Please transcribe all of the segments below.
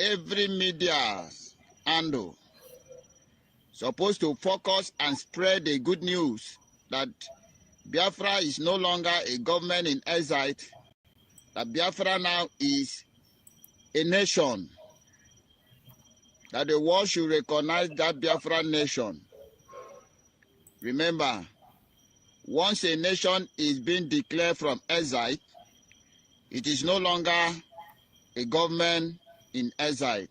every media handle supposed to focus and spread the good news that Biafra is no longer a government in exile, that Biafra now is a nation, that the world should recognize that Biafra nation. Remember, once a nation is being declared from exile, it is no longer a government in exile.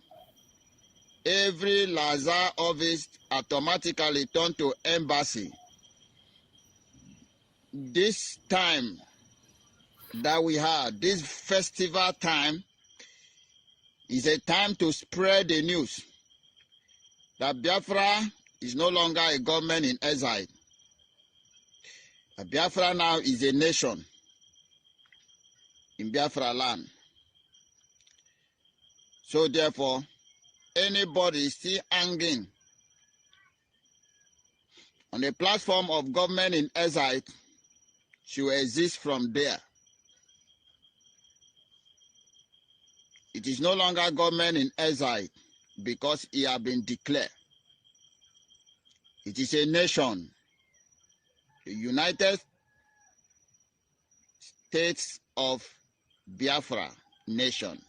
Every Lazar office automatically turned to embassy. This time that we had, this festival time, is a time to spread the news that Biafra is no longer a government in exile. That Biafra now is a nation in Biafra land. So therefore, anybody still hanging on the platform of government in exile should exist from there. It is no longer government in exile because it has been declared. It is a nation, the United States of Biafra nation.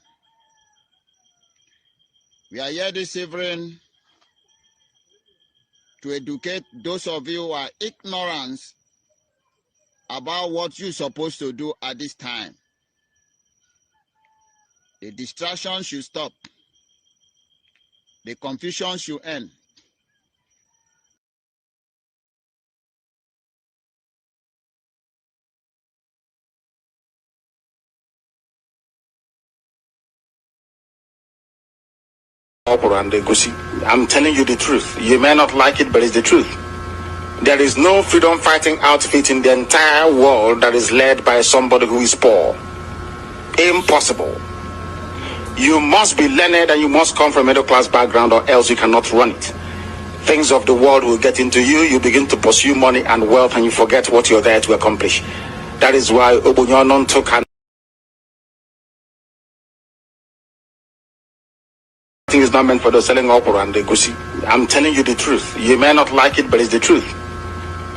We are here this evening to educate those of you who are ignorant about what you're supposed to do at this time. The distraction should stop. The confusion should end. I'm telling you the truth. You may not like it, but it's the truth. There is no freedom fighting outfit in the entire world that is led by somebody who is poor. Impossible. You must be learned and you must come from a middle class background, or else you cannot run it. Things of the world will get into you. You begin to pursue money and wealth, and you forget what you're there to accomplish. That is why Obunyonon took an is not meant for those selling opera and the goosey. I'm telling you the truth. You may not like it, but it's the truth.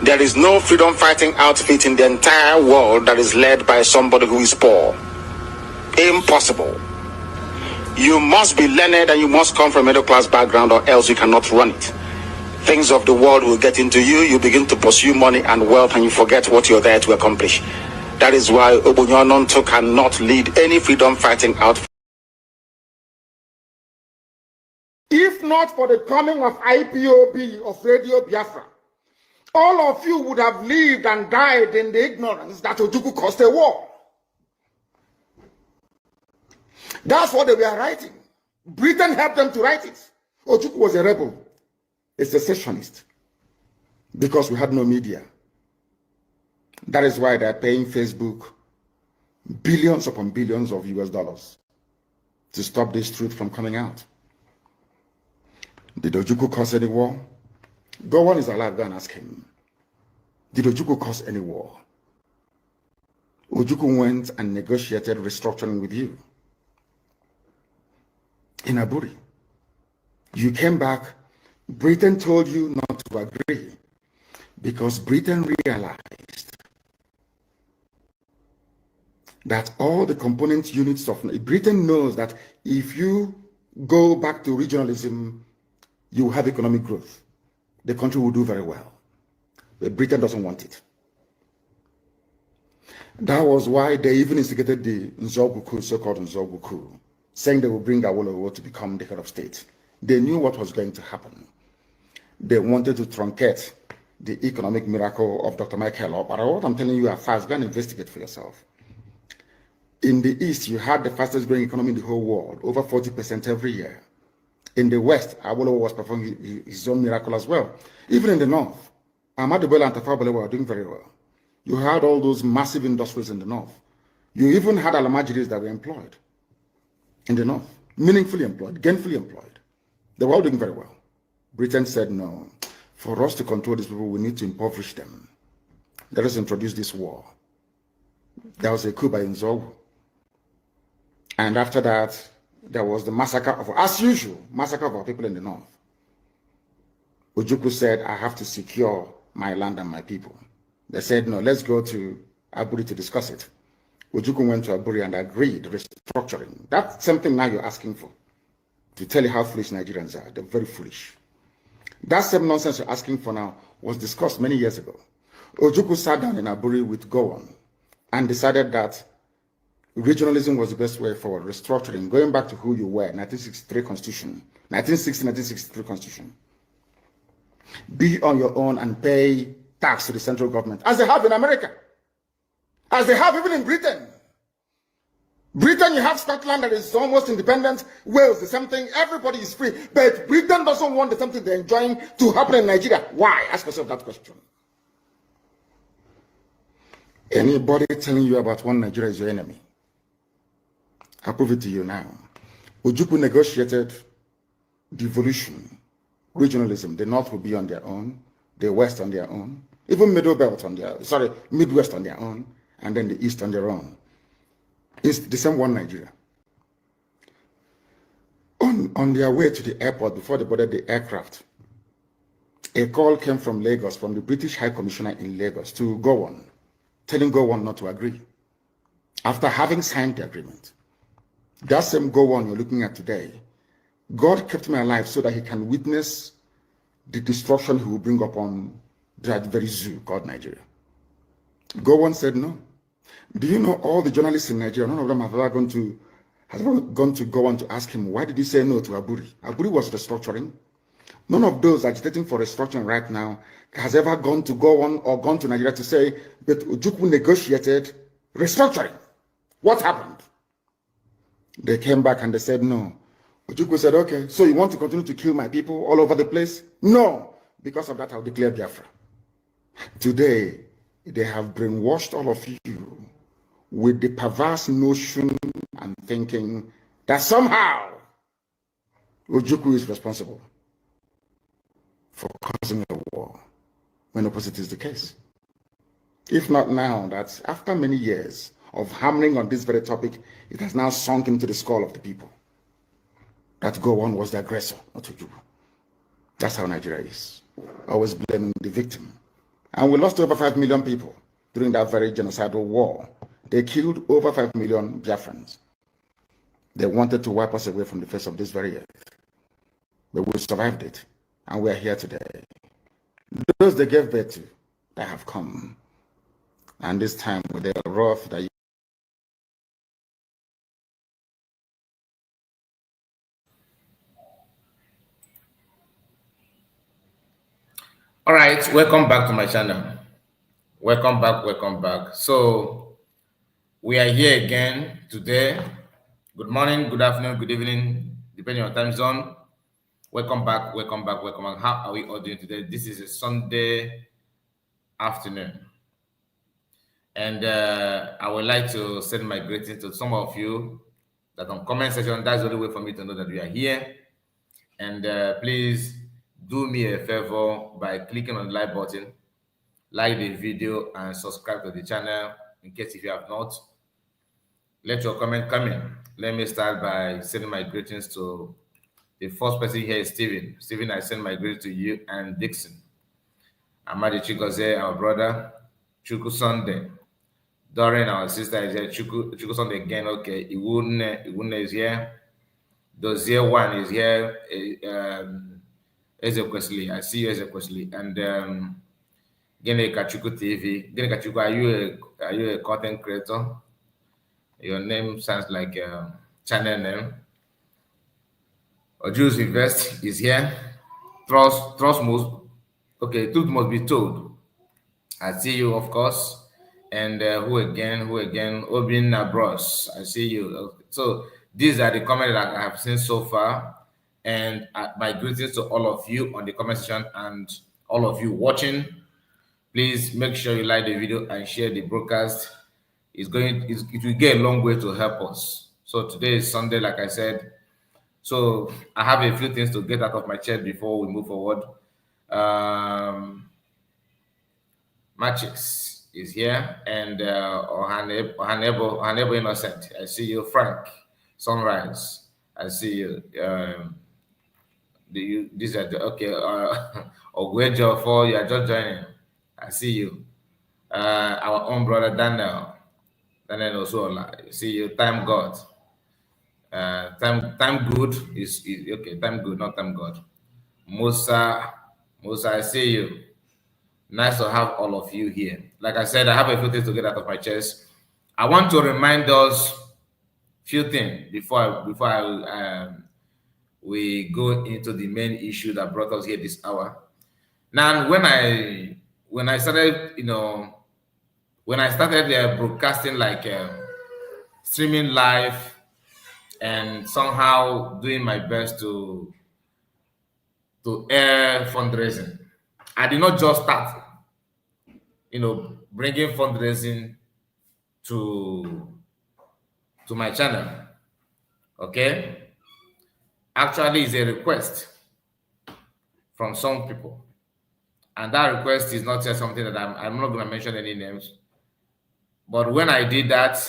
There is no freedom fighting outfit in the entire world that is led by somebody who is poor. Impossible. You must be learned and you must come from a middle class background, or else you cannot run it. Things of the world will get into you. You begin to pursue money and wealth, and you forget what you're there to accomplish. That is why Obunyonon cannot lead any freedom fighting outfit. If not for the coming of IPOB, of Radio Biafra, all of you would have lived and died in the ignorance that Ojukwu caused a war. That's what they were writing. Britain helped them to write it. Ojukwu was a rebel, a secessionist, because we had no media. That is why they're paying Facebook billions upon billions of US dollars to stop this truth from coming out. Did Ojukwu cause any war? Gowon is alive, go and ask him. Did Ojukwu cause any war? Ojukwu went and negotiated restructuring with you in Aburi. You came back, Britain told you not to agree because Britain realized that all the component units of Britain knows that if you go back to regionalism, you will have economic growth. The country will do very well. But Britain doesn't want it. That was why they even instigated the Nzogwu coup, so-called Nzogwu coup, saying they will bring Awolowo to become the head of state. They knew what was going to happen. They wanted to truncate the economic miracle of Dr. Michael. But what I'm telling you are fast. Go and investigate for yourself. In the East, you had the fastest growing economy in the whole world, over 40% every year. In the West, Awolowo was performing his own miracle as well. Even in the North, Ahmadu Bello and Tafawa Balewa were doing very well. You had all those massive industries in the North. You even had Alamajiris that were employed in the North, meaningfully employed, gainfully employed. They were all doing very well. Britain said, no, for us to control these people, we need to impoverish them. Let us introduce this war. There was a coup by Nzogwu. And after that, there was the massacre of, as usual, massacre of our people in the north. Ojukwu said, I have to secure my land and my people. They said, no, let's go to Aburi to discuss it. Ojukwu went to Aburi and agreed restructuring. That's something now you're asking for. To tell you how foolish Nigerians are. They're very foolish. That same nonsense you're asking for now was discussed many years ago. Ojukwu sat down in Aburi with Gowon and decided that regionalism was the best way forward, restructuring, going back to who you were, 1963 Constitution, 1960-1963 Constitution. Be on your own and pay tax to the central government, as they have in America, as they have even in Britain. Britain, you have Scotland that is almost independent, Wales, the same thing, everybody is free, but Britain doesn't want the same thing they're enjoying to happen in Nigeria. Why? Ask yourself that question. Anybody telling you about one Nigeria is your enemy. I'll prove it to you now. Ojukwu negotiated devolution, regionalism. The North will be on their own, the West on their own, even Middle Belt on their, Midwest on their own, and then the East on their own. It's the same one Nigeria. On their way to the airport, before they boarded the aircraft, a call came from Lagos, from the British High Commissioner in Lagos, to Gowon, telling Gowon not to agree, after having signed the agreement. That same Gowon you're looking at today, God kept me alive so that he can witness the destruction he will bring upon that very zoo called Nigeria. Gowon said no. Do you know all the journalists in Nigeria, none of them have ever gone to Gowon to ask him, why did he say no to Aburi? Aburi was restructuring. None of those agitating for restructuring right now has ever gone to Gowon or gone to Nigeria to say, but Ojukwu negotiated restructuring. What happened? They came back and they said no. Ojukwu said, okay, so you want to continue to kill my people all over the place? No. Because of that, I'll declare Bafra. Today, they have brainwashed all of you with the perverse notion and thinking that somehow Ojukwu is responsible for causing a war, when opposite is the case. If not now, that after many years of hammering on this very topic, it has now sunk into the skull of the people that Gowon was the aggressor, not Ojukwu. That's how Nigeria is. Always blaming the victim. And we lost over 5 million people during that very genocidal war. They killed over 5 million Biafrans. They wanted to wipe us away from the face of this very earth. But we survived it, and we are here today. Those they gave birth to, they have come. And this time with the wrath that you All right, welcome back to my channel. Welcome back. So we are here again today. Good morning, good afternoon, good evening, depending on time zone. Welcome back. How are we all doing today? This is a Sunday afternoon. And I would like to send my greetings to some of you that on comment section. That's the only way for me to know that we are here. And please do me a favor by clicking on the like button, like the video, and subscribe to the channel in case if you have not. Let your comment come in. Let me start by sending my greetings to the first person here is Stephen. Stephen, I send my greetings to you and Dixon. Amadi Chikoze, our brother. Chuku Sunday. Doreen, our sister, is here. Chuku Sunday again. Okay. Iwune is here. Dozier one is here. Ezekwesili, I see you, Ezekwesili. And Gene Kachuku TV. Gene Kachuku, are you a content creator? Your name sounds like a channel name. Ojus Invest is here. Trust truth must be told. I see you, of course. And who again? Obin Bros. I see you. So these are the comments that I have seen so far. And my greetings to all of you on the comment section and all of you watching. Please make sure you like the video and share the broadcast. It will get a long way to help us. So today is Sunday, like I said. So I have a few things to get out of my chest before we move forward. Matches is here, and Ohanebo Innocent. I see you, Frank. Sunrise. I see you. These are okay. Ogwejo for you are just joining. I see you. Our own brother Daniel. Daniel Osola. See you. Time God. Time good is okay. Time good, not time God. Musa, I see you. Nice to have all of you here. Like I said, I have a few things to get out of my chest. I want to remind us few things before we go into the main issue that brought us here this hour. Now, when I started, when I started broadcasting, like streaming live, and somehow doing my best to air fundraising, I did not just start, bringing fundraising to my channel. Okay, actually, it's a request from some people, and that request is not just something that I'm not going to mention any names. But when I did that,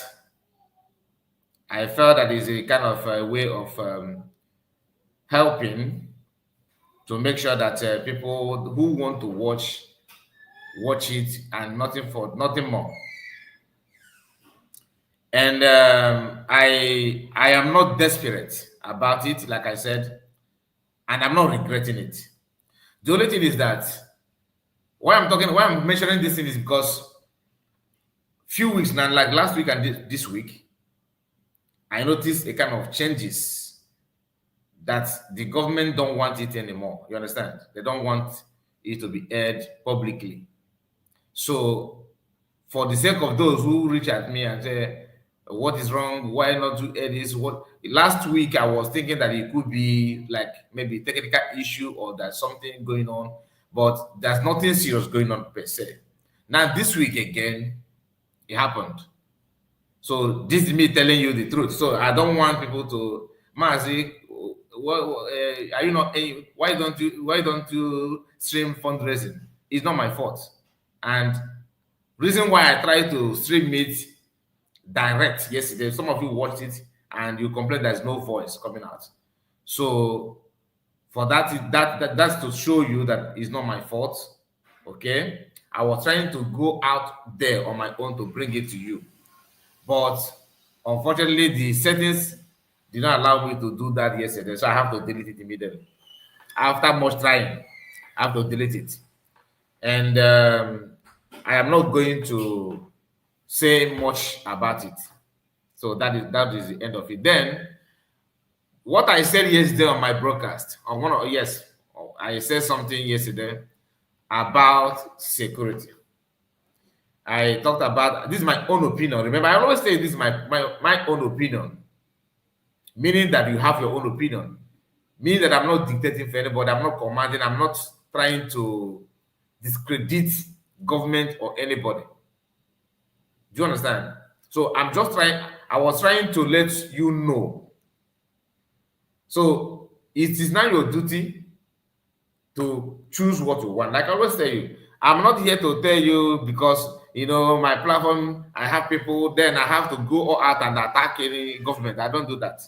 I felt that it's a kind of a way of helping to make sure that people who want to watch it, and nothing more. And I am not desperate about it, like I said, and I'm not regretting it. The only thing is that why I'm mentioning this thing is because few weeks now, like last week and this week, I noticed a kind of changes that the government don't want it anymore. You understand? They don't want it to be aired publicly. So for the sake of those who reach at me and say, what is wrong? Why not to air this? Last week I was thinking that it could be like maybe a technical issue or there's something going on, but there's nothing serious going on per se. Now this week again, it happened. So this is me telling you the truth. So I don't want people to, Mazi, are you not? Why don't you stream fundraising? It's not my fault. And reason why I try to stream it direct yesterday, some of you watched it and you complain there's no voice coming out. So for that's to show you that it's not my fault. Okay, I was trying to go out there on my own to bring it to you, but unfortunately the settings did not allow me to do that yesterday, so I have to delete it immediately. After much trying, I have to delete it. And I am not going to say much about it. So that is the end of it. Then, what I said yesterday on my broadcast, I said something yesterday about security. I talked about, this is my own opinion. Remember, I always say this is my own opinion, meaning that you have your own opinion, meaning that I'm not dictating for anybody, I'm not commanding, I'm not trying to discredit government or anybody. Do you understand? So I was trying to let you know. So it is now your duty to choose what you want. Like I always tell you, I'm not here to tell you because, my platform, I have people, then I have to go out and attack any government. I don't do that.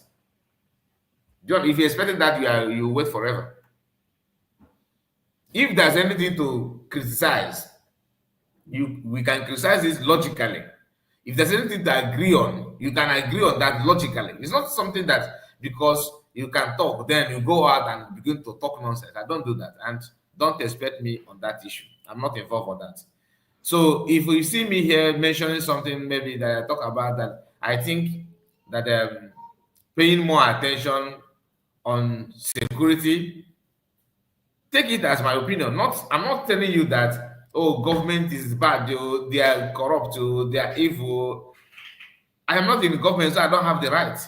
John, if you're expecting that, you wait forever. If there's anything to criticize, we can criticize this logically. If there's anything to agree on, you can agree on that logically. It's not something that because you can talk, then you go out and begin to talk nonsense. I don't do that, and don't expect me on that issue. I'm not involved on that. So if you see me here mentioning something maybe that I talk about, that I think that paying more attention on security, take it as my opinion. I'm not telling you that, oh, government is bad, they are corrupt, they are evil. I am not in the government, so I don't have the right.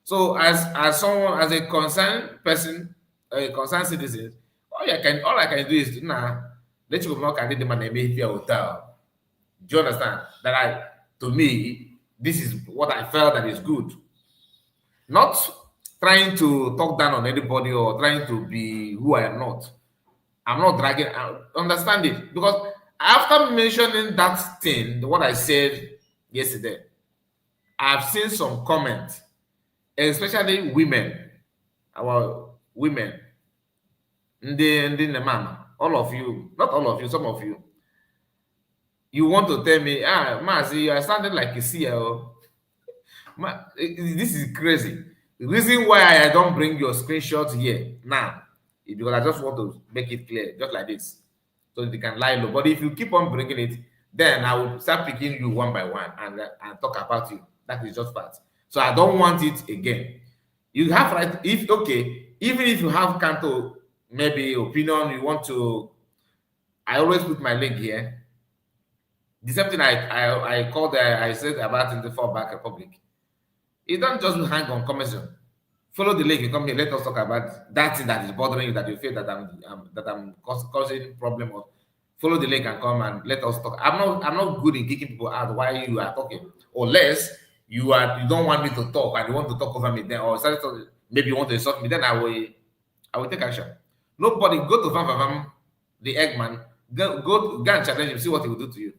So as someone, as a concerned person, a concerned citizen, all I can do is let you know, can them and make hotel. Do you understand? To me, this is what I felt that is good. Not trying to talk down on anybody or trying to be who I am not. I'm not dragging. Understand it, because after mentioning that thing, what I said yesterday, I've seen some comments especially women, our women, the mama, all of you, not all of you, some of you, you want to tell me, Mazi, you are sounding like a CEO. This is crazy. The reason why I don't bring your screenshots here now is because I just want to make it clear, just like this, so they can lie low. But if you keep on bringing it, then I will start picking you one by one and talk about you. That is just fact. So I don't want it again. You have right, if okay, even if you have Kanto, maybe opinion, you want to, I always put my link here. The same thing I called, I said about in the fallback republic. You don't just hang on commission. Follow the link. You come here. Let us talk about that thing that is bothering you, that you feel that I'm causing problem. Or follow the link and come and let us talk. I'm not good in kicking people out while you are talking, unless you don't want me to talk and you want to talk over me. Then or maybe you want to insult me. Then I will take action. Nobody go to Vam, the Eggman. Go and challenge him. See what he will do to you.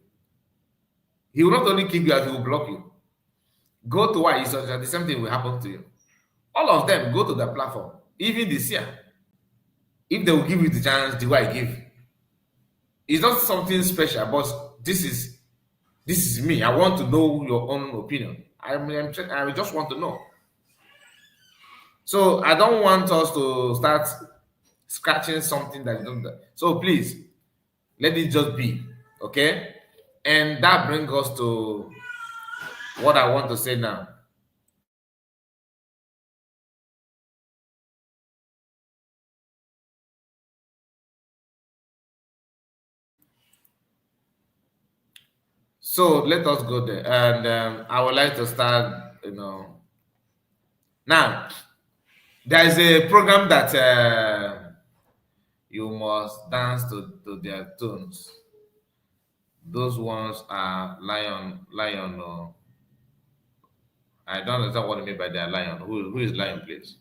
He will not only kick you out, he will block you. Go to why the same thing will happen to you. All of them go to the platform, even this year. If they will give you the chance, the way I give. It's not something special, but this is me. I want to know your own opinion. I just want to know. So I don't want us to start scratching something that you don't do. So please, let it just be, okay? And that brings us to what I want to say now. So let us go there, and I would like to start. Now there is a program that you must dance to their tunes. Those ones are lion. Or I don't understand what you mean by their lion. Who is lion, please?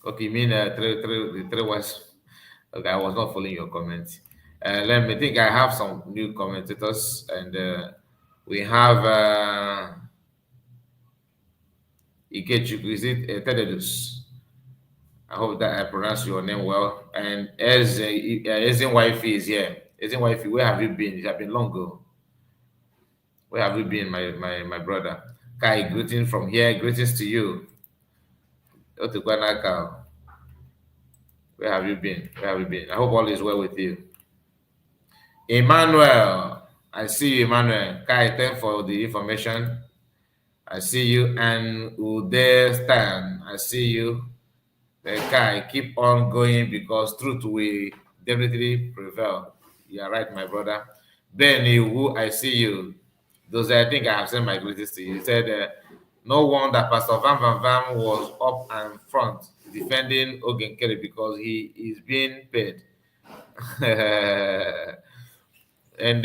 Okay, you mean the three was. Okay, I was not following your comment. Let me think. I have some new commentators, and we have Ikechukwu. Is it Tededus? I hope that I pronounce your name well. And Ezin Wifey is here. Ezin Wifey, where have you been? It has been long ago. Where have you been, my brother? Kai, greetings from here. Greetings to you. Otukwanaka. Where have you been? Where have you been? I hope all is well with you. Emmanuel, I see you, Emmanuel. Kai, thanks for the information. I see you. And Uday Stan, I see you. Kai, keep on going because truth will definitely prevail. You are right, my brother. Benny, who I see you. Those I think I have sent my greetings to you. He said, no wonder Pastor Van was up and front defending Nkere because he is being paid. And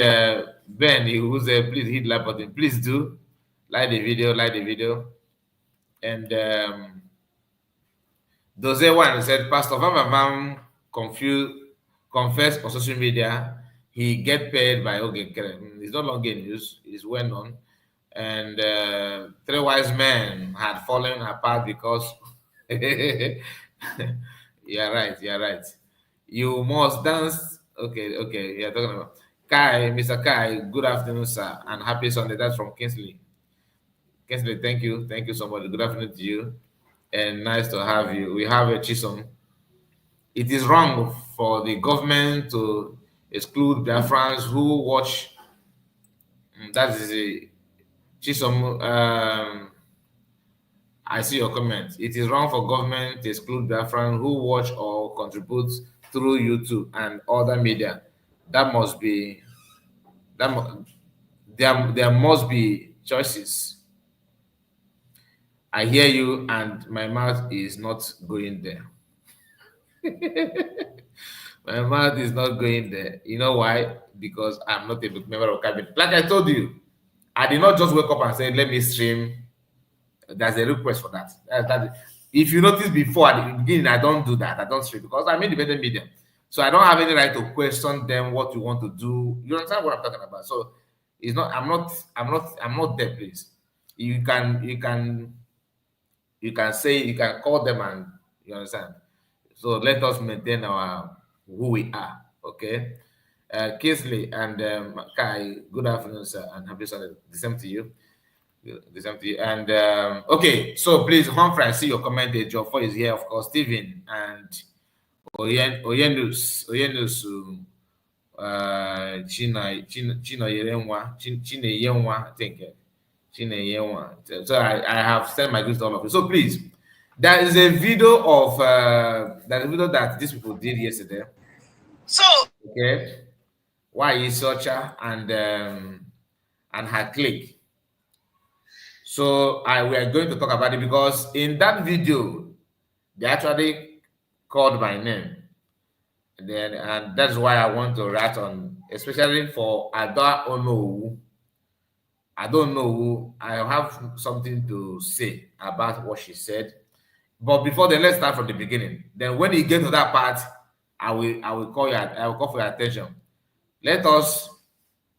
Ben, who said, please hit like button. Please do. Like the video. And Doze one said, Pastor Van confessed on social media he get paid by Nkere. It's no longer in use. It's well known. And three wise men had fallen apart because you're right. You must dance. Okay, you're talking about Kai, Mr. Kai, good afternoon, sir, and happy Sunday. That's from Kingsley. Kingsley, thank you so much. Good afternoon to you, and nice to have you. We have a Chisom. It is wrong for the government to exclude Biafrans who watch. That is a Chisom. I see your comment. It is wrong for government to exclude Biafrans who watch or contribute through YouTube and other media. There must be choices. I hear you, and my mouth is not going there. My mouth is not going there. You know why? Because I'm not a member of cabinet. Like I told you, I did not just wake up and say, let me stream. There's a request for that. If you notice before at the beginning, I don't do that. I don't stream because I'm independent media. So I don't have any right to question them what you want to do. You understand what I'm talking about? So it's not, I'm not there, please. You can you can say, you can call them, and you understand. So let us maintain our who we are. Okay. Kingsley and Kai, good afternoon, sir, and happy Sunday. The same to you. The same to you. And okay, so please, Humphrey, I see your comment. Joffo is here, of course. Stephen and Oyenus, Chinayenwa, I think. Chinayenwa. So I have sent my greetings to all of you. So please, there is a video of that these people did yesterday. So okay, why is Socha and her clique. So we are going to talk about it because in that video they actually called my name. And that's why I want to write on, especially for Onowu. I don't know who. I have something to say about what she said. But before then, let's start from the beginning. Then when you get to that part, I will call for your attention. Let us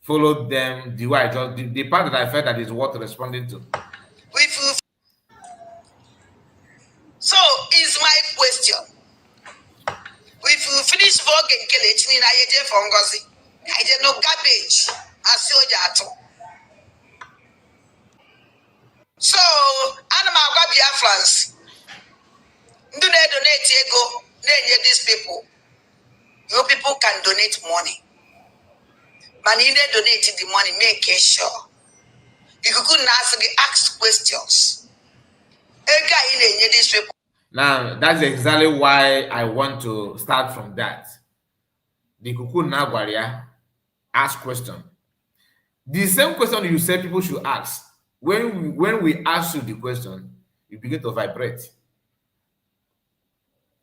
follow them the way I just the part that I felt that is worth responding to. So is my question. If you finish working, I did no garbage. So animal Biafrans. Do they donate ego? These people. You people can donate money. But you don't donate the money, make sure. You couldn't ask questions. These people. Now, that's exactly why I want to start from that. The Kuku Nagwaria ask question. The same question you said people should ask. When we ask you the question, you begin to vibrate.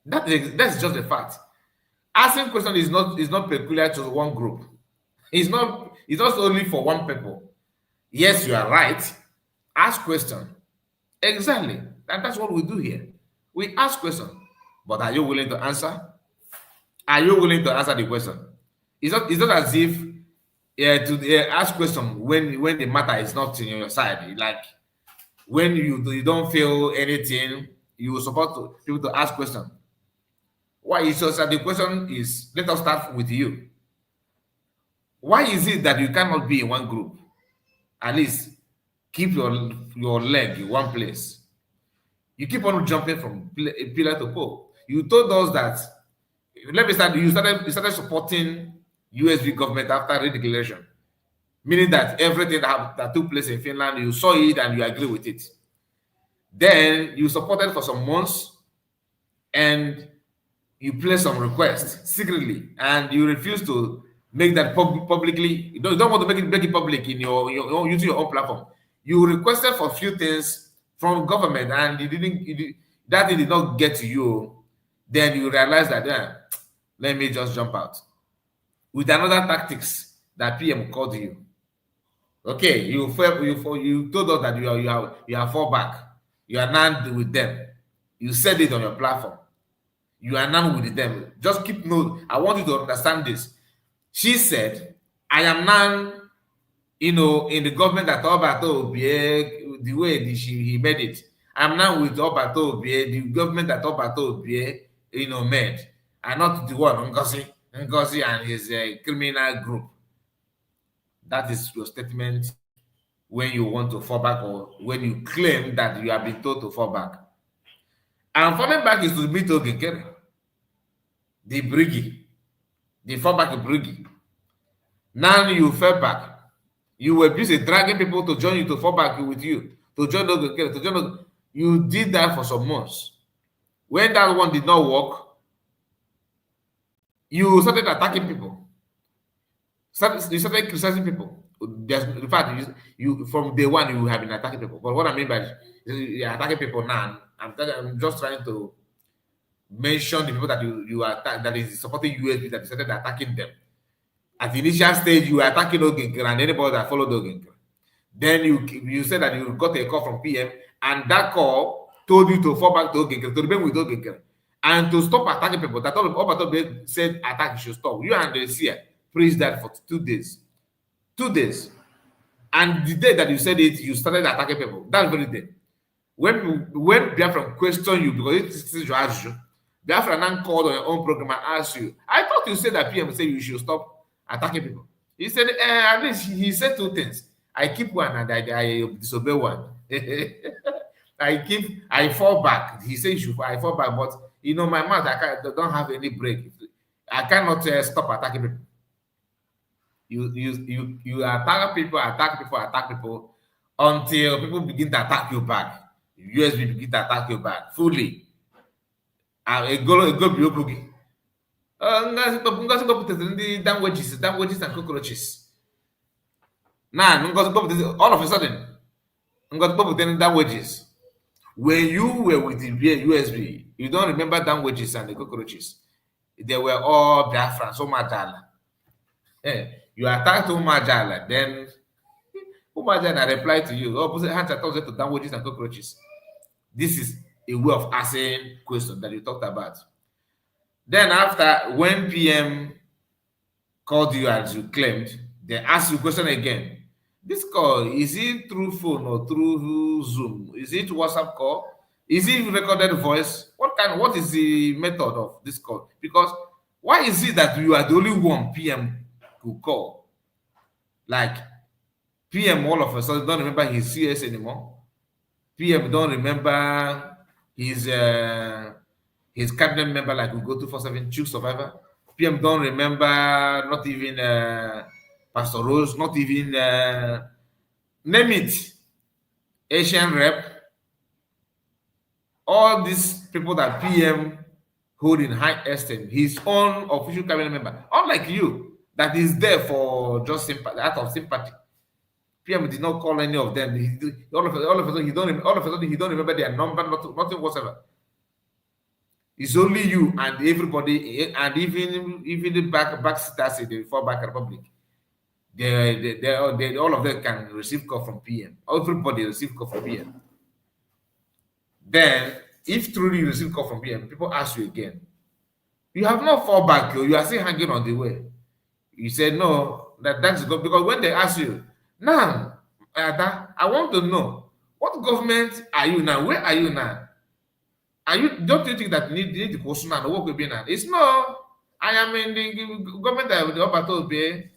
That's just a fact. Asking question is not peculiar to one group. It's not only for one people. Yes, you are right. Ask question. Exactly. And that's what we do here. We ask questions. But are you willing to answer? Are you willing to answer the question? It's not as if to ask question when the matter is not in your side. Like when you don't feel anything, you will support people to ask question. Why is so sad? The question is, let us start with you. Why is it that you cannot be in one group? At least keep your leg in one place. You keep on jumping from pillar to pole. You told us that, let me start, you started supporting USB government after re-declaration, meaning that everything that took place in Finland, you saw it and you agree with it. Then you supported for some months and you placed some requests secretly and you refused to make that publicly. You don't want to make it public in using your own platform. You requested for a few things from government and that did not get to you. Then you realize that let me just jump out with another tactics that PM called you. Okay, you told us that you are fall back. You are now with them. You said it on your platform. You are now with them. Just keep note. I want you to understand this. She said, I am now, in the government that Obato Obie, the way he made it. I'm now with Obato Obie, the government that Obato Obie, made. And not the one, Ngozi and his criminal group. That is your statement when you want to fall back or when you claim that you have been told to fall back. And falling back is to meet Nkere, the briggy, the fallback briggy. Now you fell back. You were busy dragging people to join you to fall back with you, to join Nkere, to join. You did that for some months. When that one did not work, you started attacking people. You started criticizing people. In fact, you from day one you have been attacking people. But what I mean by you're attacking people now, I'm just trying to mention the people that you attack, that is supporting USB, that you started attacking them. At the initial stage, you were attacking Nkere and anybody that followed Nkere. Then you said that you got a call from PM, and that call told you to fall back to Nkere, to remain with Nkere, and to stop attacking people. That all said attack should stop. You and the seer preached that for 2 days. 2 days. And the day that you said it, you started attacking people. That very day. when Biafra question you because it is your issue, Biafra now called on your own program and asked you, I thought you said that PM said you should stop attacking people. He said, at least he said two things. I keep one and I disobey one. I fall back. He said I fall back, but my mouth, I don't have any break. I cannot stop attacking people. You attack people until people begin to attack you back. USB begin to attack you back fully. Ngozi kpọpụtara ndị down and cockroaches. Now, all of a sudden, Ngozi kpọpụtara down wedges. When you were with the USB, you don't remember down wedges and the cockroaches. They were all Biafran, so Umajala. You attacked Umajala, then Umajala replied to you, opposite hands are to down wedges and cockroaches. This is a way of asking question that you talked about. Then after, when PM called you as you claimed, they asked you a question again. This call, is it through phone or through Zoom? Is it WhatsApp call? Is it recorded voice? What is the method of this call? Because why is it that you are the only one PM could call? Like PM all of a sudden don't remember his CS anymore. PM don't remember his cabinet member like we go to 247 Choose Survivor. PM don't remember not even Pastor Rose, not even name it, Asian rep. All these people that PM hold in high esteem, his own official cabinet member, unlike you, that is there for just sympathy, out of sympathy. PM did not call any of them. All of a sudden he don't remember their number, nothing whatsoever. It's only you and everybody, and even the backseaters in the fallback republic. They all of them can receive call from PM. Everybody receive call from PM. Then, if truly you receive call from PM, people ask you again. You have not fall back. You are still hanging on the way. You said no. That's good because when they ask you now, I want to know what government are you now? Where are you now? Don't you think that you need the question and what will be now? It's no. I am in the government of the Obatobe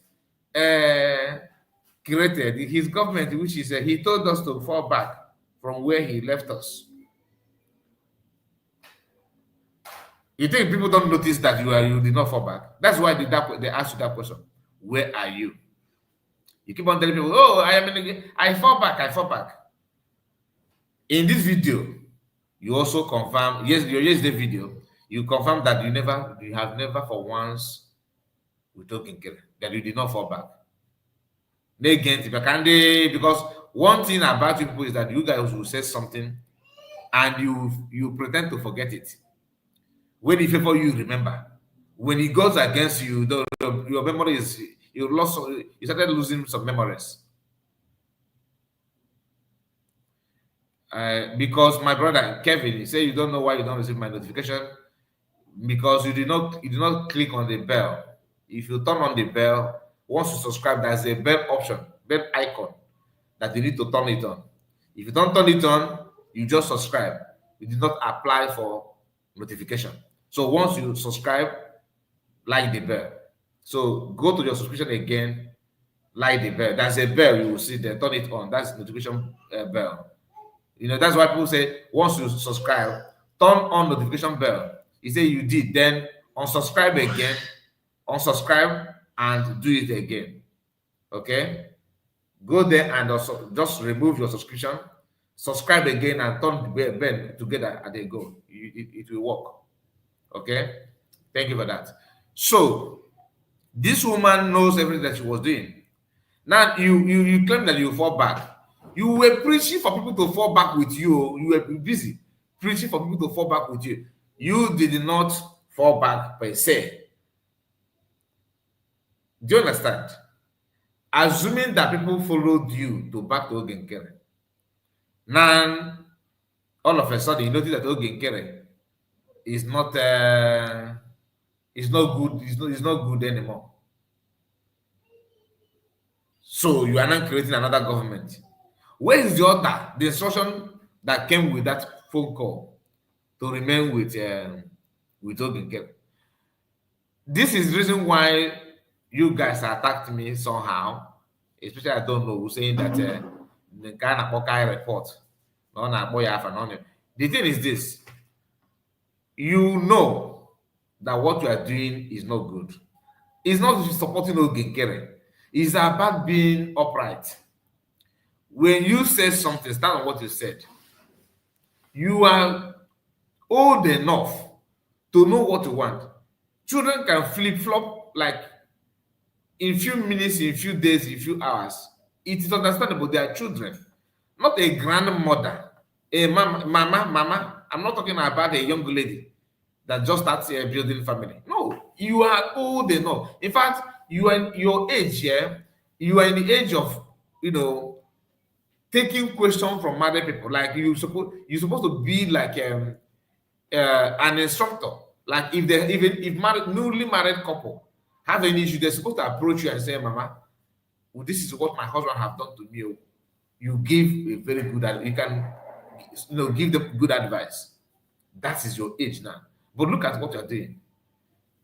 created. His government, which is he told us to fall back from where he left us. You think people don't notice that you did not fall back? That's why they ask you that question. Where are you? You keep on telling people, oh, I fall back. In this video, you also confirm, the video, you confirm that you have never for once with Nkere, that you did not fall back. Because one thing about you people is that you guys will say something and you pretend to forget it. When he favor you, remember. When he goes against you, your memory is you started losing some memories. Because my brother Kevin, he said you don't know why you don't receive my notification because you did not click on the bell. If you turn on the bell, once you subscribe, there's a bell option, bell icon that you need to turn it on. If you don't turn it on, you just subscribe. You did not apply for notification. So once you subscribe, like the bell. So go to your subscription again, like the bell. There's a bell you will see there. Turn it on. That's notification bell. That's why people say once you subscribe, turn on notification bell. You say you did, then unsubscribe again, unsubscribe and do it again. Okay? Go there and also just remove your subscription, subscribe again and turn the bell together and they go. It will work. Okay? Thank you for that. So this woman knows everything that she was doing. Now you claim that you fall back. You were preaching for people to fall back with you. You were busy preaching for people to fall back with you. You did not fall back per se. Do you understand? Assuming that people followed you to back to Nkere. Now, all of a sudden, you notice that Nkere is not good. It's not good anymore. So you are not creating another government. Where is the order? The instruction that came with that phone call to remain with Nkere. This is the reason why you guys attacked me somehow, especially I don't know, saying that the guy report. The thing is this: you know that what you are doing is not good. It's not supporting Nkere. It's about being upright. When you say something, stand on what you said. You are old enough to know what you want. Children can flip-flop like in few minutes, in few days, in few hours. It is understandable they are children, not a grandmother, a mama. I'm not talking about a young lady that just starts building family. No, you are old enough. In fact, you are in your age here. You are in the age of, taking questions from other people. Like you're supposed to be like an instructor. Like if newly married couple have any issue, they're supposed to approach you and say, "Mama, well, this is what my husband have done to me." You give a very good, you can, give them good advice. That is your age now. But look at what you're doing.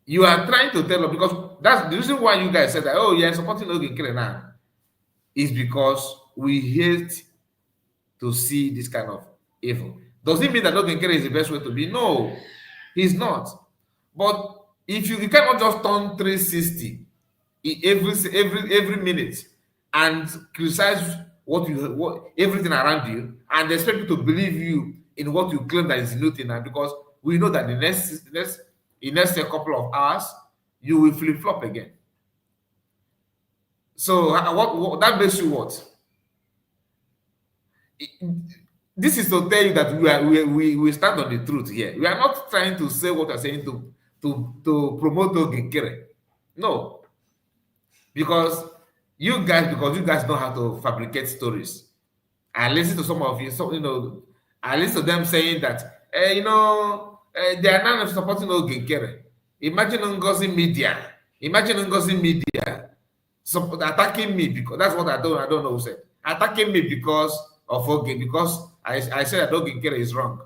You are trying to tell them, because that's the reason why you guys said that. Oh, you're supporting Nkere now, is because we hate to see this kind of evil. Does it mean that Nkere is the best way to be? No, he's not. But if you cannot just turn 360 every minute and criticize everything around you and expect people to believe you in what you claim that is new thing now, because we know that in the next couple of hours you will flip-flop again. So what that makes you what? This is to tell you that we stand on the truth here. We are not trying to say what we are saying to promote Nkere. No. Because you guys know how to fabricate stories. I listen to some of you, I listen to them saying that, they are not supporting Nkere. Imagine Ngozi Media attacking me, because that's what I don't know who said. Attacking me because of because I said that Nkere is wrong.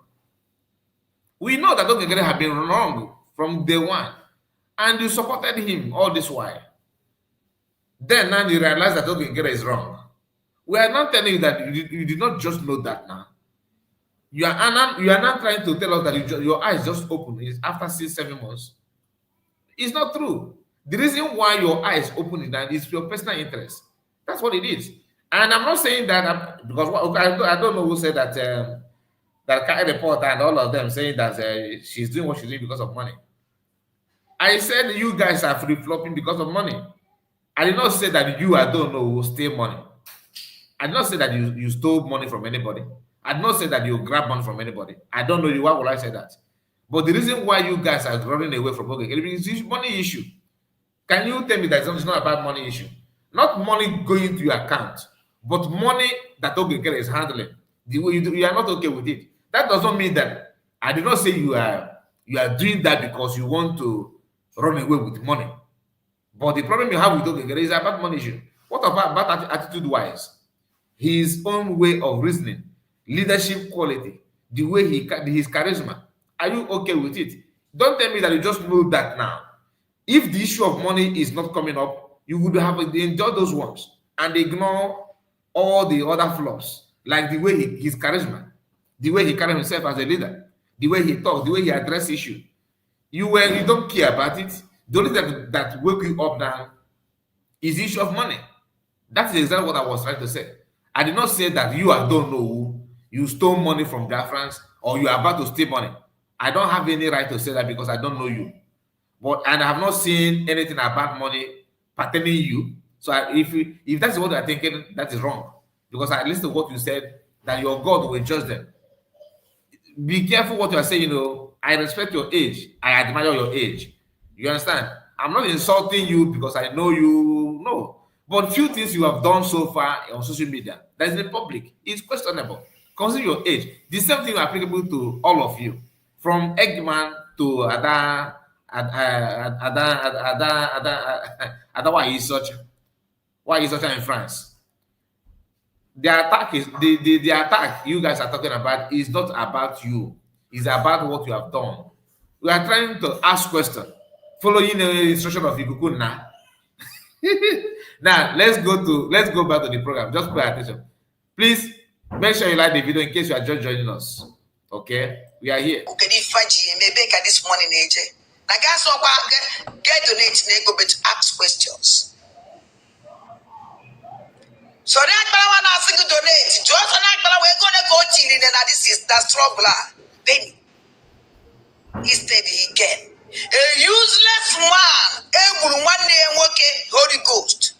We know that Nkere have been wrong from day one, and you supported him all this while. Then now you realize that Nkere is wrong. We are not telling you that you did not just know that now. You are not trying to tell us that your eyes just opened after 6-7 months. It's not true. The reason why your eyes open that is your personal interest. That's what it is. And I'm not saying that because I don't know who said that that Kai reporter and all of them saying that she's doing what she's doing because of money. I said you guys are flip-flopping because of money. I did not say that you, I don't know, will steal money. I did not say that you stole money from anybody. I did not say that you grab money from anybody. I don't know you. Why would I say that? But the reason why you guys are running away from Nkere is money issue. Can you tell me that it's not about money issue? Not money going to your account, but money that Nkere is handling. The way you are not okay with it. That does not mean that I did not say you are doing that because you want to run away with money. But the problem you have with Nkere is about money issue. What about attitude-wise? His own way of reasoning, leadership quality, the way his charisma. Are you okay with it? Don't tell me that you just know that now. If the issue of money is not coming up, you would have enjoyed those ones and ignore all the other flaws, like the way his charisma, the way he carries himself as a leader, the way he talks, the way he addresses issue. You don't care about it. The only thing that wake you up now is the issue of money. That is exactly what I was trying to say. I did not say that you don't know who you stole money from Bafrans or you are about to steal money. I don't have any right to say that because I don't know you. And I have not seen anything about money pertaining you. So if that's what I'm thinking, that is wrong. Because I listened to what you said, that your God will judge them. Be careful what you are saying. I respect your age. I admire your age. You understand? I'm not insulting you because I know you. No. But few things you have done so far on social media that is in the public is questionable. Consider your age. The same thing is applicable to all of you. From Eggman to Ada why is such in France. the attack is the attack you guys are talking about is not about you. It's about what you have done. We are trying to ask questions, following the instruction of Ikuku now. Now let's go back to the program. Just pay attention. Please make sure you like the video in case you are just joining us. Okay, we are here. Okay, this morning, AJ. Now, guys, get donate, go to ask questions. So that one asking to donate. Just on that we're gonna go till in and this is that struggle. Penny. Instead he can. A useless man able one day and work Holy Ghost.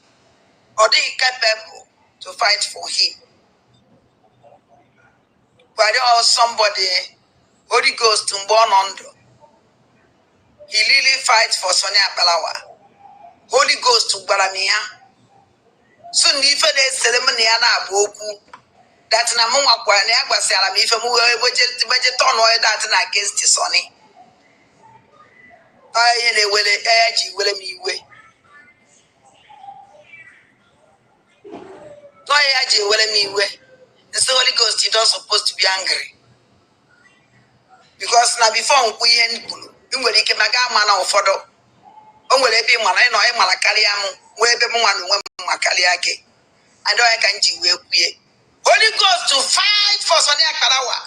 Or they capable to fight for him. But there was somebody Holy Ghost born under. He really fights for Sonia Palawa. Holy Ghost to Baramia. So if the ceremony na boku that na mo akwa na agbasiara me ife mu we turn oil that na against the sonny. Aye na wele eji wele mi iwe. No eji wele mi iwe. The Holy Ghost is not supposed to be angry. Because now before we end nwere ike maga ama na ụfọdụ o nwere ebe ịmara ịnọ ịmara karịa m wee ebe m nwa n'onwe m ma karịa gị. I know I can do Holy Ghost to fight for Sonia Karawa.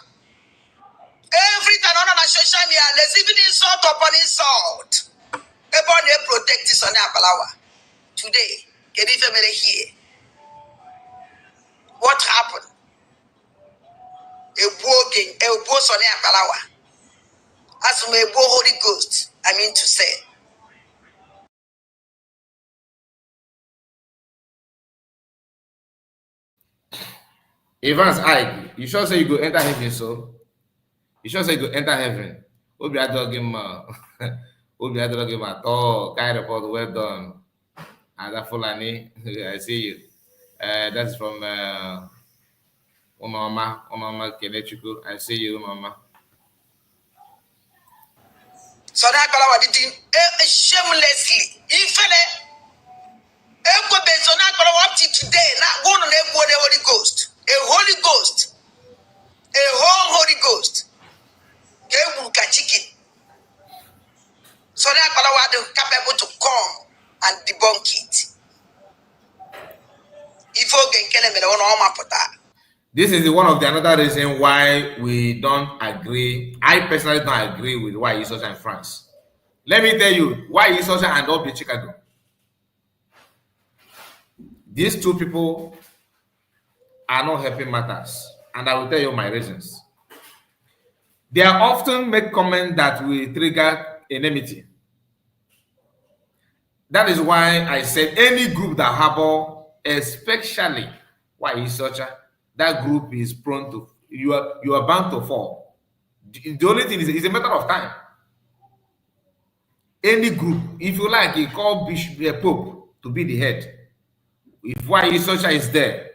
Every time on social media, let's even insult upon insult. Everybody protect Sonia Karawa. Today, get even here. What happened? A broken Sonia Karawa. As my Holy Ghost, I mean to say. Evans, you sure say you go enter heaven, so? You sure say you go enter heaven? Obi adogim at all. Kind report, well done. Ada Fulani, I see you. That's from Mama Kenechuku. I see you, Mama. So that Kalawa did shamelessly. Up to today, not going to the Holy Ghost. A Holy Ghost. A whole Holy Ghost. Chicken. So that Kalawa is capable to come and debunk it. This is one of the another reason why we don't agree. I personally don't agree with why he's in France. Let me tell you why he's and not the Chicago. These two people are not helping matters, and I will tell you my reasons. They are often make comments that will trigger enmity. That is why I said any group that harbor, especially why is such a that group is prone to you are bound to fall. The only thing is it's a matter of time. Any group, if you like, you call Bishop Pope to be the head. If why is such is there,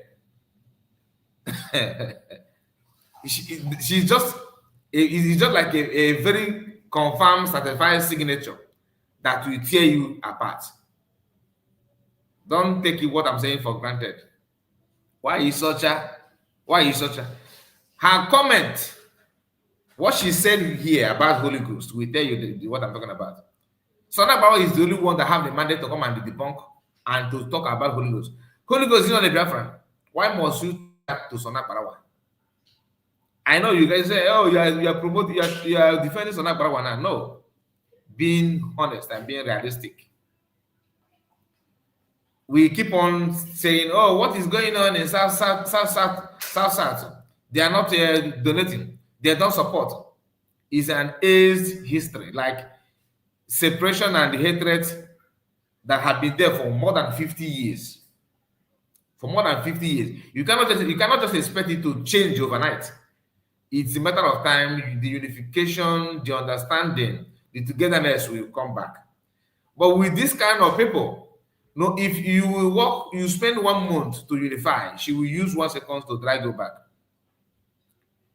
she's just it's just like a very confirmed, certified signature that will tear you apart. Don't take what I'm saying for granted. Why is such a? Her comment, what she said here about Holy Ghost, will tell you what I'm talking about. Sonia Barawa is the only one that have the mandate to come and debunk and to talk about Holy Ghost. Holy Ghost is not a Bafra. Why must you talk to Sonia Barawa? I know you guys say, oh, you are promoting, you are defending Sonia Barawa now. No. Being honest and being realistic. We keep on saying, oh, what is going on in South? They are not donating. They don't support. It's an aged history, like separation and hatred that have been there for more than 50 years. For more than 50 years. You cannot just expect it to change overnight. It's a matter of time. The unification, the understanding, the togetherness will come back. But with this kind of people, no, if you will work, you spend 1 month to unify, she will use 1 second to drag you back.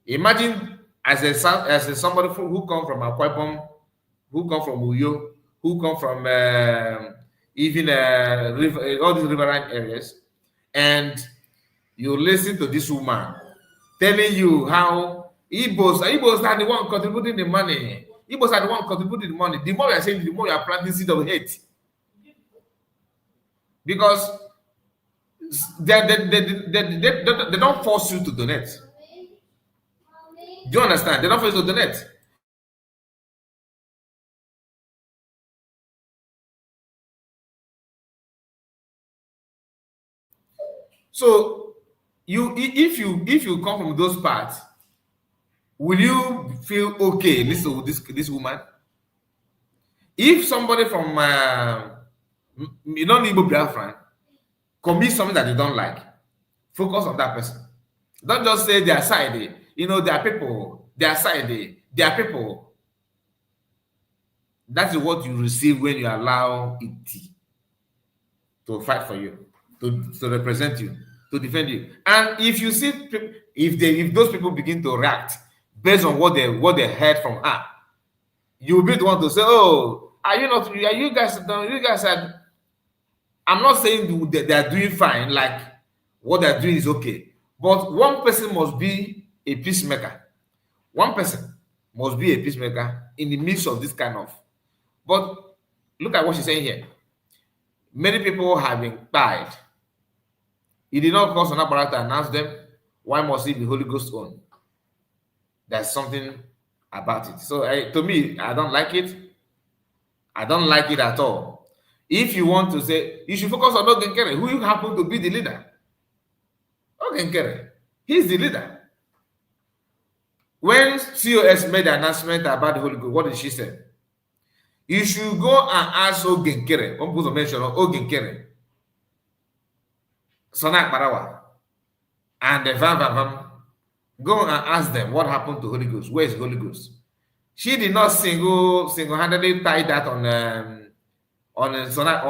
Imagine as somebody who come from Akwa, who come from Uyo, who come from even all these riverine areas, and You listen to this woman telling you how Igbos are the one contributing the money. Igbos are the one contributing the money. The more you are saying, the more you are planting seed of hate. Because they don't force you to donate. Do you understand? They don't force you to donate. So if you come from those parts, will you feel okay? Listen to this woman. If somebody from Igbo Bafra commit something that they don't like, focus on that person. Don't just say their side. Their people, their side, their people. That is what you receive when you allow it to fight for you, to represent you, to defend you. And if you see, if those people begin to react based on what they heard from her, you will be the one to say, "Oh, you guys are." I'm not saying they are doing fine, like what they're doing is okay, but one person must be a peacemaker. One person must be a peacemaker in the midst of this kind of. But look at what she's saying here. Many people have been died. It did not cause an apparatus to announce them. Why must it be Holy Ghost own? There's something about it. So to me, I don't like it. I don't like it at all. If you want to say, you should focus on Nkere, who happened to be the leader. Nkere, he's the leader. When COS made the announcement about the Holy Ghost, what did she say? You should go and ask Nkere. One person mentioned Nkere. Sonak Barawa. And the Van. Go and ask them what happened to Holy Ghost. Where is Holy Ghost? She did not single-handedly tie that on Sonak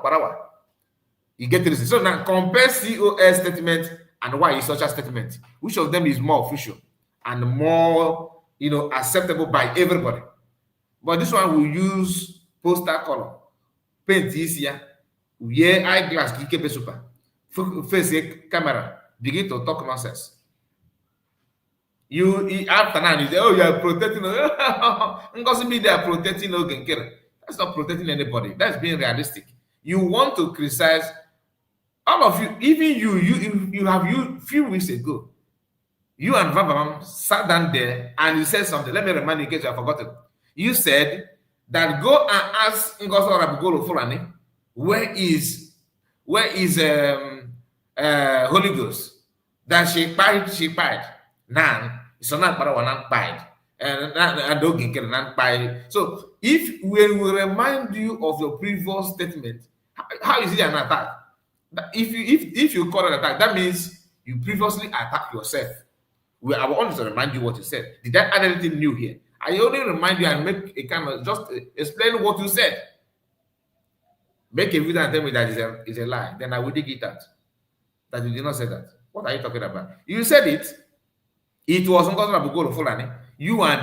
Barawa. You get this. So now compare COS statement and why is such a statement. Which of them is more official and more acceptable by everybody? But this one will use poster color, paint easier, wear eyeglass, face camera, begin to talk nonsense. After now you say, "Oh, you are protecting." Ngozi media are protecting Nkere. That's not protecting anybody. That's being realistic. You want to criticize all of you, even you few weeks ago, you and Vavam sat down there and you said something. Let me remind you in case you have forgotten. You said that go and ask Ngozi Orabugolo Fulani, where is Holy Ghost? That she pied. Now it's not Parawan pied. And Nkere pied. So if we will remind you of your previous statement, how is it an attack? If you call it an attack, that means you previously attacked yourself. I want to remind you what you said. Did I add anything new here? I only remind you and make a kind of just explain what you said. Make a video and tell me that is a lie. Then I will dig it out. That you did not say that. What are you talking about? You said it. It was Nkere Fulani. You and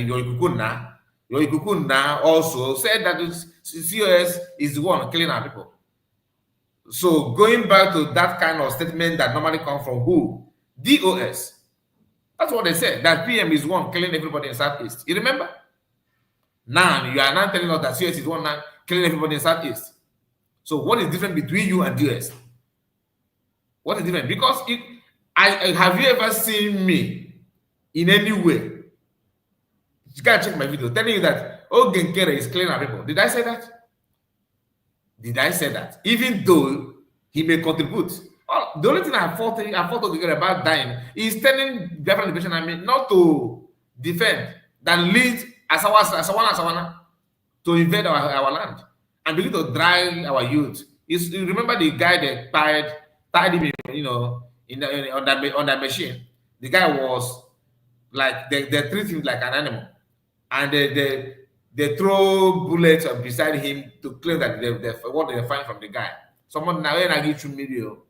your Ikukuna also said that COS is the one killing our people. So going back to that kind of statement that normally comes from who? DOS. That's what they said. That PM is one killing everybody in Southeast. You remember? Now you are not telling us that COS is one now killing everybody in Southeast. So what is different between you and DOS? What is different? Because have you ever seen me in any way? You gotta check my video telling you that Nkere is killing our people. Did I say that? Did I say that? Even though he may contribute. The only thing I thought about dying is telling Bafra Liberation Army not to defend, that lead Asawana to invade our land and begin to drive our youth. You remember the guy that tied him, on that machine. The guy was like they treat him like an animal, and they throw bullets beside him to claim that what they find from the guy. Someone now when I get you video.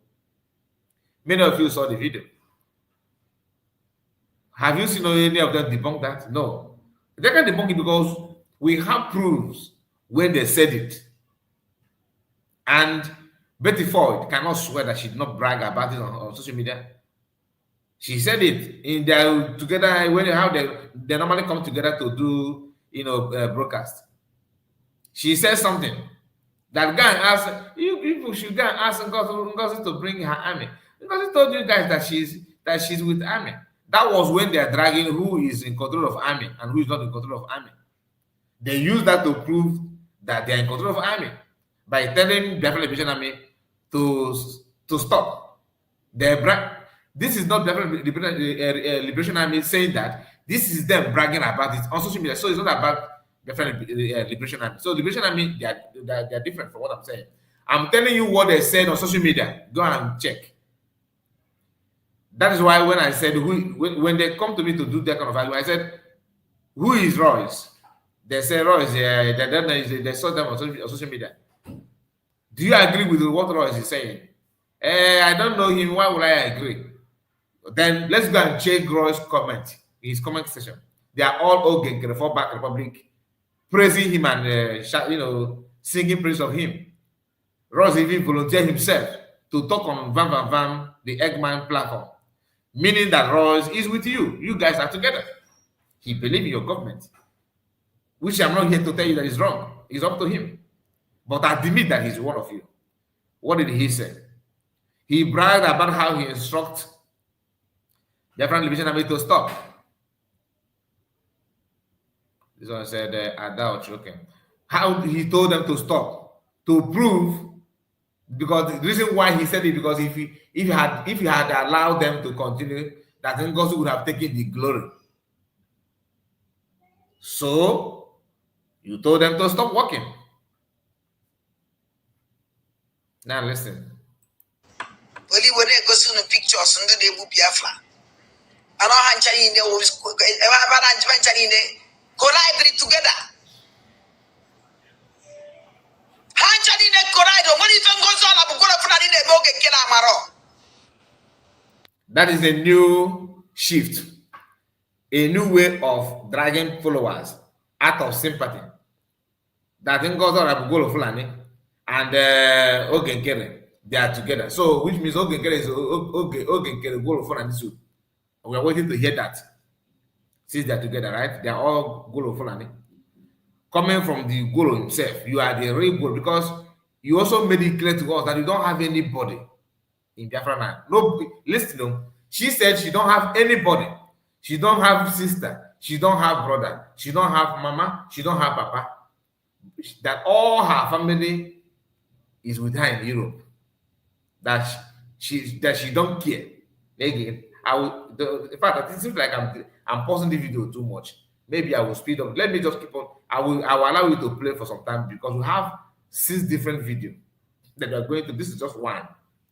Many of you saw the video. Have you seen any of them debunk that? No. They can debunk it because we have proofs when they said it. And Betty Ford cannot swear that she did not brag about it on social media. She said it in their together how they normally come together to do broadcast. She said something that guy asked you people should go and ask Ngozi to bring her army. Ngozi told you guys that she's with army. That was when they are dragging who is in control of army and who is not in control of army. They use that to prove that they are in control of army by telling Bafra Liberation Army to stop. This is not Bafra Liberation Army saying that. This is them bragging about it on social media. So it's not about Bafra Liberation Army. So Liberation Army, they are different from what I'm saying. I'm telling you what they said on social media. Go and check. That is why when I said when they come to me to do that kind of value, I said, who is Royce? They say Royce. They saw them on social media. Do you agree with what Royce is saying? I don't know him. Why would I agree? Then let's go and check Royce's comment. His comment section. They are all Nkere for Back Republic, praising him and singing praise of him. Royce even volunteered himself to talk on Vam, the Eggman platform, meaning that Royce is with you. You guys are together. He believes in your government, which I'm not here to tell you that is wrong. It's up to him. But I admit that he's one of you. What did he say? He bragged about how he instructs the Bafra Liberation Army to stop. This one said, adults, okay. How he told them to stop, to prove, because the reason why he said it, because if he had allowed them to continue, that Ngozi would have taken the glory. So you told them to stop working. Now listen. Only when they go see the pictures and they will Biafra. I know how in there was collide together. That is a new shift, a new way of dragging followers out of sympathy. That Ngozi Abugolo Fulani and Nkere, they are together. So, which means Nkere is Nkere Golo Fulani too. We are waiting to hear that. Since they are together, right? They are all Golo Fulani. Coming from the Golo himself, you are the real Golo, because you also made it clear to us that you don't have anybody in Biafra land. No, listen, she said she don't have anybody. She don't have sister. She don't have brother. She don't have mama. She don't have papa. That all her family is with her in Europe. That she don't care. Again, in fact, it seems like I'm pausing the video too much. Maybe I will speed up. Let me just keep on. I will allow you to play for some time, because we have 6 different videos that we are going to. This is just one,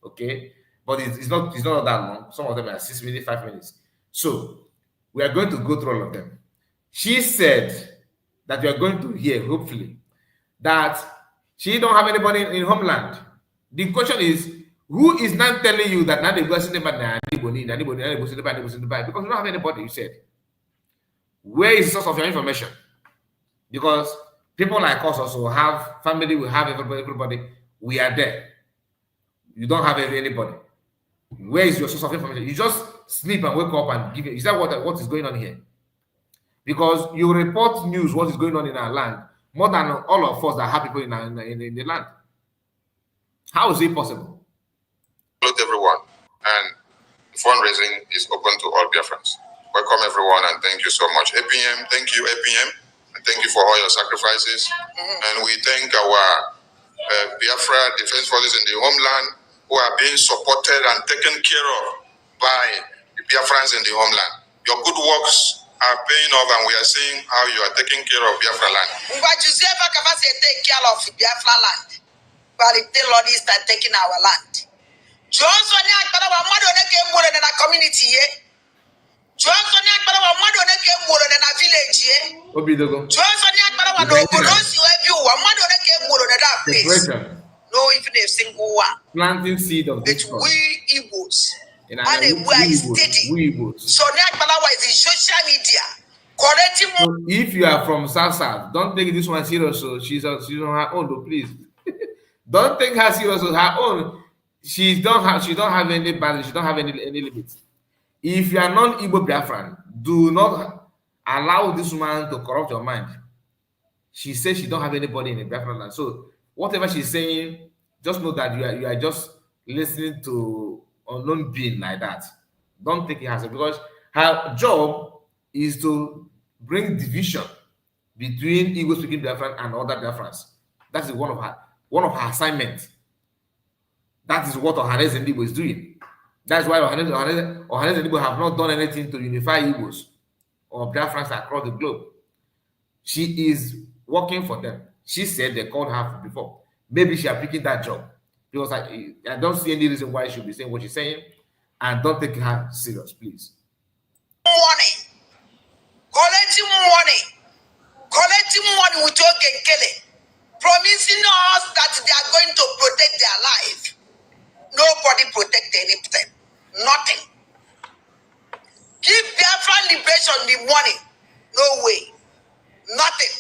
okay? But it's not that long. Some of them are 6 minutes, 5 minutes. So we are going to go through all of them. She said that we are going to hear, hopefully, that she don't have anybody in homeland. The question is, who is not telling you that now they go see anybody, because you don't have anybody, you said. Where is the source of your information? Because people like us also have family, we have everybody. We are there. You don't have anybody. Where is your source of information? You just sleep and wake up and give it. Is that what is going on here? Because you report news, what is going on in our land, more than all of us that have people in the land. How is it possible? Hello everyone, and fundraising is open to all Biafrans. Welcome everyone, and thank you so much. APM, thank you APM, and thank you for all your sacrifices. And we thank our Biafra Defense Forces in the homeland who are being supported and taken care of by the Biafrans in the homeland. Your good works are paying off, and we are seeing how you are taking care of Biafra land. But you see, take care of Biafra land, but the Lord is taking our land. Johnson, in a community here. Johnson, in a village here. Johnson, no, even a single one. Planting seed of this. We Igbos. And we are steady. So now is in social media. Correcting. So if you are from South, don't take this one serious. So she's on her own, though, please. Don't take her serious with her own. She don't have any balance. She don't have any limits. If you are non-Igbo Biafran, do not allow this woman to corrupt your mind. She says she don't have anybody in the Biafran land. So whatever she's saying, just know that you are just listening to unknown being like that. Don't take it as because her job is to bring division between Igbo speaking Biafran and other Biafrans. That is one of her assignments. That is what Ohanes and Igbo is doing. That's why Ohanes and Igbo have not done anything to unify Igbos or Biafrans across the globe. She is working for them. She said they called her before. Maybe she is picking that job because I don't see any reason why she should be saying what she's saying, and don't take her serious, please. Collecting money with your Nkere, promising us that they are going to protect their life. Nobody protect anything. Nothing. Give Biafran liberation the money. No way. Nothing.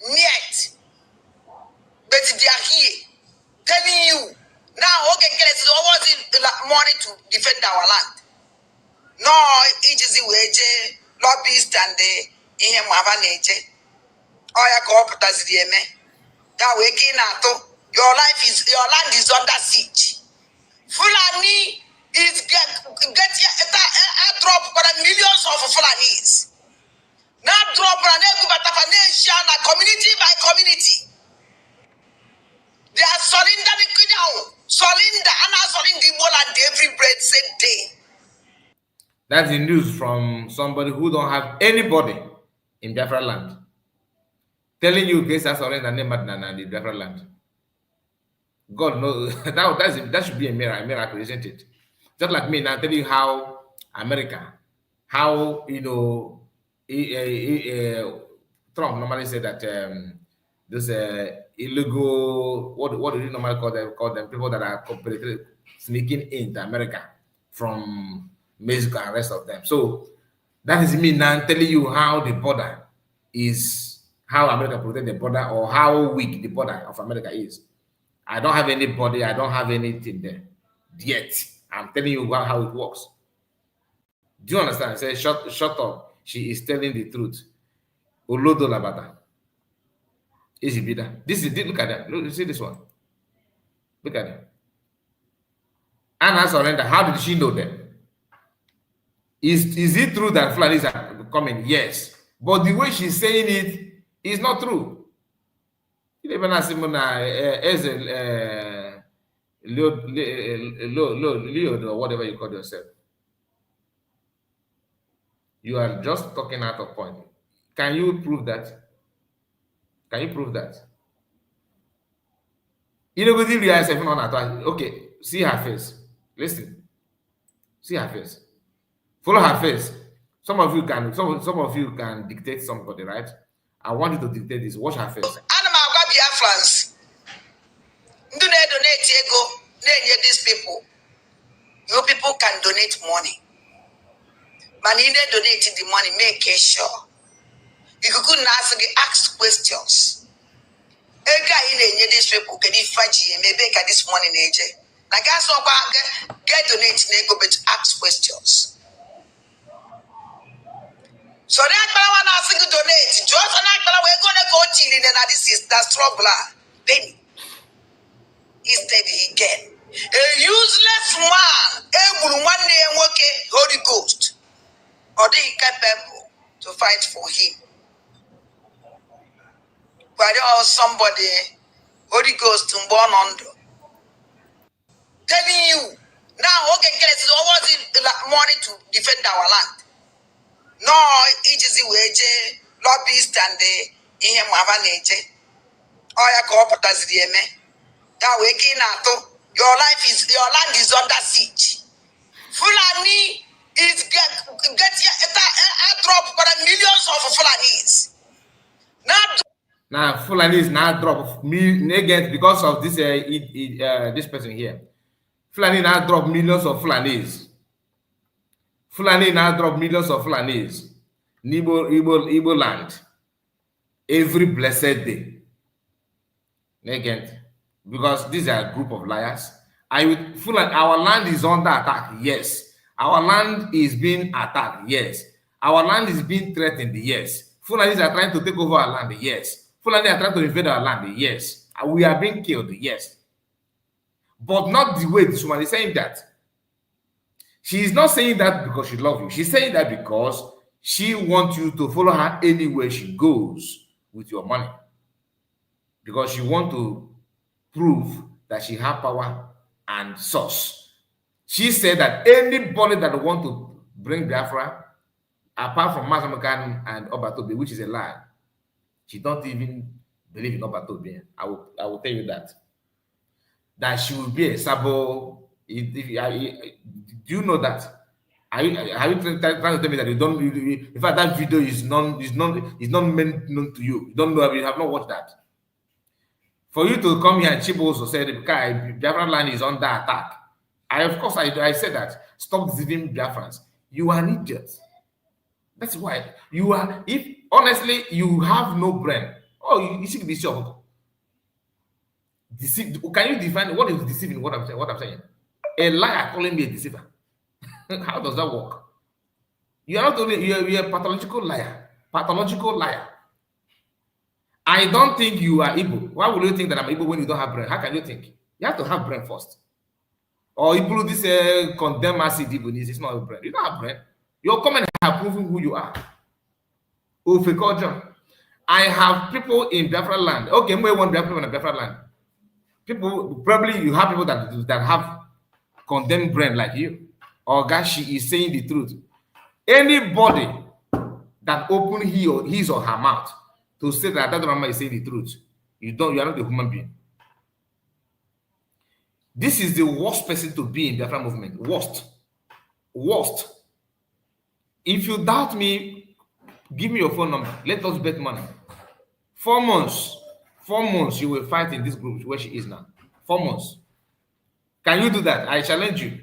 Yet. But they are here telling you now, Nkere is always money to defend our land. No, it is the way lobbyist and the that way your land is under siege. Fulani is getting a drop for millions of Fulanis. Now drop a nation, community by community. They are surrender the wall and every bread said day. That's the news from somebody who don't have anybody in Biafra land. Telling you guys are surrender and the Biafra land. God knows that should be a miracle, isn't it? Just like me now telling you how America, how Trump normally said that this illegal what do you normally call them people that are sneaking into America from Mexico and rest of them. So that is me now telling you how the border is, how America protect the border, or how weak the border of America is. I don't have anybody, I don't have anything there yet. I'm telling you how it works. Do you understand? I say, shut up. She is telling the truth. Olodo Labata. Easy bida. Look at that. Look, you see this one. Look at it. Anna surrender. How did she know that? Is it true that Fulanis are coming? Yes. But the way she's saying it is not true. Even as Leo, or whatever you call yourself. You are just talking out of point. Can you prove that? Can you prove that? You know, okay, see her face. Listen. See her face. Follow her face. Some of you can dictate somebody, right? I want you to dictate this. Watch her face. Biafrans. Do they donate ego? These people. You people can donate money. But you need donate the money, make sure. You couldn't ask questions. A guy in these people can maybe this money nature. Like I saw get donate nego but ask questions. So that one asking to donate. Just we're gonna go till in this is that's trouble. Penny. Instead he get a useless man able one day and work Holy Ghost. Or they capable to fight for him. But somebody Holy Ghost born under. Telling you now Nkere is always money to defend our land. No, it is the way lobbyist and the nature. That way your land is under siege. Fulani is getting a drop for millions of Fulanis. Now Fulani is now drop negative because of this this person here. Fulani now drop millions of Fulanis. Fulani now drop millions of Fulanis. Igbo land. Every blessed day. Negent. because these are a group of liars. I would feel like our land is under attack. Yes. Our land is being attacked. Yes. Our land is being threatened. Yes. Fulanis are trying to take over our land. Yes. Fulani are trying to invade our land. Yes. We are being killed. Yes. But not the way this woman is saying that. She is not saying that because she loves you. She's saying that because she wants you to follow her anywhere she goes with your money. Because she wants to prove that she has power and source. She said that anybody that want to bring Biafra, apart from Mazamukan and Obatobe, which is a lie, she don't even believe in Obatobe. I will tell you that. That she will be a sabo. Do you know that? Are you trying to tell me that you don't? In fact, that video is not meant known to you. You don't know. You have not watched that. For you to come here and Chiboso said the Biafran land is under attack. I said that. Stop deceiving Biafrans. You are an idiot. That's why you are. If honestly you have no brain, you should be sure. Deceive. Can you define what is deceiving? What I'm saying? A liar calling me a deceiver. How does that work? You are not only you're a pathological liar. Pathological liar. I don't think you are Igbo. Why would you think that I'm Igbo when you don't have brain? How can you think? You have to have brain first. Or Igbo, this condemn acid Igbo, it's not a brain. You don't have brain. Your comment have proven who you are. I have people in Bafra land. Okay, we want people in Bafra land. People, probably you have people that have condemned brain like you. Or Gashi is saying the truth. Anybody that open his or her mouth to say that mama is saying the truth, you are not a human being. This is the worst person to be in the Biafra movement. Worst. If you doubt me, give me your phone number. Let us bet money. 4 months. 4 months you will fight in this group where she is now. 4 months. Can you do that? I challenge you.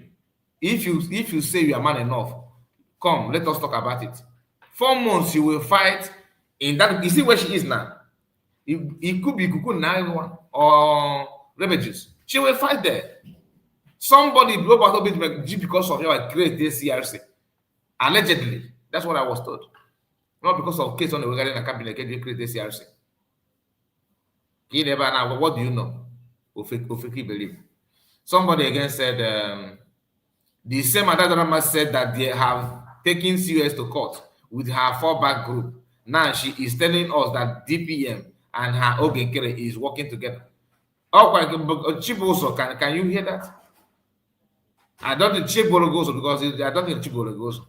If you say you are man enough, come, let us talk about it. 4 months you will fight in that. You see where she is now. It could be Kuku Naiwa or Rebejuice. She will fight there. Somebody blow out because of your great CRC. Allegedly. That's what I was told. Not because of case on the regarding a cabinet create CRC. What do you know? Ofeki believe. Somebody again said the same Adadorama said that they have taken COS to court with her fallback group. Now she is telling us that DPM and her Nkere is working together. Chiboso, can you hear that? I don't think Chibolo goes because I don't think Chibolo goes.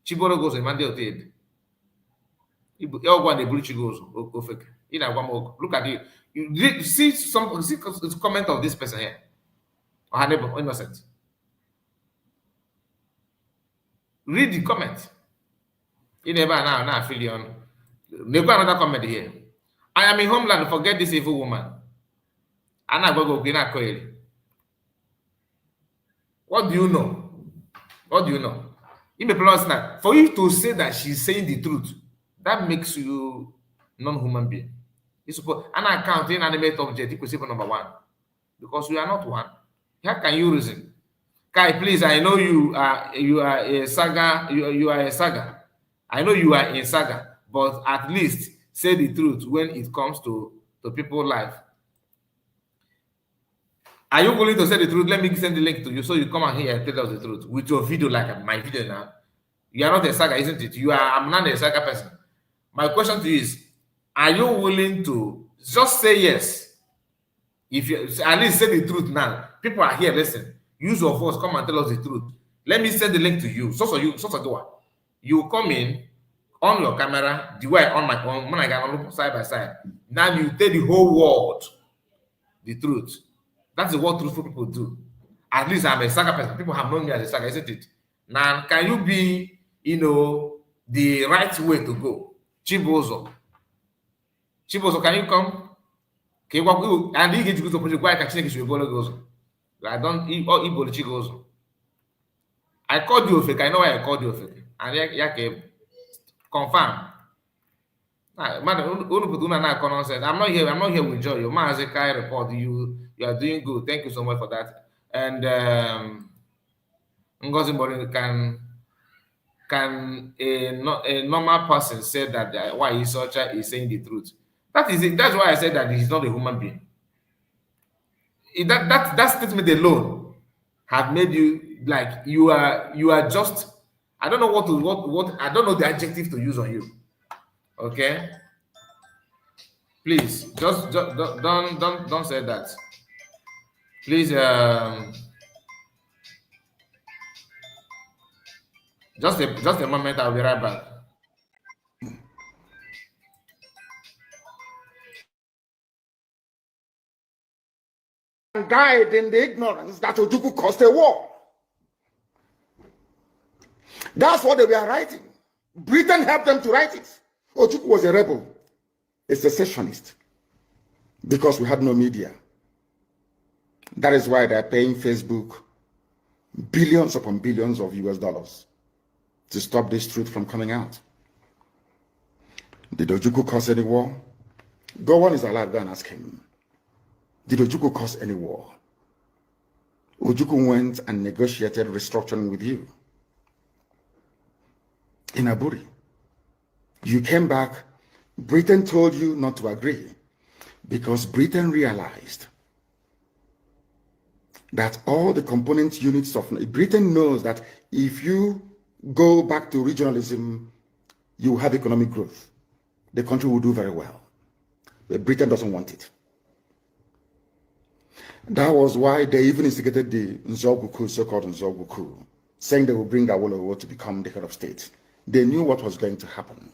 Chibolo goes in Monday or Ted. Look at it. You see comment of this person here. Or her neighbor, innocent. Read the comment. You never now feel you on. They've got another comment here. I am in homeland, forget this evil woman. What do you know? What do you know? For you to say that she's saying the truth, that makes you non-human being. You suppose an account inanimate object equals number 1. Because you are not one. How can you reason? Kai, please, I know you are a saga, you are a saga. I know you are in saga, but at least say the truth when it comes to people's life. Are you willing to say the truth? Let me send the link to you so you come out here and tell us the truth with your video, like my video now. You are not a saga, isn't it? I'm not a saga person. My question to you is, are you willing to just say yes? If you at least say the truth now, people are here. Listen, use your voice, come and tell us the truth. Let me send the link to you. So you come in on your camera, the way on my own, when I can look side by side. Now you tell the whole world the truth. That's what truthful people do. At least I'm a saga person. People have known me as a saga, isn't it? Now, can you be, the right way to go? Chibozo, can you come? And he gets to put I don't Igbo Chigozo. I called you fake. I know why I called you fake. And confirm. I'm not here with Joy. Your Mazikai report. You are doing good. Thank you so much for that. And Ngozi Mori, can a normal person say that why Isocha is saying the truth? That is it. That's why I said that he's not a human being. That statement alone had made you like you are just, I don't know what I don't know the adjective to use on you. Okay, please just don't say that. Please, just a moment. I'll be right back. And died in the ignorance that Ojukwu caused a war. That's what they were writing. Britain helped them to write it. Ojukwu was a rebel, a secessionist, because we had no media. That is why they're paying Facebook billions upon billions of US dollars to stop this truth from coming out. Did Ojukwu cause any war? Gowon is alive, go and ask him. Did Ojukwu cause any war? Ojukwu went and negotiated restructuring with you in Aburi. You came back, Britain told you not to agree because Britain realized that all the component units of Britain knows that if you go back to regionalism, you have economic growth. The country will do very well. But Britain doesn't want it. That was why they even instigated the Nzogbu, so-called Nzogbu, saying they will bring Awolowo to become the head of state. They knew what was going to happen.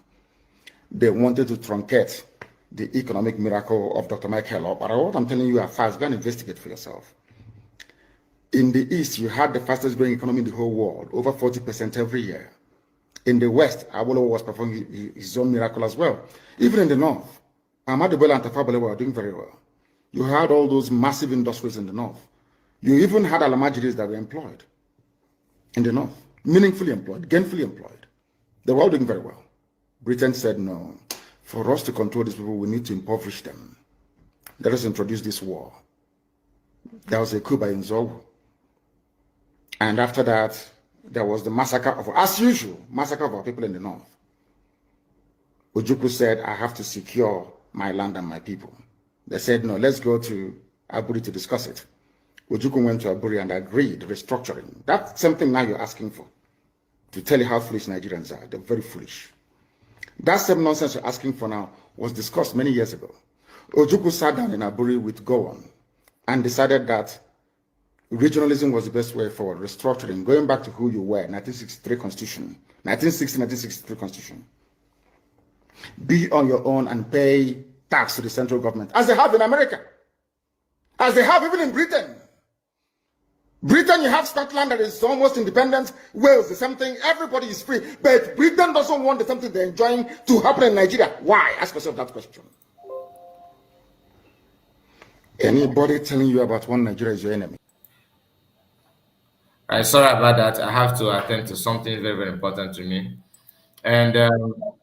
They wanted to truncate the economic miracle of Dr. Michael. But what I'm telling you are fast. Go and investigate for yourself. In the East, you had the fastest growing economy in the whole world, over 40% every year. In the West, Awolowo was performing his own miracle as well. Even in the North, Ahmadu Bello and Tafawa Balewa were doing very well. You had all those massive industries in the North. You even had Alamajiris that were employed in the North, meaningfully employed, gainfully employed. They were all doing very well. Britain said, no, for us to control these people, we need to impoverish them. Let us introduce this war. There was a coup by Nzogbu. And after that, there was the massacre of, as usual, massacre of our people in the North. Ojukwu said, I have to secure my land and my people. They said, no, let's go to Aburi to discuss it. Ojukwu went to Aburi and agreed restructuring. That's something now you're asking for, to tell you how foolish Nigerians are. They're very foolish. That same nonsense you're asking for now was discussed many years ago. Ojukwu sat down in Aburi with Gowon and decided that regionalism was the best way forward, restructuring, going back to who you were, 1963 Constitution, 1960-1963 Constitution. Be on your own and pay tax to the central government, as they have in America, as they have even in Britain. Britain, you have Scotland that is almost independent, Wales, the same thing, everybody is free, but Britain doesn't want the same thing they're enjoying to happen in Nigeria. Why? Ask yourself that question. Anybody telling you about one Nigeria is your enemy. I'm sorry about that. I have to attend to something very, very important to me. And I don't know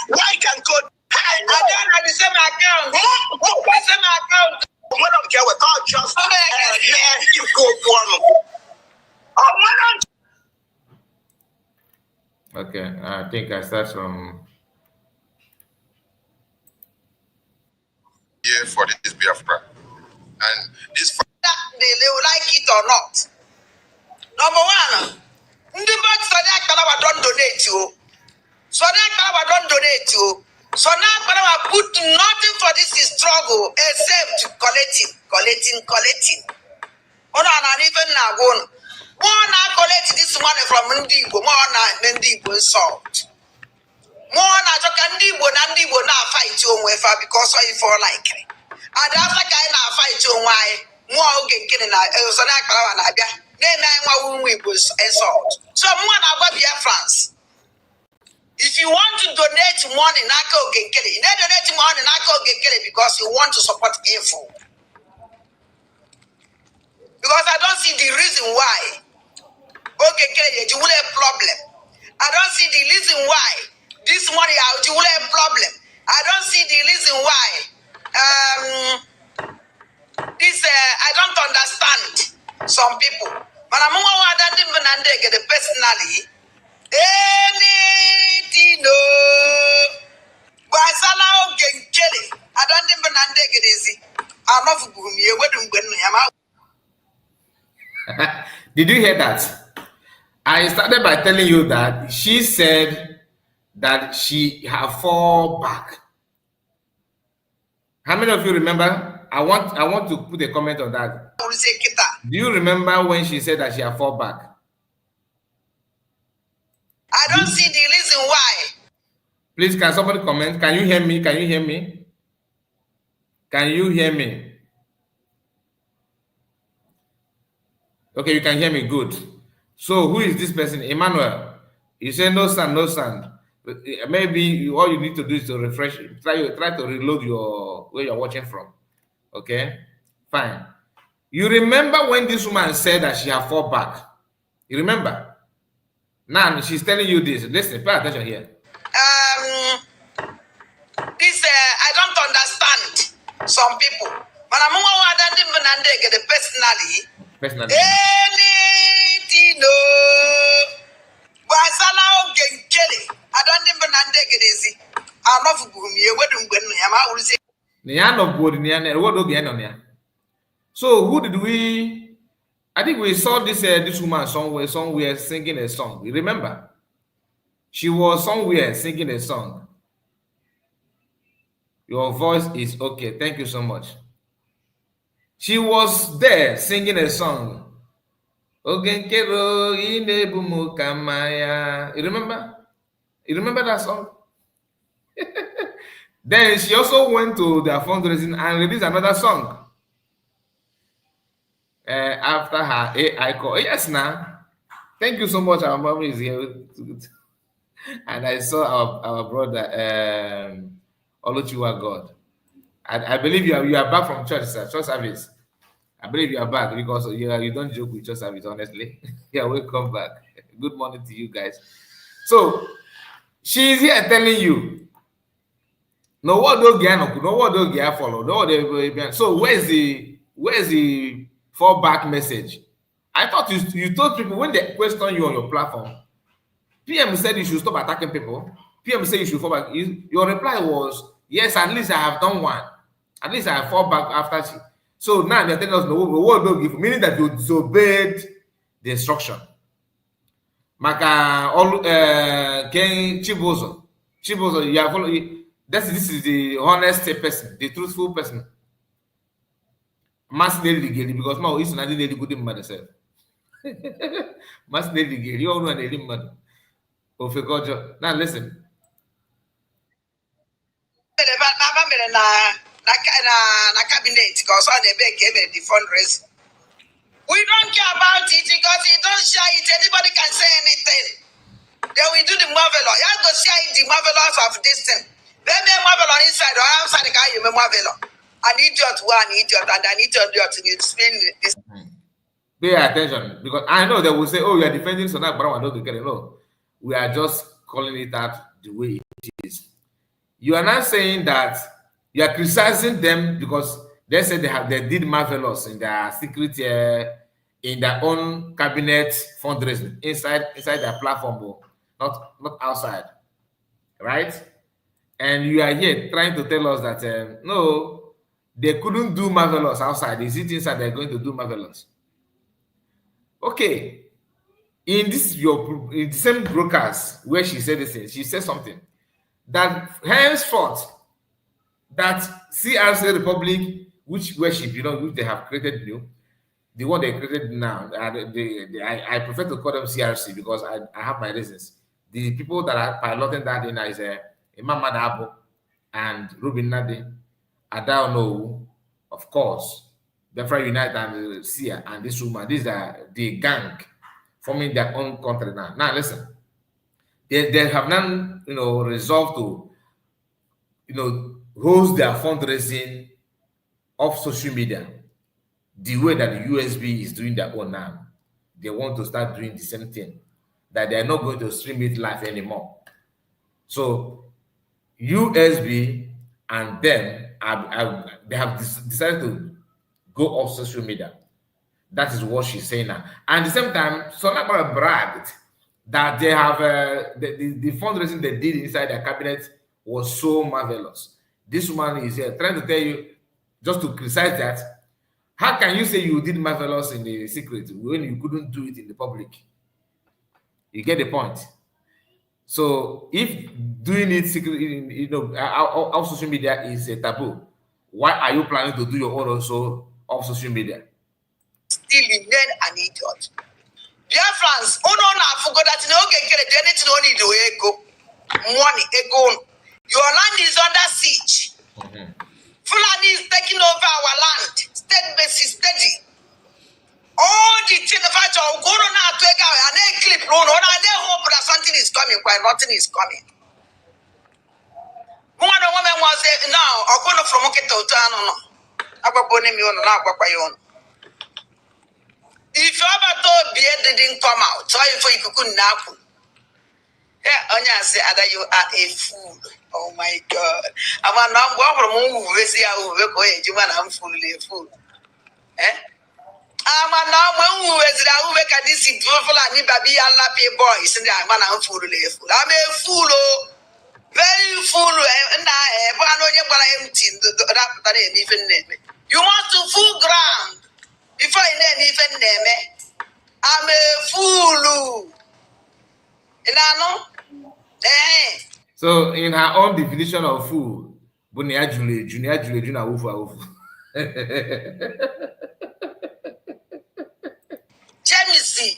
why can go I don't have the same account. The same account. We don't care what God just man, you go for them. Okay, I think I start from here for this Bafra. And this they like it or not. Number one, the don't donate you. So now don't donate you. So now I put nothing for this struggle except collecting. Hold on, and even now going. More now collect this money from Ndibo, more now Ndibo salt. More now Ndibo now fight you because I for like it. And after I fight you why more getting so now then I was insult. So more now got your France. If you want to donate money, Nako Nkere, you don't donate money, Nako Nkere, because you want to support info. Because I don't see the reason why. Okay, you will have a problem. I don't see the reason why this money out you will have a problem. I don't see the reason why This I don't understand some people. But I'm get personally. Anything no. Basala Nkere. I don't even get easy. I'm not going to Did you hear that? I started by telling you that she said that she had fall back. How many of you remember? I want to put a comment on that. Do you remember when she said that she had fall back? I don't see the reason why. Please, can somebody comment? Can you hear me? Can you hear me? Can you hear me? Okay, you can hear me. Good. So who is this person? Emmanuel. You say no sound, no sound. Maybe all you need to do is to refresh. Try to reload your where you're watching from. Okay, fine. You remember when this woman said that she had fall back? You remember? Now she's telling you this. Listen, pay attention here. This I don't understand some people. But I'm get personally. Personally. Anything no. Basala Nkere. I don't even get easy. I'm not going to So who did we? I think we saw this woman somewhere singing a song. You remember? She was somewhere singing a song. Your voice is okay. Thank you so much. She was there singing a song. You remember? You remember that song? Then she also went to their fundraising and released another song. After her AI call. Yes, now. Thank you so much. Our mom is here. And I saw our brother Oluchiwa God. I believe you are back from church service. I believe you are back because you don't joke with church service, honestly. Yeah, welcome back. Good morning to you guys. So she's here telling you, no what do get follow, so where's the fallback message? I thought you told people when they question you on your platform. PM said you should stop attacking people. PM said you should fall back. Your reply was, yes, at least I have done one. At least I fall back after she. So now they're telling us no what don't give, meaning that you disobeyed the instruction. Maka Chibozo, you are following. This is the honest person, the truthful person. Mass legally because now it's not really good in myself. Mass legally, you all know the limit of a culture. Now listen. Cabinet because on the back came the fundraising. We don't care about it because he don't share it. Anybody can say anything. Then we do the marvelous. You have to share the marvelous of this thing. Then the marvelous inside or outside the guy you marvelous. An idiot one idiot and an idiot to explain this. Pay attention because I know they will say, "Oh, you are defending Sonat Brown." I don't get it. No, we are just calling it out the way it is. You are not saying that you are criticizing them because they said they did marvelous in their secret in their own cabinet fundraising inside their platform, not outside, right? And you are here trying to tell us that no, they couldn't do marvelous outside. Is it inside they're going to do marvelous? Okay, in the same broadcast where she said this thing, she said something that henceforth that CRC Republic, which worship, which they have created new, the one they created now, I prefer to call them CRC because I have my reasons. The people that are piloting that in is Imam Madabo and Ruben Nadi, Ada Onowu, of course, Bafra United and Sia and this woman. These are the gang forming their own country now. Now listen, they have now resolved to host their fundraising of social media the way that the USB is doing their own now. They want to start doing the same thing, that they are not going to stream it live anymore. So USB and them they have decided to go off social media. That is what she's saying now. And at the same time, Sonakara bragged that they have the fundraising they did inside their cabinet was so marvelous. This woman is here trying to tell you, just to criticize that. How can you say you did marvelous in the secret when you couldn't do it in the public? You get the point. So if doing it secret, off social media is a taboo, why are you planning to do your own also off social media? Still remain an idiot. Dear friends, I forgot that no can get anything on it to go. Money ego. Your land is under siege. Fulani is taking over our land. State basis steady. All the things of Corona to and then clip run on and they hope that something is coming while nothing is coming. One woman was there now, or going from Oketo to if you ever told beer didn't come out, so if you couldn't nap. Yeah, Onya say that you are a fool. Oh my God. I'm a number from who we see how we go you man, I'm fully a fool. Eh? I'm a number who is that who make a this beautiful and baby and lappy boys and I'm fully a fool. I'm a fool, oh, very fool, and I know you're going to empty that even name. You want to fool ground before you even name it. I'm a fool. And I know. So, in her own definition of fool, Junior Wufu. Jamisi,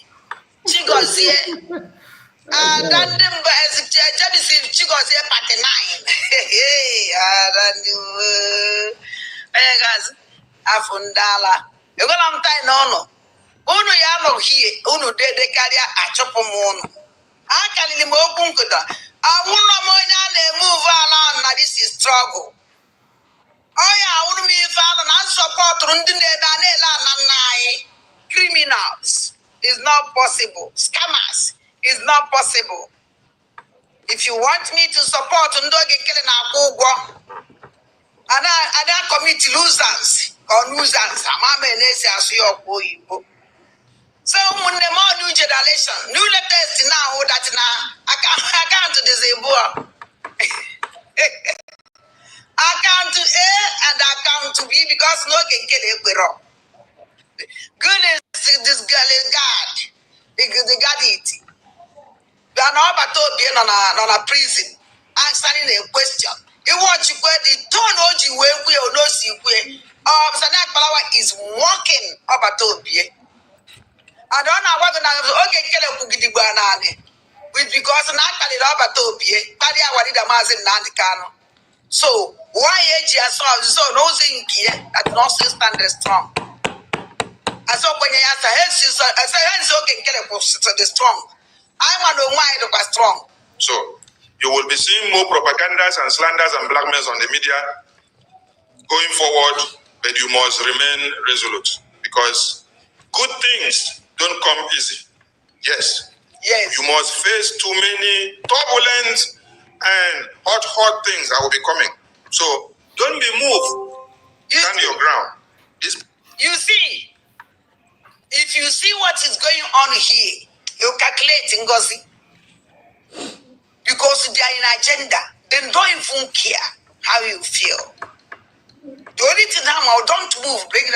Chigozie, and then Jamisi, Chigozie, part 9. Hey, guys, Afundala. You got on time, no. Uno yano here, Uno de carrier at Chopomono. I can live more bunkuda. I will not move around. This is struggle. Oh, yeah, I wouldn't be found and support criminals. It's not possible. Scammers. It's not possible. If you want me to support and I commit losers or losers, so when the more new generation, new latest now that now I can't disable. Account to A and account to B because no can get it wrong. Good is this girl is God. They got it. They are not about to be on a prison answering a question. It wants you where the tone of you where we are no see Sanak Palawa is walking about to be. I don't know what okay kill a cookie banana. With because Nakali Robert Tobie, Tadia Wadida Mazin Nandicano. So, why age so no here that no stand strong? I saw when you ask a head, I say, hands okay, get a the strong. I want to why it was strong. So, you will be seeing more propagandas and slanders and blackmails on the media going forward, but you must remain resolute because good things don't come easy. Yes. Yes. You must face too many turbulent and hot things that will be coming. So don't be moved. Stand your ground. You see, if you see what is going on here, you calculate Ngozi. Because they are in agenda. They don't even care how you feel. The only thing now, don't move, bring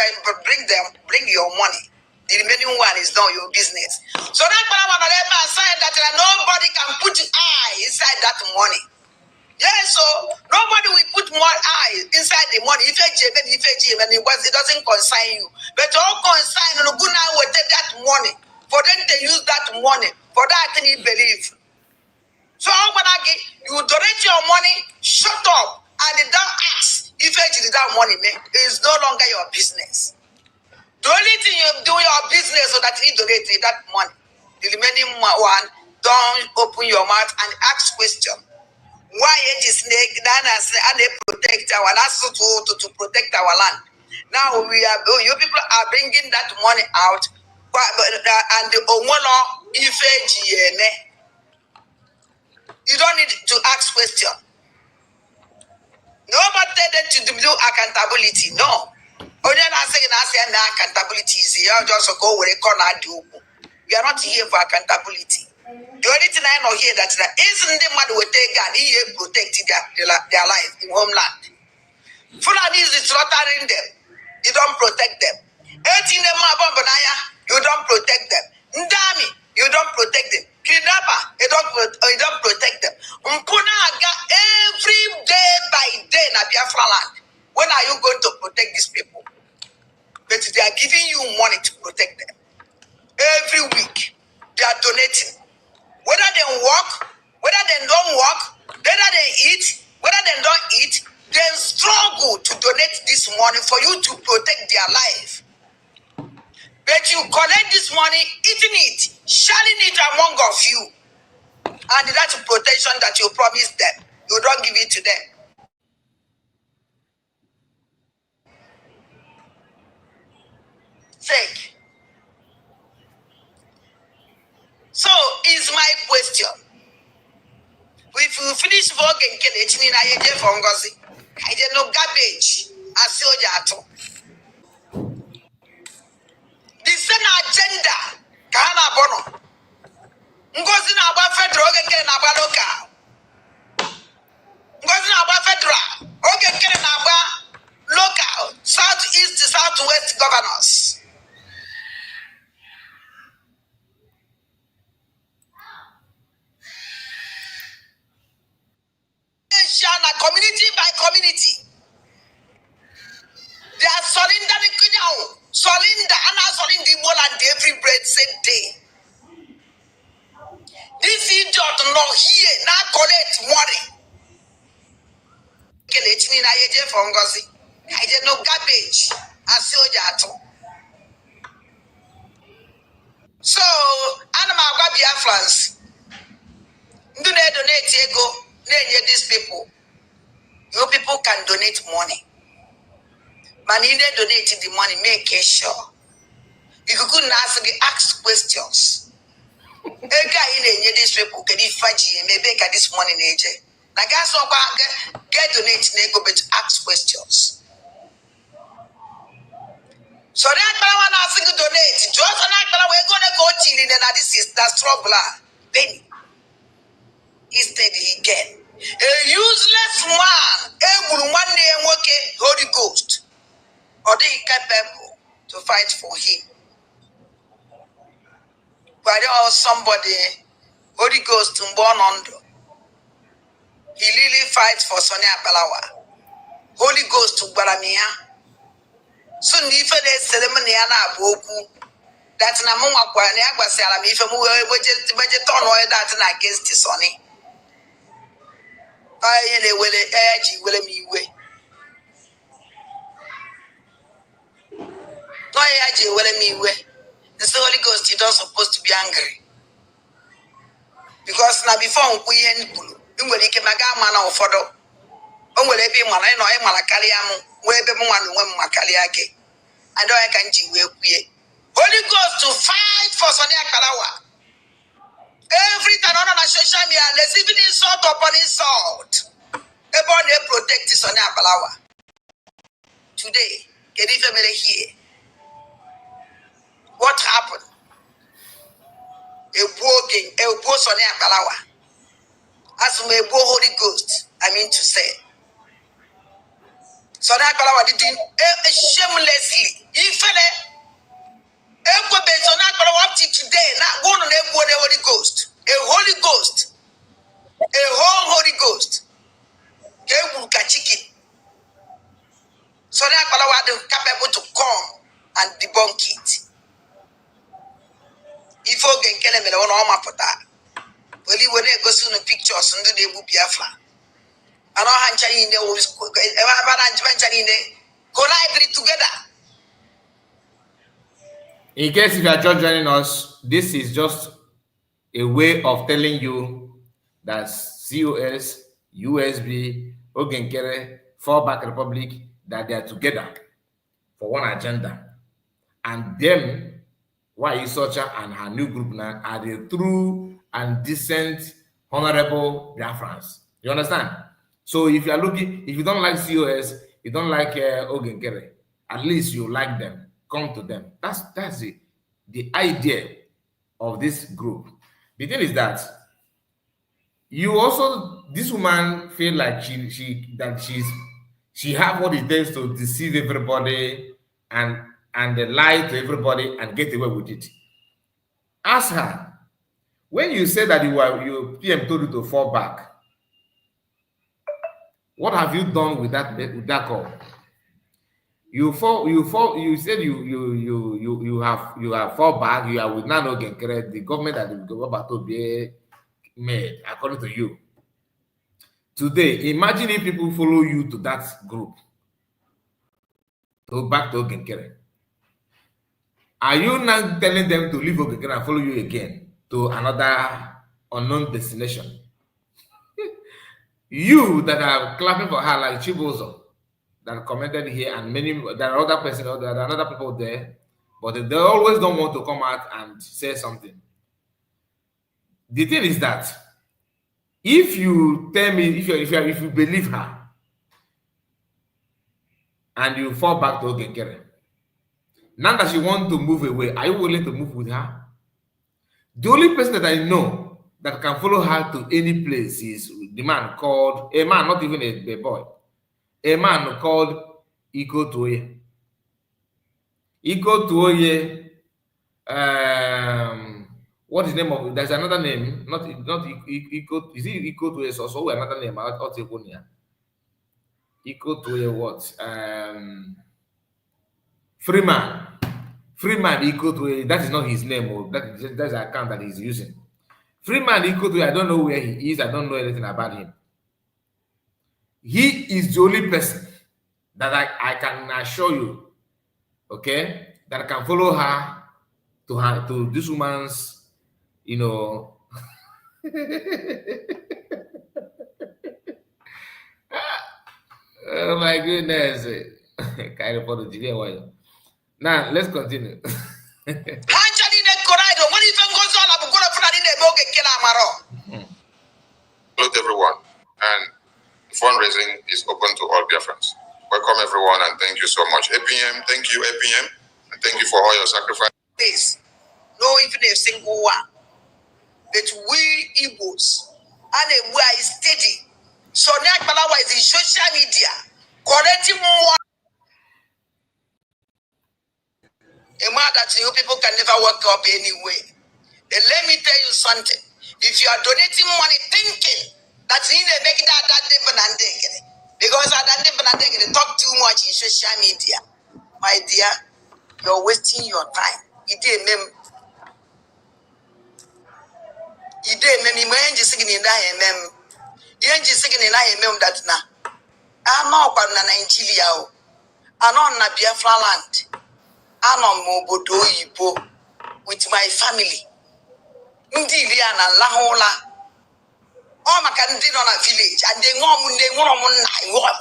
your money. The remaining one is not your business. So that's why I want to say that nobody can put eye inside that money. Yes, so nobody will put more eye inside the money. If it doesn't concern you. But all concern and good now will take that money. For them to use that money. For that thing you believe. So you donate your money, shut up, and don't ask if it that money, man. It is no longer your business. The only thing you do your business so that you donate that money. The remaining one, don't open your mouth and ask question. Why it is snake and they protect our land to protect our land. Now you people are bringing that money out, and the Omolo you don't need to ask question. Nobody said that to do accountability. No. Only saying accountability is here just go with a corner do. We are not here for accountability. The only thing I know here that isn't the man will take and he protect their life in homeland. Fulani is slaughtering them. You don't protect them. 18 them you don't protect them. Ndami, you don't protect them. Kidnapper, you don't protect them. Mpunaga every day by day na Biafra land. When are you going to protect these people? But they are giving you money to protect them. Every week, they are donating. Whether they work, whether they don't work, whether they eat, whether they don't eat, they struggle to donate this money for you to protect their life. But you collect this money, eating it, sharing it among of you. And that's protection that you promised them. You don't give it to them. Fake. So is my question. If you finish working, I did no garbage. I saw you. The same agenda. Kana bono. Ngozi na aba federal oge na aba local. Ngozi na aba federal oge na aba local. Southeast, southwest governors. Community by community. They are surrendering Kunyao. Surrender and are surrendering more than every bread said day. This idiot not here now collect money. I did no garbage. I saw that. So, Anama Biafrans. Do they donate ego? These people. You people can donate money. But you need donate the money, make sure. If you couldn't ask questions. A guy in these people can maybe get this money in AJ. Now guys get donate nego but ask questions. So that one asking to donate. Just we're gonna go till in and this is that's trouble. Penny. Instead he get a useless man, able one day and working Holy Ghost, or they capable to fight for him. But there was somebody, Holy Ghost, born under. He really fights for Sonia Balawa. Holy Ghost to Baramia. Soon, if they ceremony and Boku, that's Namuma Quania, Salam, if you budget on oil that's against the Sonny. I will edge will me way. No, edge will me way. The Holy Ghost, you don't supposed to be angry. Because now before we end, you will make a man or photo. Will be one, I know I'm Malakaliam, where the one when Makaliake. And I can do Holy Ghost to fight for Sonia Kalawa. Every time on social media, let's even insult upon insult. Everybody protect Sonia Kalawa. Today, can you family here? What happened? A walking, Sonia Kalawa. As my Holy Ghost, I mean to say. Sonia Kalawa did it shamelessly. He fell up to today, not going on the Holy Ghost. A Holy Ghost. A whole Holy Ghost. They will catch chicken. Sonia Kalawa is capable to come and debunk it. If you can kill him, I don't know for that. Well, you will go see the pictures and do the Bafra. I know how Chinese collaborate together. In case if you are just joining us, this is just a way of telling you that COS, USB, Nkere, Fallback Republic, that they are together for one agenda. And them, why Isocha and her new group now are the true and decent, honorable Biafrans. You understand? So if you are looking, if you don't like COS, you don't like Nkere, at least you like them. Come to them. That's the idea of this group. The thing is that you also, this woman feel like she have what it takes to deceive everybody and lie to everybody and get away with it. Ask her, when you say that your PM told you to fall back, what have you done with that call? You said you have fall back, you are with Nano Nkere, the government that the government to be made, according to you. Today, imagine if people follow you to that group, to back to Nkere. Are you now telling them to leave Nkere and follow you again to another unknown destination? You that are clapping for her like Chibozo, that commented here, and many, there are other persons, there are other people there, but they always don't want to come out and say something. The thing is that if you tell me, if you believe her and you fall back to Nkere, now that she wants to move away, are you willing to move with her? The only person that I know that can follow her to any place is the man called, a man, not even a boy, a man called Iko Tuoye. Iko Tuoye, what is the name of, there's another name, not Iko, is it Iko Tuoye? So also another name, Iko Tuoye what? Freeman Iko Tuoye, that is not his name, or that's the account that he's using. Freeman Iko Tuoye, I don't know where he is, I don't know anything about him. He is the only person that I can assure you, okay, that can follow her to this woman's, you know. Oh my goodness. Now let's continue. Hello everyone, and fundraising is open to all Biafrans. Welcome everyone, and thank you so much. APM, thank you APM, and thank you for all your sacrifice. No, even a single one. But we Igbos, and we are steady. So now Malawa is in social media, correcting more. A man that you people can never work up anyway. Then let me tell you something. If you are donating money thinking that you need to make that different, because I don't talk too much in social media, my dear, you're wasting your time. You didn't that now. I'm not going to Nigeria. I'm not in Biafra land. I'm on Mobodo Ibo with my family. Ndilia na Lahola. All my country on a village, and they want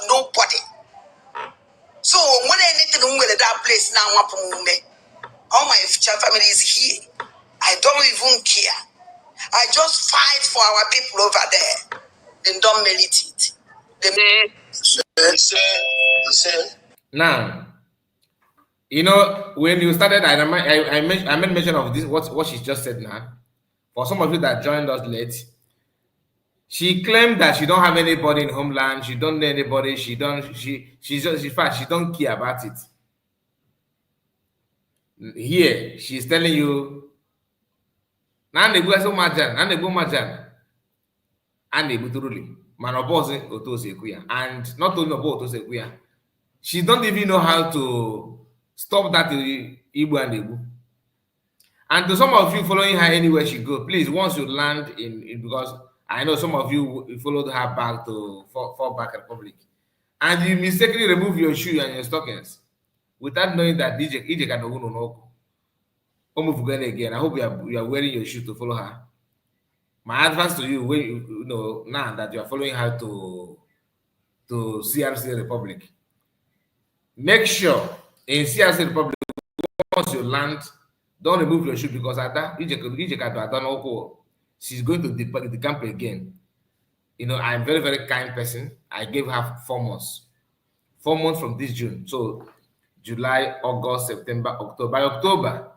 nobody. So when I need to know where that place now, all my future family is here. I don't even care. I just fight for our people over there. They don't merit it. Now, you know, when you started, I made mention of this, what she just said now. For some of you that joined us late, she claimed that she don't have anybody in homeland, she don't know anybody, she don't care about it. Here, she's telling you, and not only about she don't even know how to stop that Igbo and Igbo. And to some of you following her anywhere she go, please, once you land in because I know some of you followed her back to Fall Back Republic, and you mistakenly remove your shoe and your stockings without knowing that DJ can no. Again, I hope you are wearing your shoe to follow her. My advice to you, when you know now that you are following her to CRC Republic, make sure in CRC Republic once you land, don't remove your shoe, because at that she's going to the camp again. You know, I'm a very, very kind person. I gave her 4 months. 4 months from this June. So July, August, September, October. By October,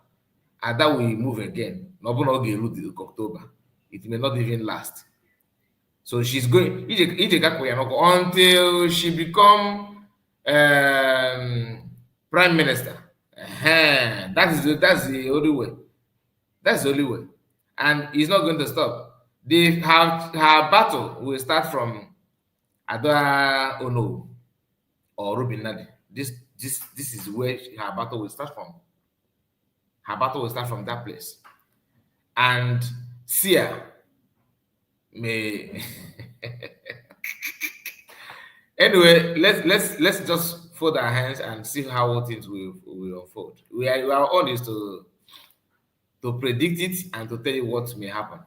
Ada will move again. October. It may not even last. So she's going until she become prime minister. That's the only way. That's the only way. And it's not going to stop. Her battle will start from Ada Onowu or Ruben Nadi. This is where her battle will start from. Her battle will start from that place. And Sia may anyway, let's just fold our hands and see how things will unfold. Our own is to predict it and to tell you what may happen.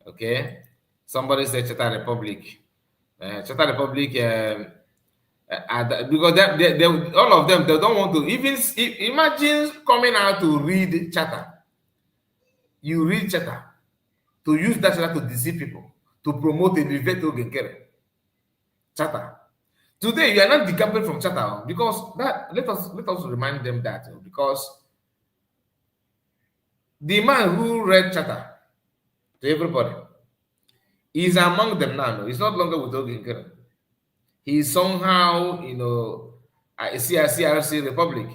Okay, somebody said Chata Republic. Chata Republic, because they, all of them, they don't want to even imagine coming out to read Chata. You read Chata to use that Chata to deceive people, to promote a Viveto Nkere. Chata. Today you are not decoupled from Chata because that let us remind them that because the man who read Chata to everybody is among them now. No? He's not longer with Nkere. He is somehow, you know, a CRC Republic.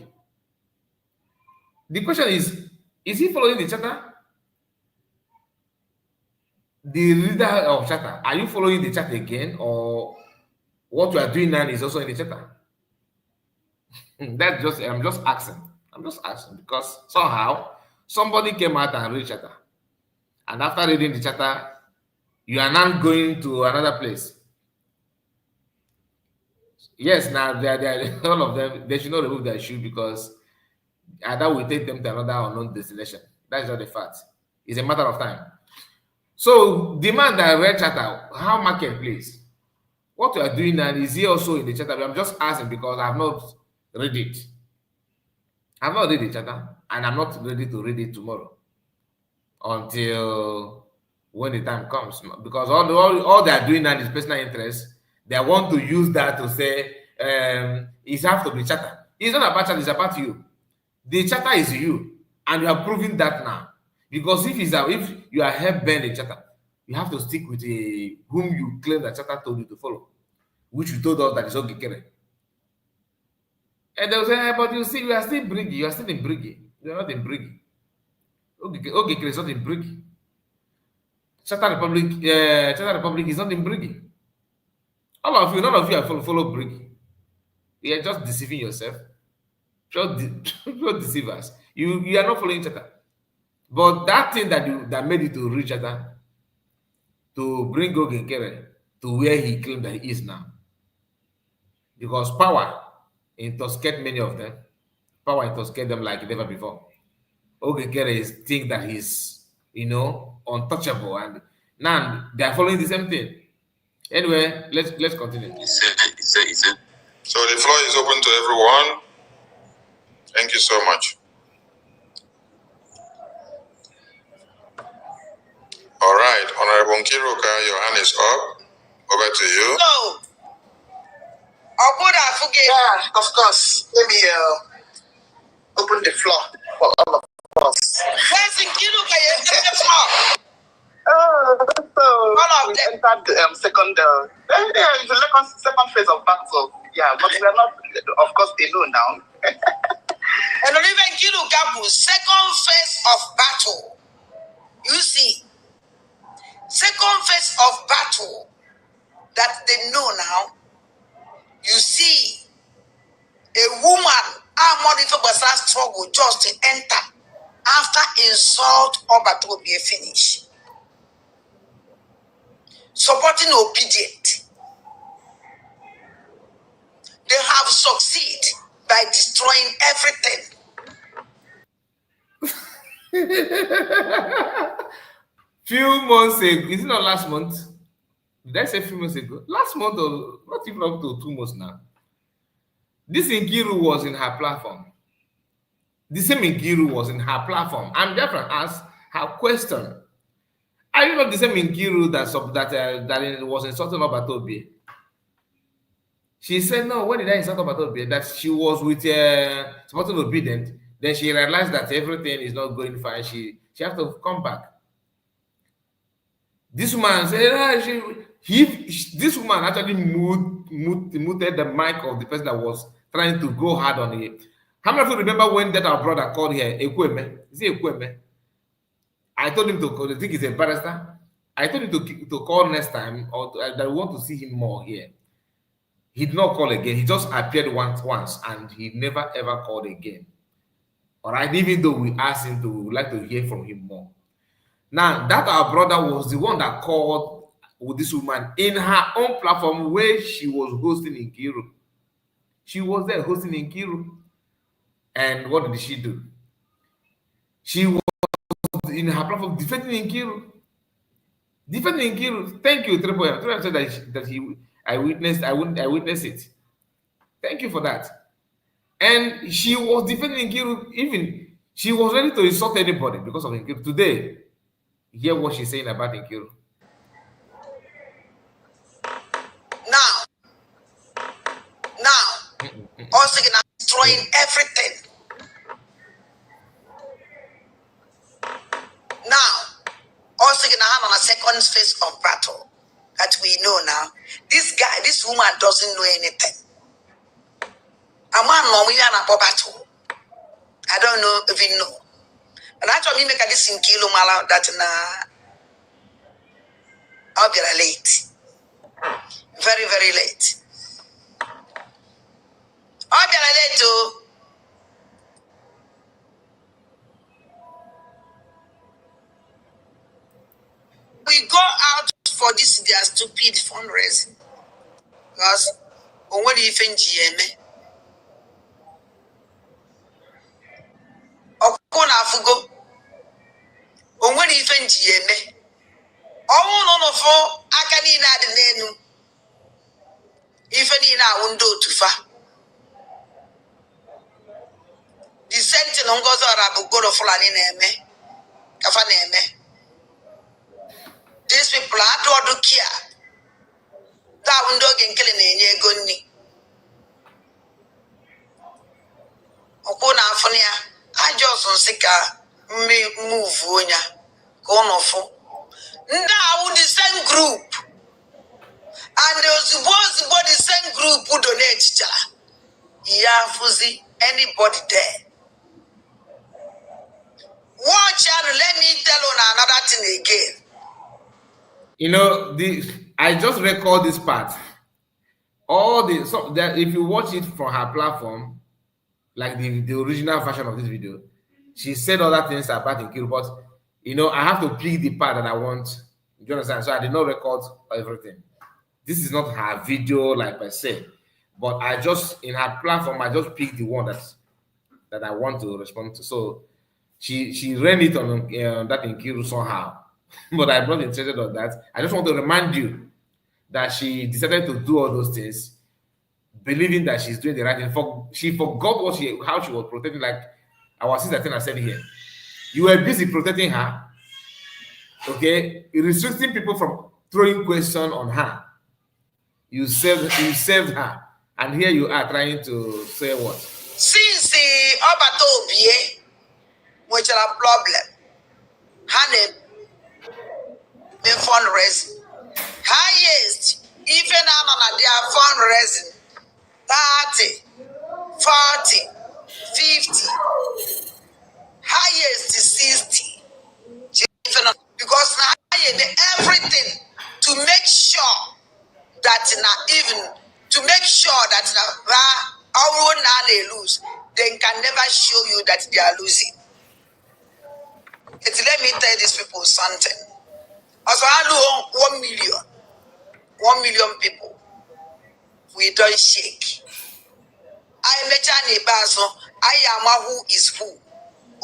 The question is he following the Chata? The leader of Chata, are you following the Chata again, or what you are doing now is also in the Chata? That's just, I'm just asking because somehow somebody came out and read Chata. And after reading the Chata, you are now going to another place. Yes, now they are all of them, they should not remove their shoe because that will take them to another unknown destination. That's not the fact. It's a matter of time. So the man that read Chata, how marketplace? What you are doing now, is he also in the Chata? I'm just asking because I have not read it. I have not read the Chata, and I'm not ready to read it tomorrow until when the time comes. Because all they are doing now is personal interest. They want to use that to say it has to be Chata. It's not about Chata, it's about you. The Chata is you, and you have proven that now. Because if you are hell-bent in Chata, you have to stick with whom you claim that Chata told you to follow, which you told us that is Nkere. And they will say, but you see, you are still Brigi. You are still in Brigi. You are not in Brigi. Nkere is not in Brigi. Chata Republic is not in Brigi. All of you, none of you are follow Brigi. You are just deceiving yourself. Pure deceivers. You are not following Chata. But that thing that made you to reach Chata, to bring Nkere to where he claimed that he is now. Because power intoxicated many of them. Power intoxicated them like never before. Nkere think that he's, you know, untouchable, and now they are following the same thing. Anyway, let's continue. So the floor is open to everyone. Thank you so much. All right, Honorable Nkiruka, your hand is up. Over to you. No. Yeah, of course. Let me open the floor for all of us. Where's Nkiruka? So all of them entered the second phase of battle. Yeah, but we are not, of course, they know now. And even Nkiruka, second phase of battle. You see, second phase of battle that they know now. You see, a woman, our struggle just to enter after insult or battle be finished. Supporting obedient. They have succeeded by destroying everything. Few months ago, is it not last month? Did I say few months ago? Last month, or not even up to 2 months now. This Nkere was in her platform. The same Nkere was in her platform. And Bafra asked her question. Are you not the same Nkere that it was insulting Obatobi? She said, no, when did I insult Obatobi? That she was with supporting obedient. Then she realized that everything is not going fine. She has to come back. This woman said, this woman actually muted the mic of the person that was trying to go hard on it. How many of you remember when that our brother called here Ekweme? Is it Ekweme? I told him to call. I think he's a barrister. I told him to call next time, or that I want to see him more here. He did not call again. He just appeared once, and he never ever called again. All right, even though we asked him to like to hear from him more. Now, that our brother was the one that called with this woman in her own platform where she was hosting Nkere. She was there hosting Nkere. And what did she do? She was in her platform defending Nkere. Defending Nkere. Thank you, Triple. Triple said I witnessed it. Thank you for that. And she was defending Nkere. Even she was ready to insult anybody because of Nkere. Today, hear what she's saying about Nkere. Now, also destroying everything. Now, also on a second phase of battle that we know now. This woman doesn't know anything. A man normally on a battle. I don't know if you know. And actually, make a this in kilo mala that I'll be late. Very, very late. I'll be late too. We go out for this their stupid fundraising. Because when you think GMA Okuna Fugo when you think GMA no for Akanina the Nenu if any now window to far. The sentinel goes out go to Fulani name, Kafaneme. These people are to care. That window can kill in Goni. Okuna Fonia, I just on Sika me move Wonya. Go for. Now the same group. And they supposed to the same group who donate. Yeah, Fuzi, anybody there. Watch and let me tell you another thing again. You know, I just record this part. If you watch it from her platform, like the original version of this video, she said other things about Nkere, but you know, I have to pick the part that I want. You understand? So I did not record everything. This is not her video, like I said, but I just in her platform, I just picked the one that I want to respond to. So she ran it on that Nkere somehow. But I'm not interested on that. I just want to remind you that she decided to do all those things, believing that she's doing the right thing. She forgot how she was protecting, like our sister Tina said here. You were busy protecting her, okay? Restricting people from throwing questions on her. You saved her, and here you are trying to say what? Since the Obatobie, which are a problem, Hanem. Fundraising highest even on their fundraising 30, 40, 50, highest is 60. Because now everything to make sure that they lose, they can never show you that they are losing. Let me tell these people something. Also, I know 1 million people. We don't shake. I met a neighbor, I am who is who.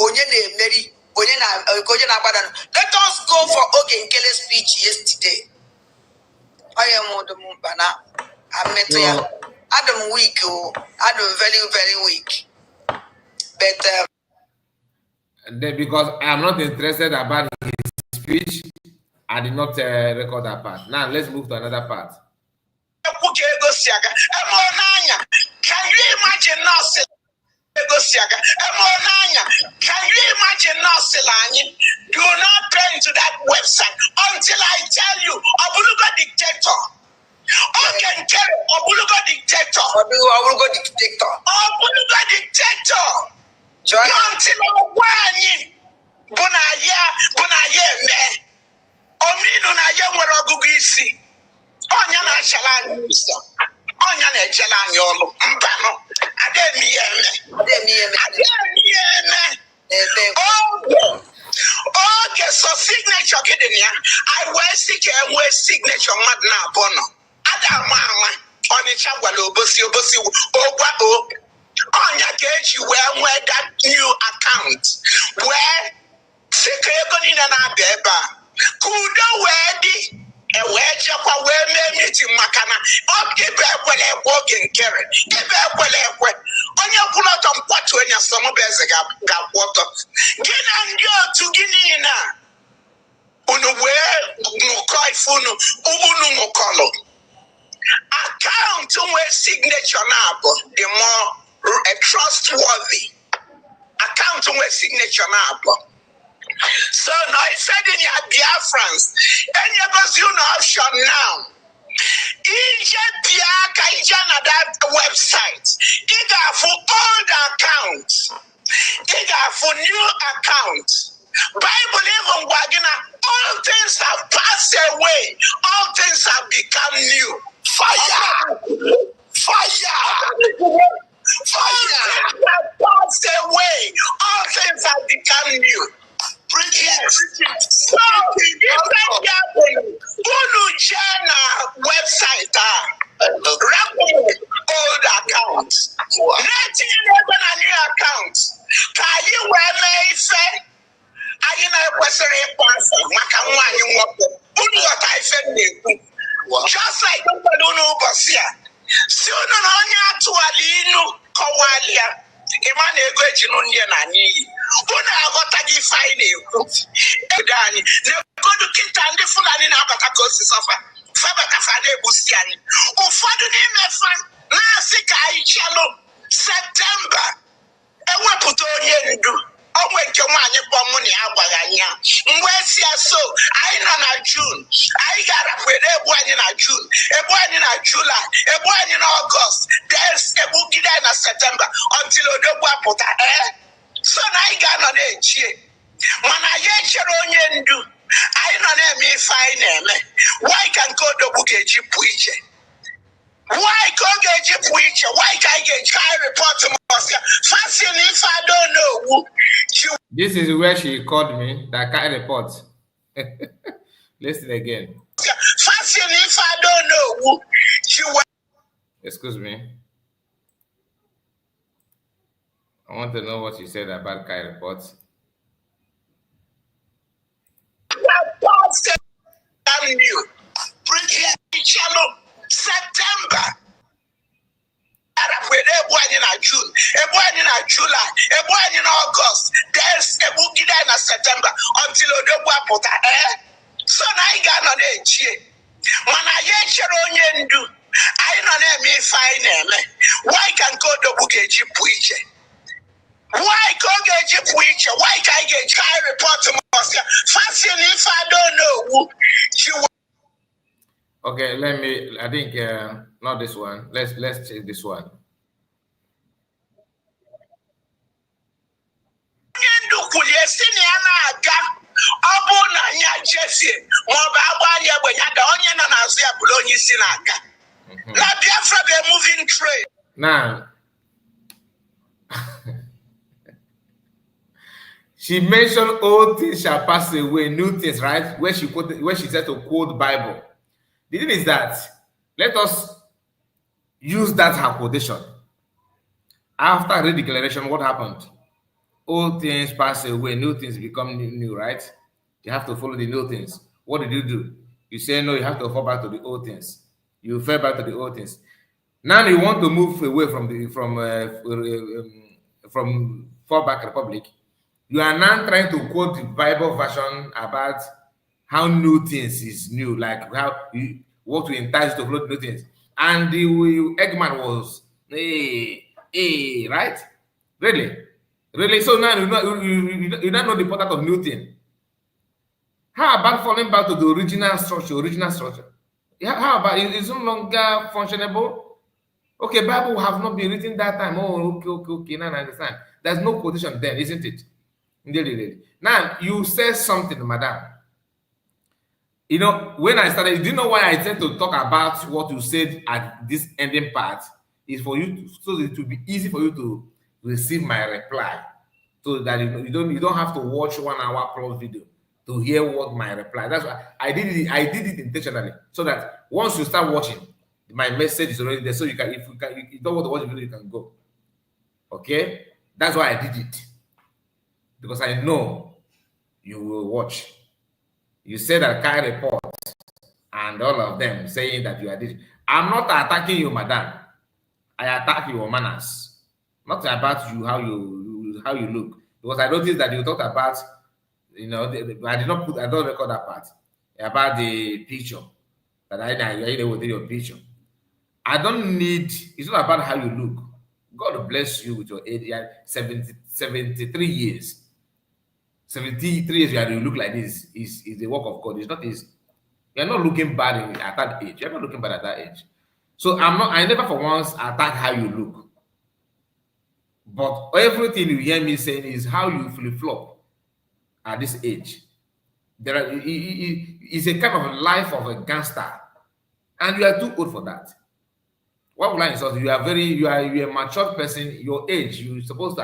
Onyene Mary, let us go for Nkele's speech yesterday. I am the Mumbana. I met you. Adam weak, Adam very, very weak. But because I'm not interested about his speech. I did not record that part. Now let's move to another part. Can you imagine us? Can you imagine us? Do not go into that website until I tell you, Obulugo dictator. Okay, Nkere, Obulugo dictator. Obulugo dictator. Obulugo dictator. Until I Bunaye me. Ominu na ye nwere ọgụgụ isi. Onya na achala anyị ụzọ. Onya na ejela anyị ọlụ. Mbanụ. Ademi eme. Okay, so signature gịdị ya. I wear signature mmadụ na abụọ nọ. Ada ama Ọnịcha gwara obosi ogwa o. Onya ka eji wee nwee that new account. Wee sika ego niile na-abịa ebe a. Kudo wee dị. Wee jekwa wee mee meeting maka na ebe ekwele ekwe oge Nkere. Ebe ekwele ekwe. Onye kwụrụ ọtọ mkwatu onye asọmụbeze ga-akwụ ọtọ. Gị na ndị otu gị niile a. Unu wee ṅụkọ ife unu ṅụkọlụ. Account nwee signature na-abụ the more trustworthy. Account nwee signature na-abụ. So now I said in your Biafrans, any of us you know option now. That website. Either for old accounts, either for new accounts. Bible even wagina, all things have passed away, all things have become new. Fire! Fire! Fire! All things have passed away, all things have become new. Yes. So, different website old accounts. Letting you open a new account. Can you wear me? I know what's a just like the balloon here. Soon on to a lino, Kawalia. Imane Gregin Union and ye. When I got a fine Dani, the good kit and the full and Abatacos suffer. Fabatafane Bustiani. Oh, father name a fan. Nasika Ichalo. September. And what put on you do? Oh, when your money for money, Abagania. Where's your so? I know June. I got up with a boy in June, a boy in July, a boy in August. There's a book in September until the Wapota, So I got on a cheer. When I get your own do, I don't me fine. Why can't go to book a cheap preacher? Why can't get you preacher? Why can't I get high report to Moscow? Fashion if I don't know. This is where she called me, that kind of report. Listen again. Fashion if I don't know. Excuse me. I want to know what you said about Kai reports. September. With a boy in June, a boy in July, a boy in August. There's a book in September until the Wapota. So I got on a cheer. When I get your own do, I don't me fine. Why can't go to book a cheap preacher? Why can't get you preacher? Why can't I get high report to Moscow? Fashion if I don't know. Okay, let me. I think not this one. Let's check this one. Now, she mentioned all things shall pass away, new things, right? Where she said to quote Bible. The thing is that let us use that her quotation. After the declaration, what happened? Old things pass away, new things become new, right? You have to follow the new things. What did you do? You say no, you have to fall back to the old things. You fell back to the old things. Now you want to move away from fallback republic. You are now trying to quote the Bible version about how new things is new, like what we entice to float new things. And the Eggman was, hey, right? Really? Really? So now you don't know the important of new thing. How about falling back to the original structure? How about it's no longer functionable? Okay, Bible have not been written that time. Oh, okay. Now I understand. There's no quotation there, isn't it? Now you said something, madam. You know, when I started, do you know why I tend to talk about what you said at this ending part? Is for you to, so that it will be easy for you to receive my reply, so that you don't have to watch 1 hour plus video to hear what my reply. That's why I did it. I did it intentionally, so that once you start watching, my message is already there. So you can, if you don't want to watch the video, you can go. Okay, that's why I did it, because I know you will watch. You said that kind report and all of them saying that you are this. I'm not attacking you, madam. I attack your manners, not about you, how you look. Because I noticed that you talked about, you know, I don't record that part about the picture that I with your picture. I don't need. It's not about how you look. God bless you with your age. 73 years. 73 years you look like this is the work of God. It's not easy. You're not looking bad at that age. You're not looking bad at that age. So I never for once attack how you look. But everything you hear me saying is how you flip-flop at this age. It's a kind of life of a gangster. And you are too old for that. What will I insult? You are a mature person, your age, I suppose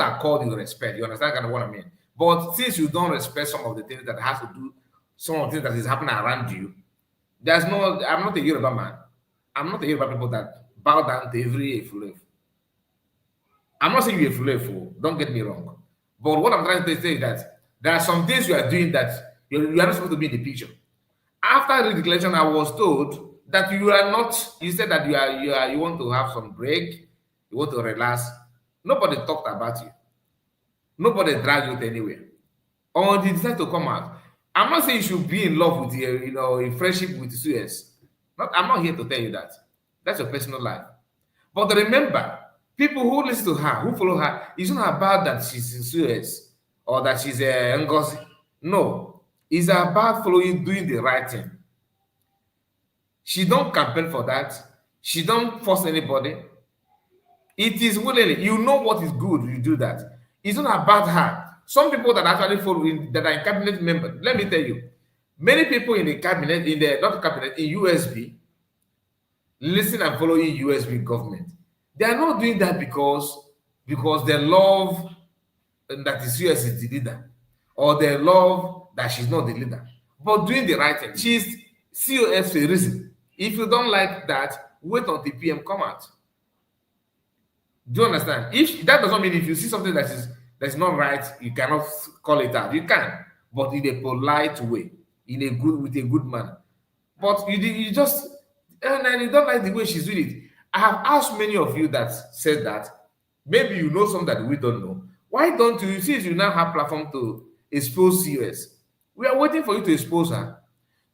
I call you respect. You understand kind of what I mean? But since you don't respect some of the things that has to do, some of the things that is happening around you, I'm not a Yoruba man. I'm not a Yoruba people that bow down to every Efulef. I'm not saying you're a Efulef, don't get me wrong. But what I'm trying to say is that there are some things you are doing that you are not supposed to be in the picture. After the declaration, I was told that you are not, you said that you want to have some break, you want to relax. Nobody talked about you. Nobody dragged you to anywhere. Or they decide to come out. I'm not saying you should be in love with a friendship with Suez. I'm not here to tell you that. That's your personal life. But remember, people who listen to her, who follow her, it's not about that she's in Suez or that she's a Ngozi. No. It's about doing the right thing. She don't campaign for that. She don't force anybody. It is willingly. You know what is good, you do that. It's not about her. Some people that actually follow that are in cabinet members, let me tell you, many people in the cabinet, not cabinet, in USB, listen and following USB government. They are not doing that because they love that the US is the leader, or they love that she's not the leader, but doing the right thing. She's COS for a reason. If you don't like that, wait until PM come out. Do you understand? If that does not mean if you see something that's not right, you cannot call it out. You can, but in a polite way, with a good manner. But you just and you don't like the way she's doing it. I have asked many of you that said that maybe you know some that we don't know. Why don't you, since you now have platform to expose COS? We are waiting for you to expose her.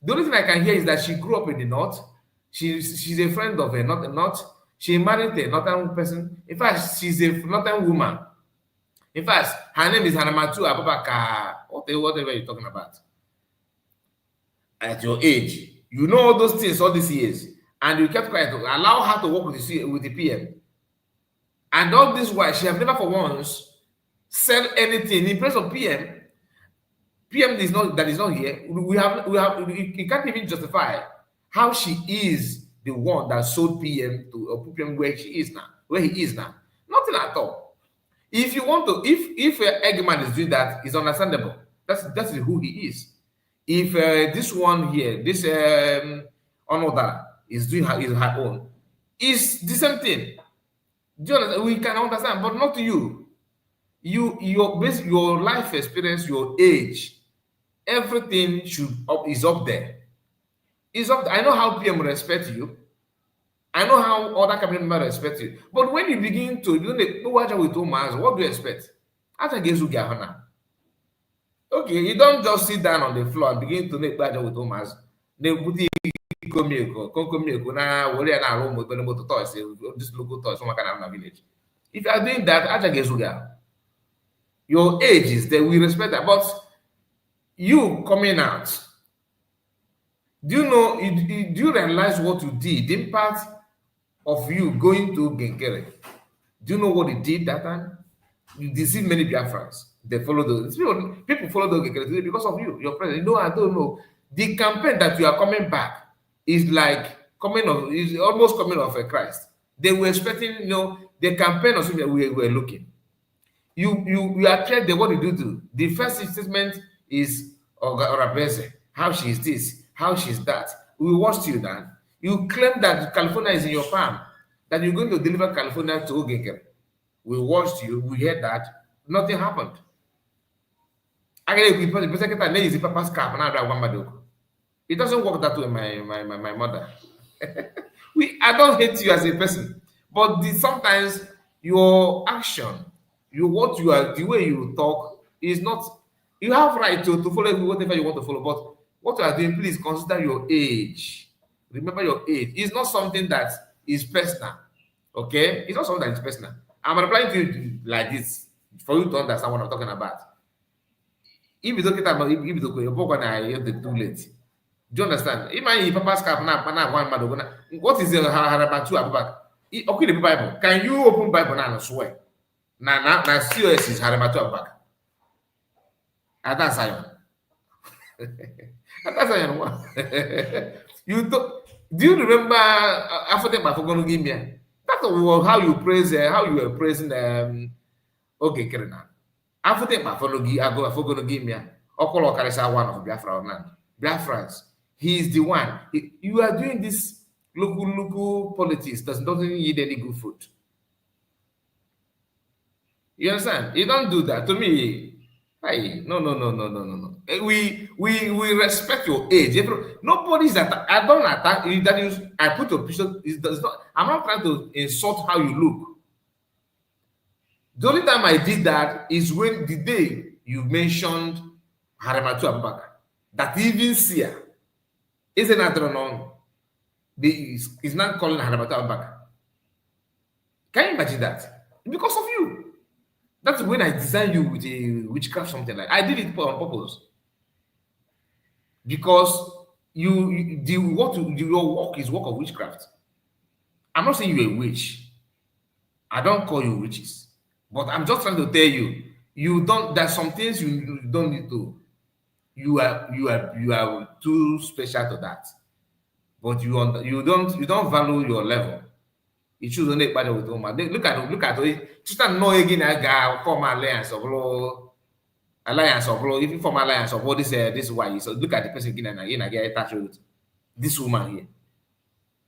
The only thing I can hear is that she grew up in the north. She's a friend of a north. She married a northern person. In fact, she's a northern woman. In fact, her name is Hanamatu Abubakar, whatever you're talking about. At your age, you know all those things all these years, and you kept quiet. Allow her to work with the PM. And all this while, she have never for once said anything in place of PM. PM is not here. You can't even justify how she is the one that sold PM to PM where he is now. Nothing at all. If you want to, if Eggman is doing that, it's understandable. That's who he is. If this one here, this Onowu is doing her own, it's the same thing. Do you understand? We can understand, but not you. Your life experience, your age, everything is up there. It's up there. I know how PM respect you. I know how other cabinet members respect you. But when you begin to, what do you expect? Okay, you don't just sit down on the floor and begin to make bad with Thomas. Just local toys from a village. If you are doing that, your age is there, we respect that. But you coming out, do you know, do you realize what you did? The impact of you going to Nkere. Do you know what it did that time? You deceived many Biafrans. They followed those people follow the Nkere today because of you, your president. No, I don't know. The campaign that you are coming back is like is almost coming of a Christ. They were expecting, the campaign of something we were looking. You appeared there. What did you do? The first statement is Orabeze, how she is this, how she's that. We watched you then. You claim that California is in your palm, that you're going to deliver California to Nkere. We watched you, we heard that, nothing happened. It doesn't work that way, my mother. I don't hate you as a person, but sometimes your action, the way you talk is not. You have right to follow whatever you want to follow, but what you are doing, please consider your age. Remember your age. It's not something that is personal. Okay, it's not something that is personal. I'm replying to you like this for you to understand what I'm talking about. If you don't get about, if you don't go, you're too late. Do you understand? If my papa's cap now, what is the Harabatu about? Okay, the Bible. Can you open Bible now and swear? Now, COS is Harabatu about. That's Zion. That's Zion. Do you remember after the Mafogono give me? That's how you praise, how you were praising okay, Kerena. After the Mafogono, I go Mafogono give me. Okolo Karisa one of Biafra land. Biafrans. He is the one. You are doing this local politics that doesn't need any good food. You understand? You don't do that. To me, hey, no. We respect your age. Nobody's that. I don't attack. That is, I put a picture. I'm not trying to insult how you look. The only time I did that is when the day you mentioned Haramatu Abubakar. That even Sia isn't that wrong? Is not calling Haramatu Abubakar. Can you imagine that? Because of you. That's when I designed you with a witchcraft, something like. I did it on purpose. Because your work is work of witchcraft. I'm not saying you're a witch. I don't call you witches. But I'm just trying to tell you, there's some things you don't need to. You are too special to that. But you don't value your level. You choose only part with Oma. Look at it. Just know again I form alliance of law. If you form alliance of all this is why. So look at the person again and I get attached with this woman here.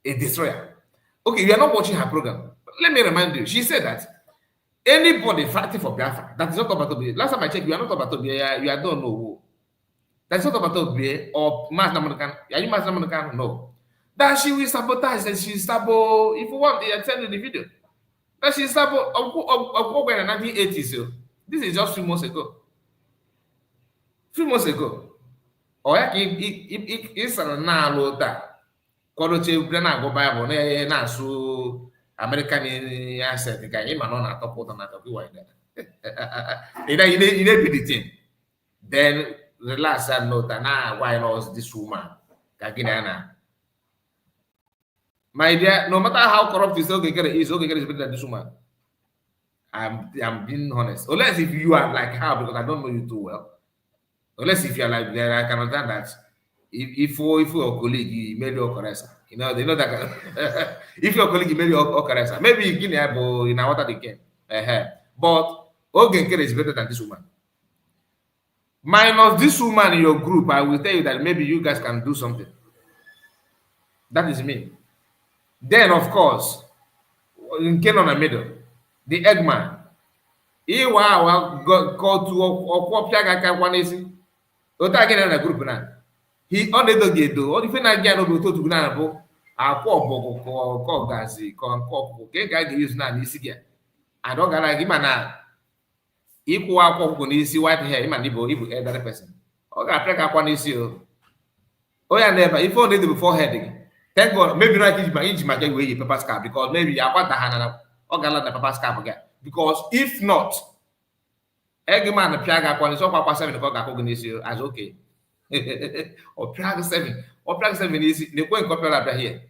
A destroyer. Okay, you are not watching her program. Let me remind you, she said that anybody fighting for Biafra, that is not about to be. Last time I checked, you are not about to be. You are don't know. That's not about to be or Mass Namunican. Are you Mass Namunican? No. That she will sabotage, that she sabotage. If you want, I tell you the video. That she sabotage in the 1980s. So this is just 3 months ago. 3 months ago. Or it's a now that. Quality Brana go Bible, na so American asset. The guy, man, on a top of that. You know the thing. Then the last I note, and why not this woman? Kagina. My dear, no matter how corrupt this Nkere is better than this woman. I'm being honest. Unless if you are like her, because I don't know you too well. Unless if you are like there, I can understand that. If your colleague you made your caressa, they know that. If your colleague made your caressa, maybe you give me in water they can. But Nkere is better than this woman. Minus this woman in your group, I will tell you that maybe you guys can do something. That is me. Then, of course, in Kenon and Middle, the Eggman, he was called to Okwapiaga Kwanesi. Otagin in a group now. He only don't get do. Or if I get over to Gunabo, I call Gazi, call guy use now. I don't like him now. ịkwụwa akwa ọkụkọ n'isi white hair ịma na ibu elderly person ọ ga-apịa gị akwa n'isi o ya na-ebe ife ọ na-ede before head gị thank God maybe right iji maka wee yi paper scalp because maybe akwa daha na ọ gala na paper scalp gị because if not Eggman pịa gị akwa n'isi ọkwa akwa 7 ka ọ ga-akụ gị n'isi as okay ọ pịa gị 7 n'isi na-ekwe nke ọ pịara abịa here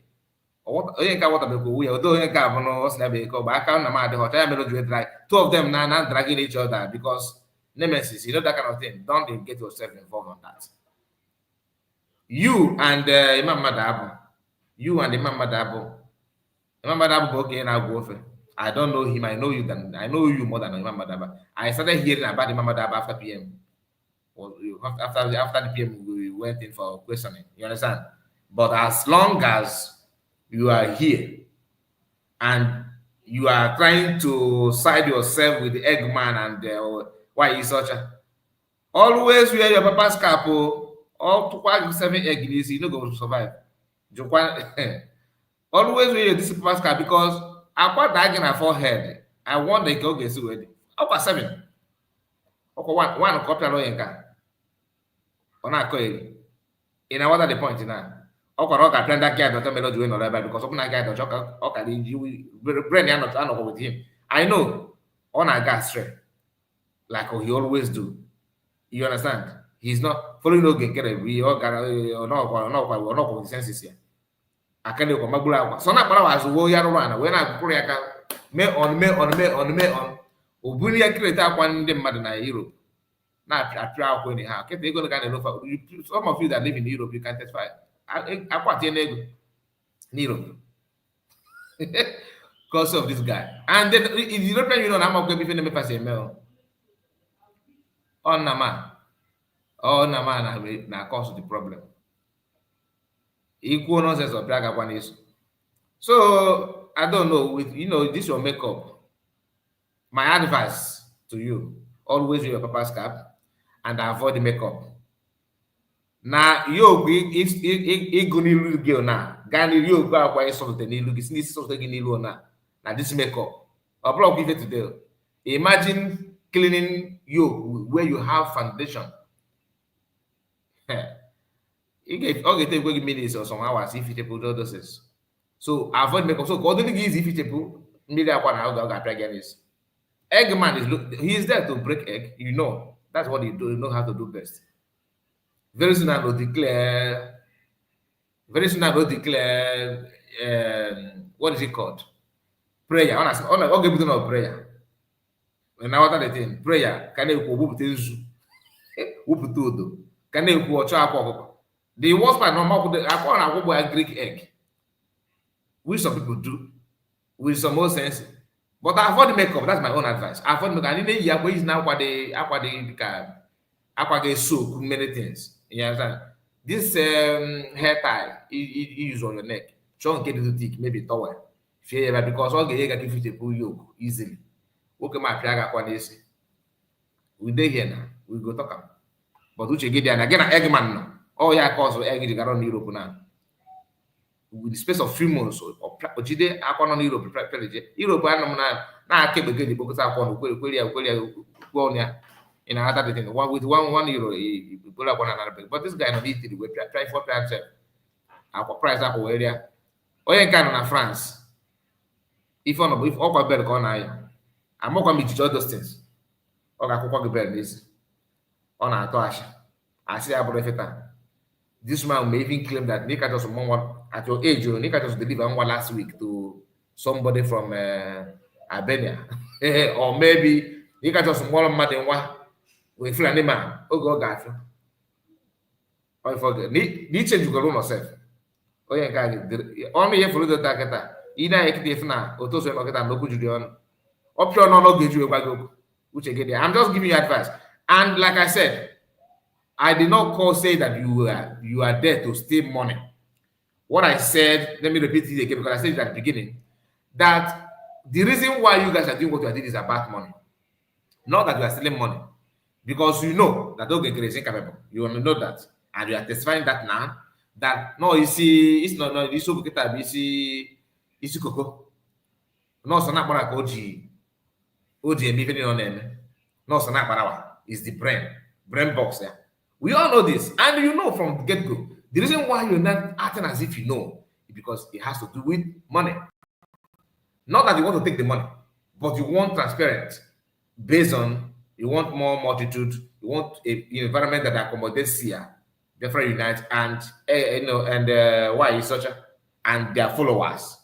onye nke awọtabekwa owu ya odo onye nke abụ na ọ sị na ebe ọ bụ aka na m adịghị ọcha ya mere o ji dry two of them na dragging each other because nemesis, you know, that kind of thing. Don't get yourself involved on that. You and Imam Madabo, Imam Madabo okay now go for. I don't know him. I know you more than Imam Madabo. I started hearing about Imam Madabo after PM. After the PM, we went in for questioning. You understand? But as long as you are here and you are trying to side yourself with the Eggman and why is such a always wear your papa's cap or to 7 egg you no go to survive. Always wear your papa's cap because I quite dragging her forehead. I want the go get ready. Over 7. Okay, one copy of Loyenka. On a coil. In a what are the point now? Okay, plan that guy don't melody no because open a guy don't okay, you brain not with him. I know on a gas straight. Like he always do. You understand? He's not following no Nkere. We all got no consensus here. I can't go magula. So na para was wo ya run when I pray aka me on. Obuni ya create akwa ndị mmadụ na Europe. Na apia akwa ni ha. Kete ego na no for some of you that live in Europe you can testify. Akwa tie nego in Europe. Because of this guy. And then in the European Union I'm going to be me pass email. On nama na cause the problem. Equal nonsense of black one is. So I don't know with this your makeup. My advice to you: always wear your papa's cap and avoid the makeup. Now you if go nilu girl na gani you go akwa so the nilu gisi so the nilu na this makeup. I block give it today. Imagine cleaning you where you have foundation. You get take 20 minutes or some hours if you put all those. So avoid makeup. So according to if you put maybe I want to get is Eggman he is there to break egg. You know that's what he do. You know how to do best. Very soon I will declare. What is it called? Prayer. I'll give you no prayer. And now what the thing? Prayer. Can you whoop things? Whoop todo. Can you watch our the worst part normal I Greek egg. Which some people do with some more sense. But I avoid makeup. That's my own advice. I avoid makeup. And even is now aqua get soak many things. You understand? This hair tie you use on your neck. Try get it thick, maybe towel. Because all the egg can fit a pull yoke easily. Okay, my plaga quantity. We dey here now. We go talk about. But which get there and again, Eggman no. Oh yeah, cause egg is around Europe now. With the space of 3 months or Jide aqua on Europe, Europe na keep the because I want to in another thing. With one euro, you pull up on another. But this guy not easy. We try for price. Our price up area. Oh yeah, can on France. If upper bed corner. I'm not going to teach all those things. Okay, I could go this on our touch. I say about this man may even claim that Nika just one at your age, Nika just delivered one last week to somebody from Albania, or maybe Nika just one more than one with Fulani man. Oh, go Gaffy. Oh, forget. Need change you go yourself. Oh, yeah, only here for the target. Ina ekiti na otoso market and local Julian. Option no get you a which again I'm just giving you advice. And like I said, I did not say that you are there to steal money. What I said, let me repeat it again because I said it at the beginning, that the reason why you guys are doing what you are doing is about money. Not that you are stealing money. Because you know that Nkere is incapable. You want to know that. And you are testifying that now. That no, you see, it's not it's so isi koko. No, so not OG. OG and even on them. No, it's the brain box there. We all know this, and you know from the get-go. The reason why you're not acting as if you know is because it has to do with money. Not that you want to take the money, but you want transparent, based on you want more multitude, you want an environment that accommodates here, Bafra Unite, and why is such and their followers.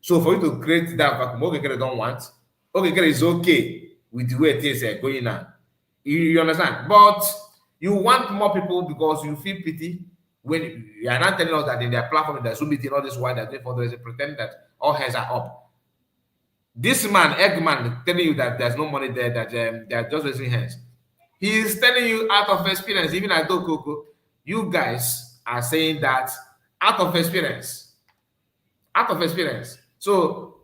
So for you to create that vacuum, Nkere don't want. Nkere is okay with the way things are going on. You understand? But you want more people because you feel pity when you are not telling us that in their platform, there's meeting all this while they're doing fundraising, pretend that all hands are up. This man, Eggman, telling you that there's no money there, that they are just raising hands. He is telling you out of experience, even at Dokoko, you guys are saying that out of experience. Out of experience. So,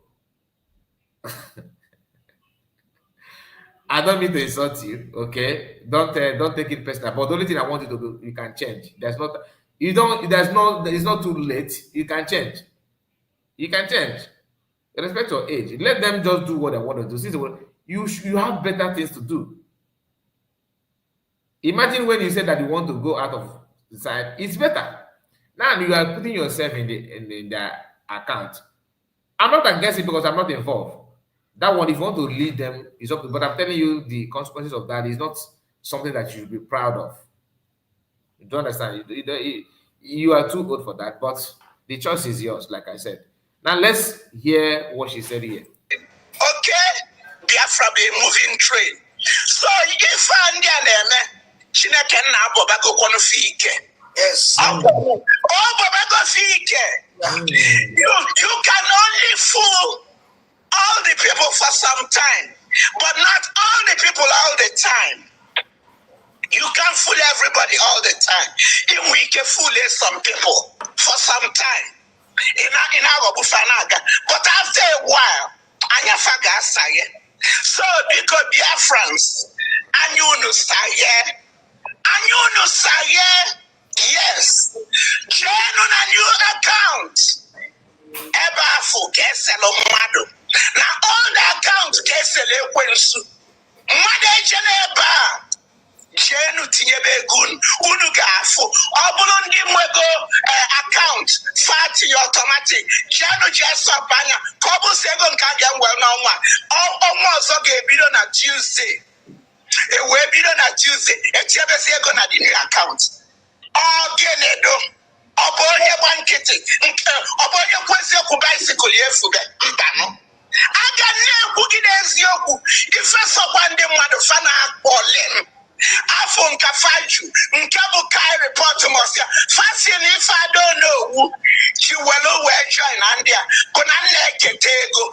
I don't mean to insult you, okay? Don't take it personal. But the only thing I want you to do, you can change. It's not too late. You can change. You can change. Respect your age. Let them just do what they want to do. Since you have better things to do. Imagine when you said that you want to go out of the side, it's better. Now you are putting yourself in the account. I'm not against it because I'm not involved. That one, if you want to lead them, is up to, but I'm telling you the consequences of that is not something that you should be proud of. You don't understand? You are too old for that, but the choice is yours, like I said. Now let's hear what she said here. Okay, Biafra be a moving train. So if I'm Chineke na Bobago kono fike. Yes. Oh, Bobago fike. You can only fool all the people for some time, but not all the people all the time. You can't fool everybody all the time. Even we can fool some people for some time. In our bufanaga, but after a while, Anyafaga say, so because Biafrans, and you know say, yes, join on a new account. Eba for Keselo Mado. Now all the accounts Kesele Wensu. Made Geneba. Jenu tinyebe gun unugafo oburundi mwego account fat automatic jenu just abanya kobu sego nkaga well no one almost okay bido na Tuesday e we bido na Tuesday e tiebe sego na the new account ogenedo obonye bankiti obonye kwezi ku bicycle yefuga mbano aga na kwugide ezioku ifeso kwande mmadu fana akpolem Afon Kafaju, Nkabu Kai report to Mosia. Fashion if I don't know, you will join Andia. Konaneketego.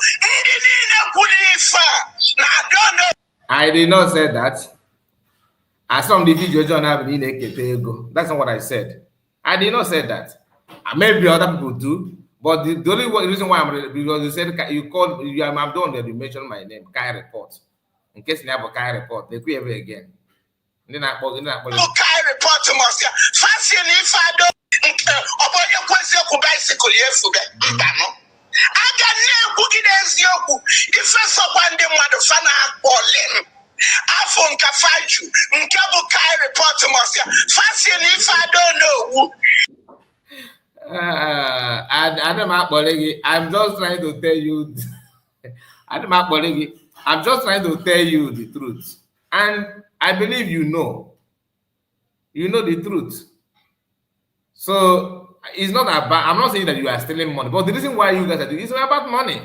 I don't know. I did not say that. I saw the video John have in Eketego. That's not what I said. I did not say that. Maybe other people do, but the only reason why I'm because you said you called I'm done that you mentioned my name, Kai report. In case you have a Kai report, they could ever again. Kai report to Mosia. Fashion if I don't about your question ku bicycle yefuga mbano. Aga na kwugide ezioku ifeso kwande mmadu fana akpolem. Afon Kafaju, Nkabu Kai report to Mosia. Fashion if I don't know. I'm just trying to tell you. I'm just trying to tell you the truth, and I believe you know the truth. So it's not about. I'm not saying that you are stealing money, but the reason why you guys are doing it's about money.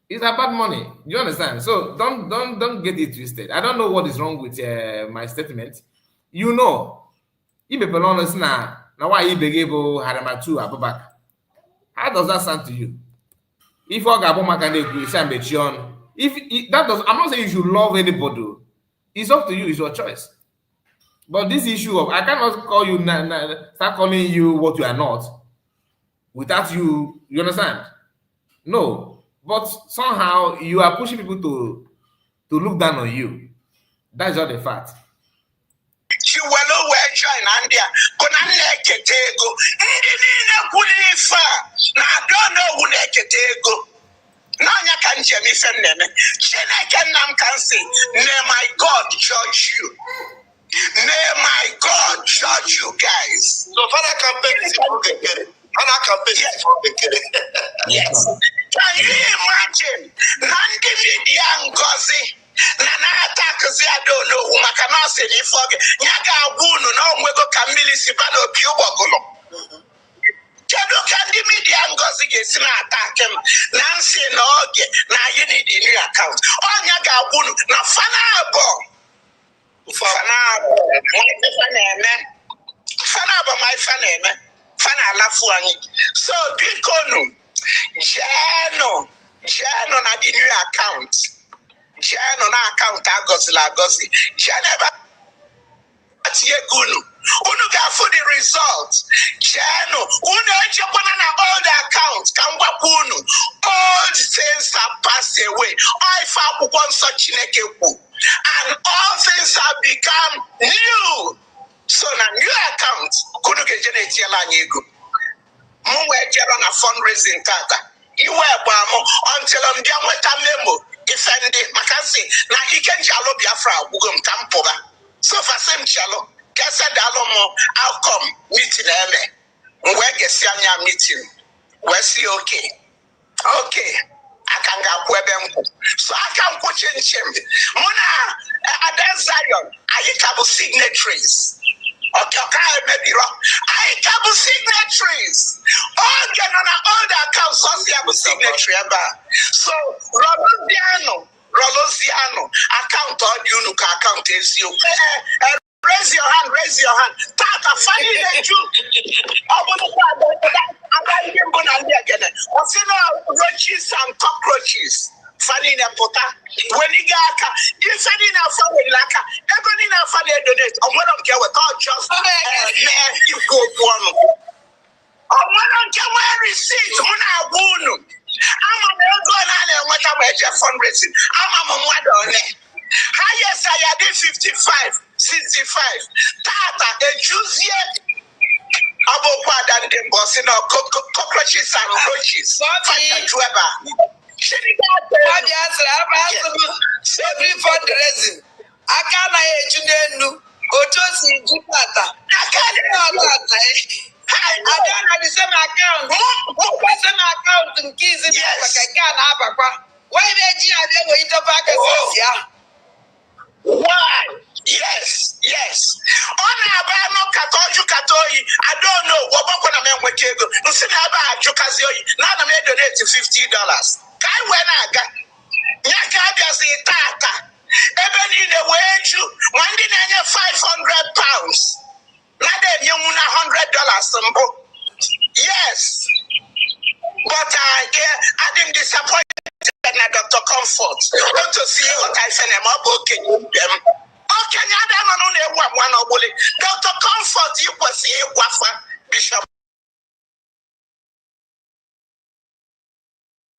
It's about money. You understand? So don't get it twisted. I don't know what is wrong with my statement. You know. If people honest now why you begin Haramatu Abubak? How does that sound to you? If you if that does, I'm not saying you should love anybody. It's up to you. It's your choice. But this issue of I cannot call you start calling you what you are not without you. You understand? No. But somehow you are pushing people to look down on you. That's just the fact. You will join Andia. Konaneketego. I don't know who neketego. Nanya can Jimmy Feneme. Chineke Nam can say, may my God judge you. May my God judge you guys. So Father campaign is for Nkere. Father campaign is for Nkere. Yes. Can you imagine? Nandi media ngozi. Nana attack Onowu maka na se ni foge. Nyaga abunu na onwego kamili sibano piubogolo. Kedu ka ndị midia ngozi ga-esi na-attack him Nancy na oge na you need a new account. Onya ga-abunu na fanabo. Fanabo my faneme. Fana alafu anyị. So bikonu Jeno na the new account. Jeno na account agozi. Jeneba Gunu. Unu ga for the result. Jeno, unu echekwana na old account. Kangwa kunu. Old things have passed away. Ifa akwụkwọ nsọ Chineke kwu. And all things have become new. So na new account. Kunu ga-ejeneti yala anyị ego. Mwe jero na fundraising tata. Iwe gbamo until ndị nweta memo ifendi makasi na ike njalo Biafra gwugo m kampoba. So fasem chalo kese dalomo outcome meeting eme. Mwe gesi anya meeting. We see okay. Akanga kwebe mku. So akamku chinchem. Muna Aden Zion ayikabu signatories. Okay, maybe wrong. I can signatories. All get on all the accounts, social signatory. So, Rolosiano, account on you, account is you. Raise your hand. Tata, funny that you. Roaches and cockroaches. Funny in a pota. When you got if any in a family like everybody in a family donate, or one of them without just you go one. Or one of them wear receipt, one I won. I'm a going on what I'm a fundraising. I'm a mother on it. Highest I had 55, 65. Tata, a Jews yet. About what and the boss in our cockroaches and roaches. Every fundraising. I can't ejunenu. Ojosi jupata. I don't have the same account. The same account in keys in why Why? Yes. On abano katoju katoi. I don't know what gonna make with you. Nsinaba jukazio. Now I made donate $50. Kai when I got Nyaka si tata. Even in the wage one day £500. Now then you $100. Yes. But I didn't disappoint Dr. Comfort. Want to see what I send them up okay. Okay, Dr. Comfort, you was here, Bafra, Bishop.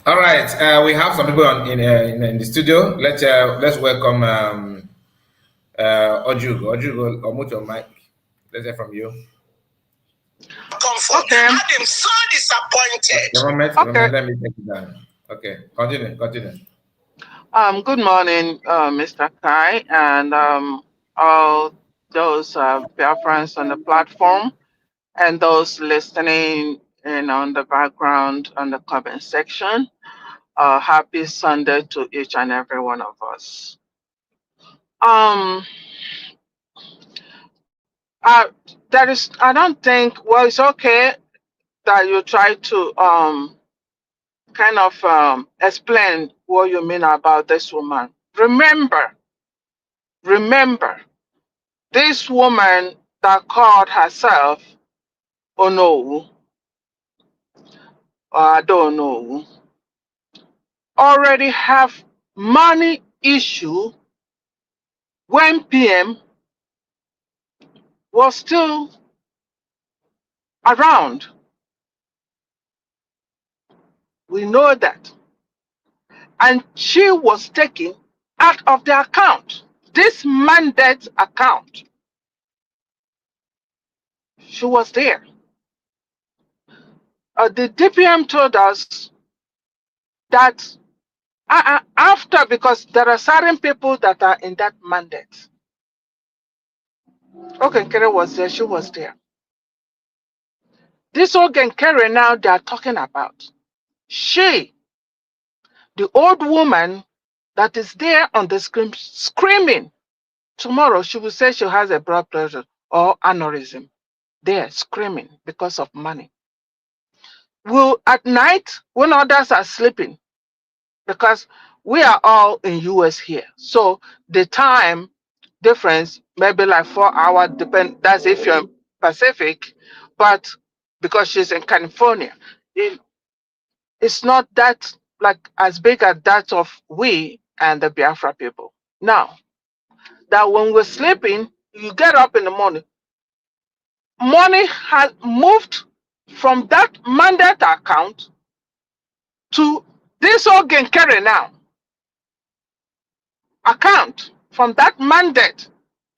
All right, we have some people in the studio. Let's welcome Ojugo. Ojugo, unmute your mic. Let's hear from you. Comfort. Okay. I'm so disappointed. Moment, let me take it down. Okay, continue. Good morning, Mr. Kai, and all those Biafrans on the platform, and those listening in on the background on the comment section. Happy Sunday to each and every one of us. I don't think, well, it's okay that you try to kind of explain what you mean about this woman. Remember, this woman that called herself Onowu, or I don't know, already have money issue when PM was still around. We know that. And she was taken out of the account, this mandate account. She was there. The DPM told us that After, because there are certain people that are in that mandate. Okay, Nkere was there, she was there. This Nkere now they are talking about. She, the old woman that is there on the screen screaming, tomorrow she will say she has a blood pressure or aneurysm. There screaming because of money. Will at night when others are sleeping, because we are all in US here, so the time difference maybe like 4 hours, depend, that's if you're in Pacific, but because she's in California, it's not that like as big as that of we and the Biafra people. Now that when we're sleeping, you get up in the morning, money has moved from that mandate account to this Nkere now account, from that mandate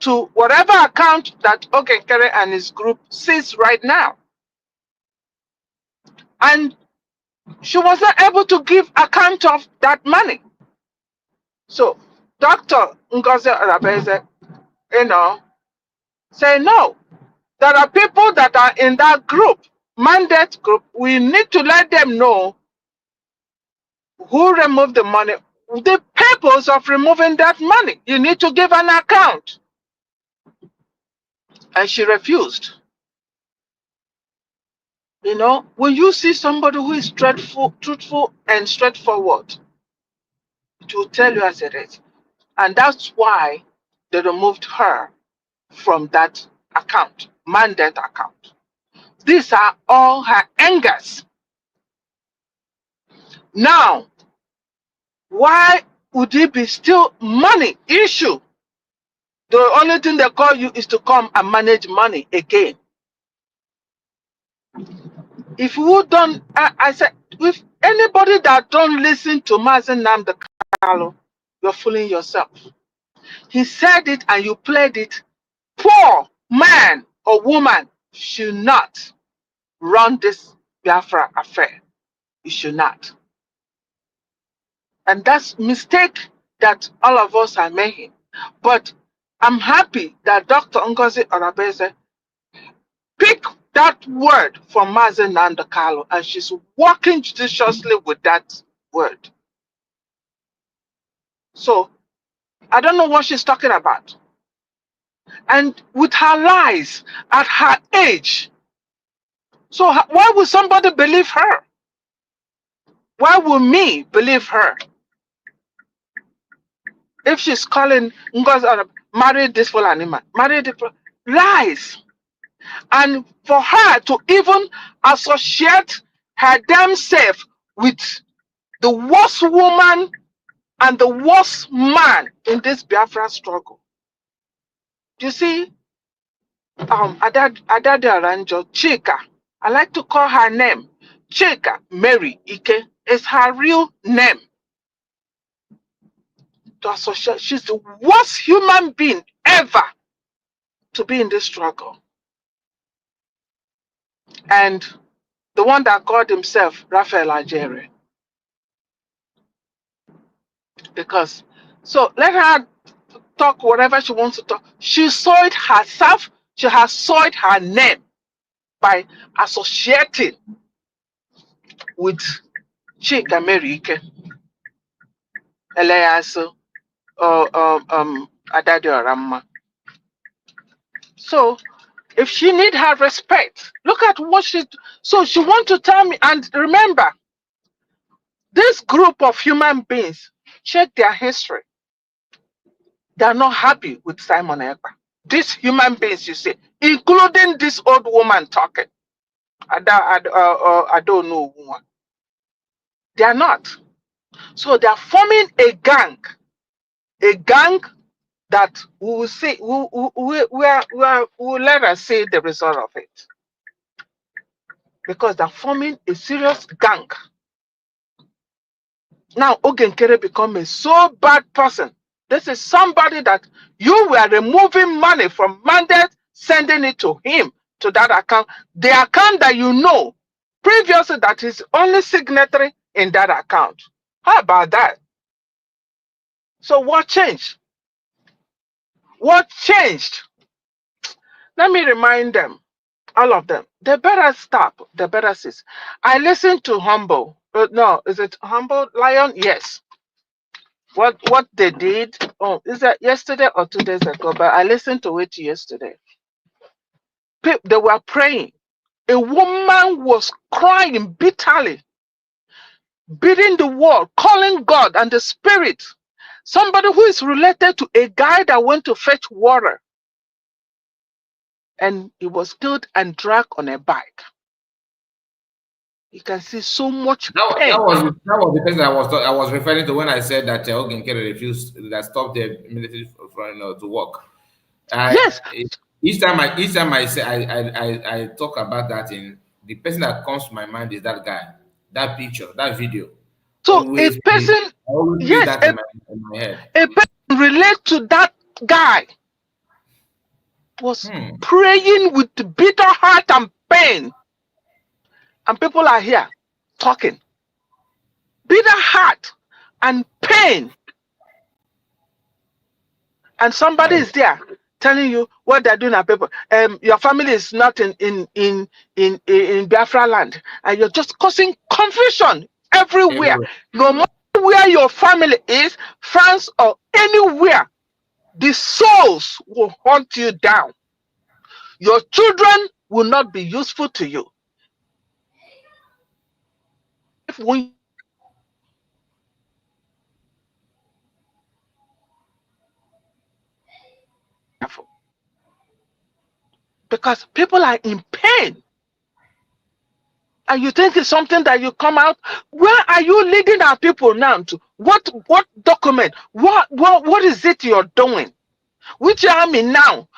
to whatever account that Nkere and his group sees right now. And she was not able to give account of that money. So Dr. Ngozi Arabeze, say no. There are people that are in that group, mandate group. We need to let them know who removed the money, the purpose of removing that money. You need to give an account. And she refused. When you see somebody who is truthful and straightforward, it will tell you as it is. And that's why they removed her from that account, mandate account. These are all her angers. Now, why would it be still money issue? The only thing they call you is to come and manage money again. If you don't, I said, if anybody that don't listen to Mazen Nnamdi Kanu, you're fooling yourself. He said it and you played it. Poor man or woman should not run this Biafra affair. You should not. And that's mistake that all of us are making. But I'm happy that Dr. Ngozi Arabeze picked that word from Mazen Nnamdi Kanu and she's working judiciously with that word. So I don't know what she's talking about. And with her lies at her age, so why would somebody believe her? Why would me believe her? If she's calling Ngozi, marry this full animal, marry this lies. And for her to even associate her damn self with the worst woman and the worst man in this Biafra struggle. You see, Adade Aranjo, Chika, I like to call her name. Chika Mary Ike is her real name. To associate, she's the worst human being ever to be in this struggle. And the one that called himself Raphael Algeri. Because, so let her talk whatever she wants to talk. She soiled herself, she has soiled her name by associating with Chika Mary Ike, Elias, Adade Oramma. So if she need her respect, look at what so she want to tell me, and remember, this group of human beings, check their history. They're not happy with Simon Ekpa. These human beings, you see, including this old woman talking. I don't know one. They are not. So they are forming a gang that we will see. We will let us see the result of it, because they're forming a serious gang. Now Nkere become a so bad person. This is somebody that you were removing money from mandate, sending it to him, to that account, the account that you know previously that is only signatory in that account. How about that? So what changed? What changed? Let me remind them, all of them. They better stop. They better cease. I listened to Humble. No, is it Humble Lion? Yes. What they did? Oh, is that yesterday or 2 days ago? But I listened to it yesterday. They were praying. A woman was crying bitterly, beating the wall, calling God and the spirit. Somebody who is related to a guy that went to fetch water, and he was killed and dragged on a bike. You can see so much pain. That was the person I was referring to when I said that Nkere refused that stopped the military from to work. Yes. Each time I say I talk about that, in the person that comes to my mind is that guy, that picture, that video. So Always a person, yes, that in my head. a person relate to that guy was praying with bitter heart and pain, and people are here talking bitter heart and pain, and somebody is there telling you what they're doing at people. Your family is not in Bafra land, and you're just causing confusion everywhere. No matter where your family is, France or anywhere, the souls will hunt you down. Your children will not be useful to you. If we because people are in pain, and you think it's something that you come out. Where are you leading our people now to? What document? What is it you're doing? Which army now?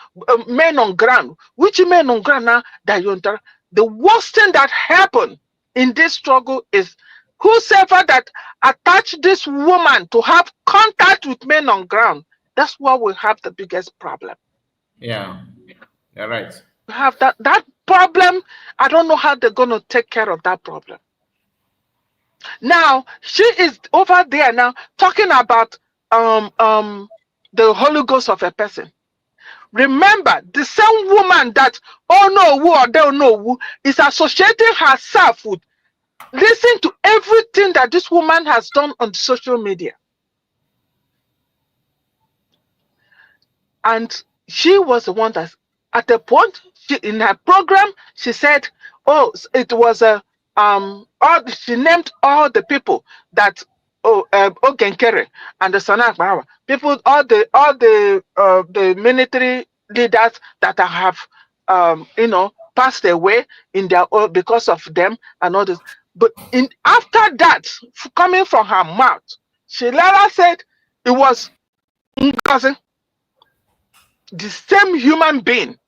Men on ground. Which men on ground now that you're? The worst thing that happened in this struggle is whosoever that attached this woman to have contact with men on ground. That's why we have the biggest problem. Yeah, you're right. We have that problem. I don't know how they're going to take care of that problem. Now she is over there now talking about the Holy Ghost of a person. Remember, the same woman that Onowu or Onowu is associating herself with. Listen to everything that this woman has done on social media. And she was the one that, at a point, in her program, she said, "Oh, it was a she named all the people that Nkere and the Sana Akbarawa, people, all the military leaders that have passed away in their because of them and all this." But after that, coming from her mouth, she later said it was Ngozi, the same human being,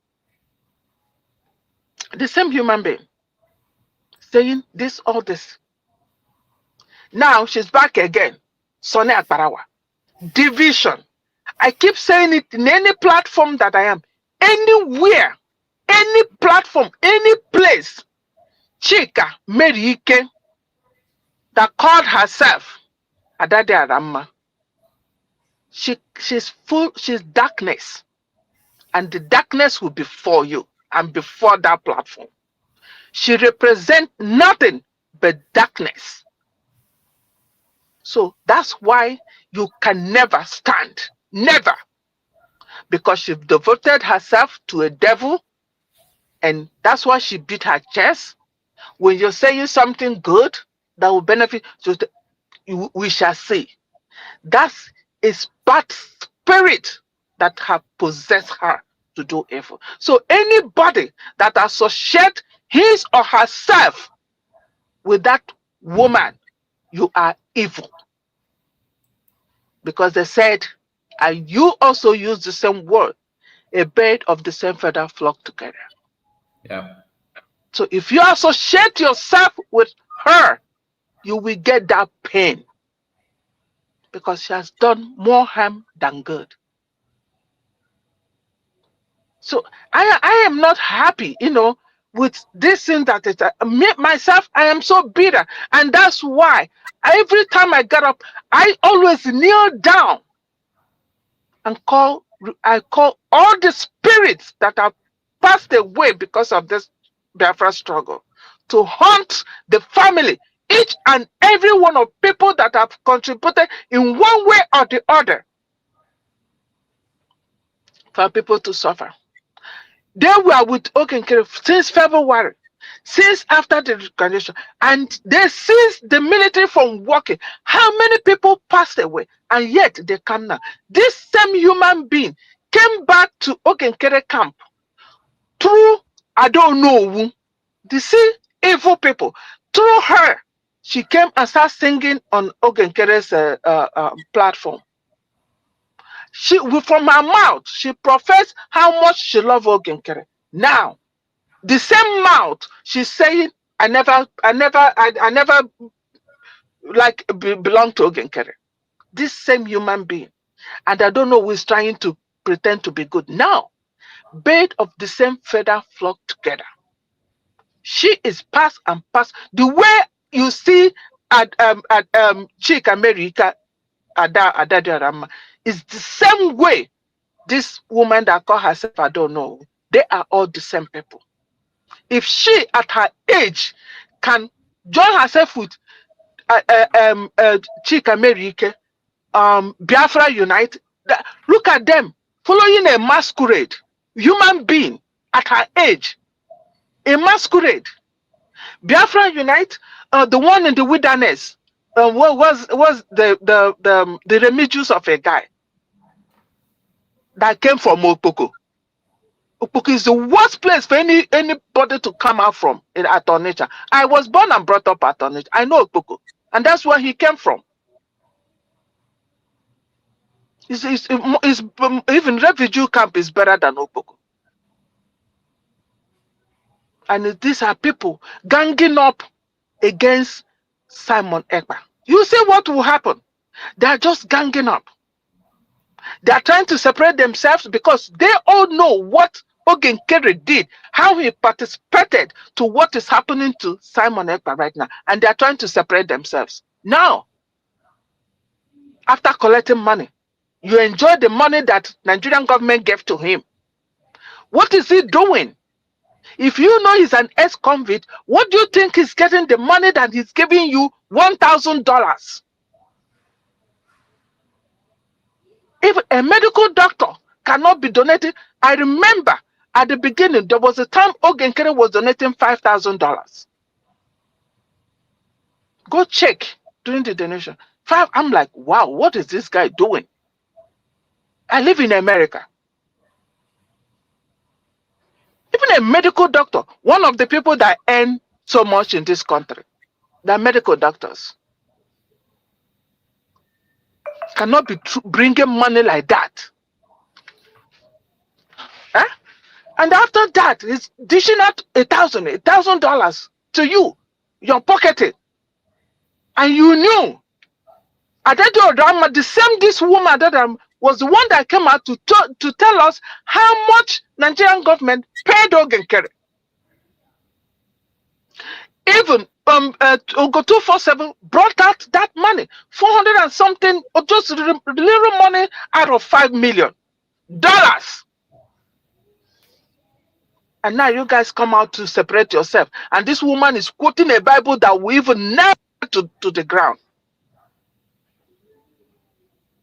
saying this, all this. Now she's back again. Sonny Akbarawa. Division. I keep saying it in any platform that I am. Anywhere, any platform, any place. Chika Merike that called herself Adade Adama. She's full, she's darkness. And the darkness will be for you and before that platform. She represents nothing but darkness. So that's why you can never stand. Never. Because she devoted herself to a devil, and that's why she beat her chest. When you're saying something good that will benefit, we shall see. That is bad spirit that have possessed her to do evil. So anybody that associates his or herself with that woman, you are evil. Because they said, and you also use the same word, a bird of the same feather flock together. Yeah. So if you associate yourself with her, you will get that pain. Because she has done more harm than good. So I am not happy, with this thing that is myself. I am so bitter, and that's why every time I get up, I always kneel down and I call all the spirits that have passed away because of this Biafra struggle to haunt the family, each and every one of people that have contributed in one way or the other for people to suffer. They were with Nkere since February, since after the recognition, and they seized the military from working. How many people passed away, and yet they come now? This same human being came back to Nkere camp through, I don't know who, the see evil people. Through her, she came and started singing on Nkere's platform. From her mouth, she professed how much she loved Nkere. Now, the same mouth, she's saying, I never like belong to Nkere. This same human being, and I don't know who is trying to pretend to be good. Now, bird of the same feather flock together. She is past and past. The way you see at Chika America Adadiarama is the same way this woman that call herself, I don't know, they are all the same people. If she at her age can join herself with Chika America, Biafra Unite, look at them following a masquerade, human being at her age, a masquerade. Biafra Unite, the one in the wilderness, was the remittance of a guy that came from Okpoko. Okpoko is the worst place for anybody to come out from at Onitsha. I was born and brought up at Onitsha. I know Okpoko, and that's where he came from. Even refugee camp is better than Okpoko. And these are people ganging up against Simon Ekpa. You see what will happen? They are just ganging up. They are trying to separate themselves because they all know what Nkere did, how he participated to what is happening to Simon Ekpa right now. And they are trying to separate themselves. Now, after collecting money, you enjoy the money that Nigerian government gave to him. What is he doing? If you know he's an ex-convict, what do you think he's getting the money that he's giving you $1,000? If a medical doctor cannot be donated, I remember at the beginning, there was a time Nkere was donating $5,000. Go check during the donation. I'm like, wow, what is this guy doing? I live in America. Even a medical doctor, one of the people that earn so much in this country, the medical doctors, cannot be bringing money like that. Huh? And after that, he's dishing out $1,000 to you, your pocketed. And you knew. The same this woman that was the one that came out to tell us how much Nigerian government paid Nkere. Even Ugo 247 brought out that money, 400 and something, or just little money out of $5 million. And now you guys come out to separate yourself. And this woman is quoting a Bible that we even nail to the ground.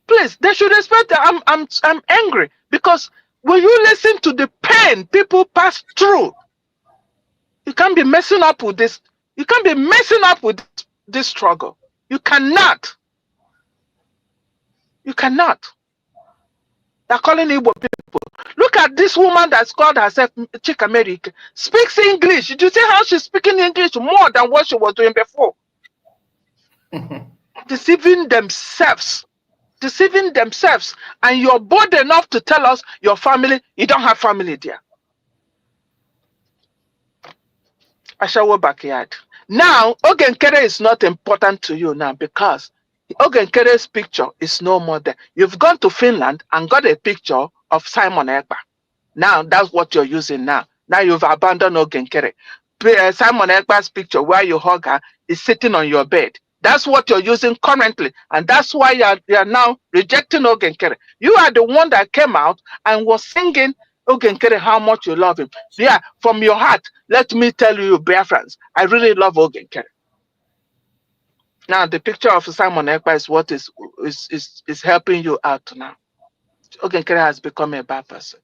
Please, they should respect that. I'm angry because when you listen to the pain people pass through, you can't be messing up with this. You can't be messing up with this struggle. You cannot. You cannot. They're calling Igbo people. Look at this woman that's called herself Chika America. Speaks English. Did you see how she's speaking English more than what she was doing before? Deceiving themselves. Deceiving themselves. And you're bold enough to tell us your family, you don't have family there. Ashawo backyard. Now, Nkere is not important to you now because Nkere's picture is no more there. You've gone to Finland and got a picture of Simon Ekpa. Now, that's what you're using now. Now you've abandoned Nkere. Simon Ekpa's picture where you hug her is sitting on your bed. That's what you're using currently. And that's why you're now rejecting Nkere. You are the one that came out and was singing Nkere how much you love him. Yeah, from your heart, let me tell you, Biafrans, I really love Nkere. Now, the picture of Simon Ekpa is what is helping you out now. Nkere has become a bad person.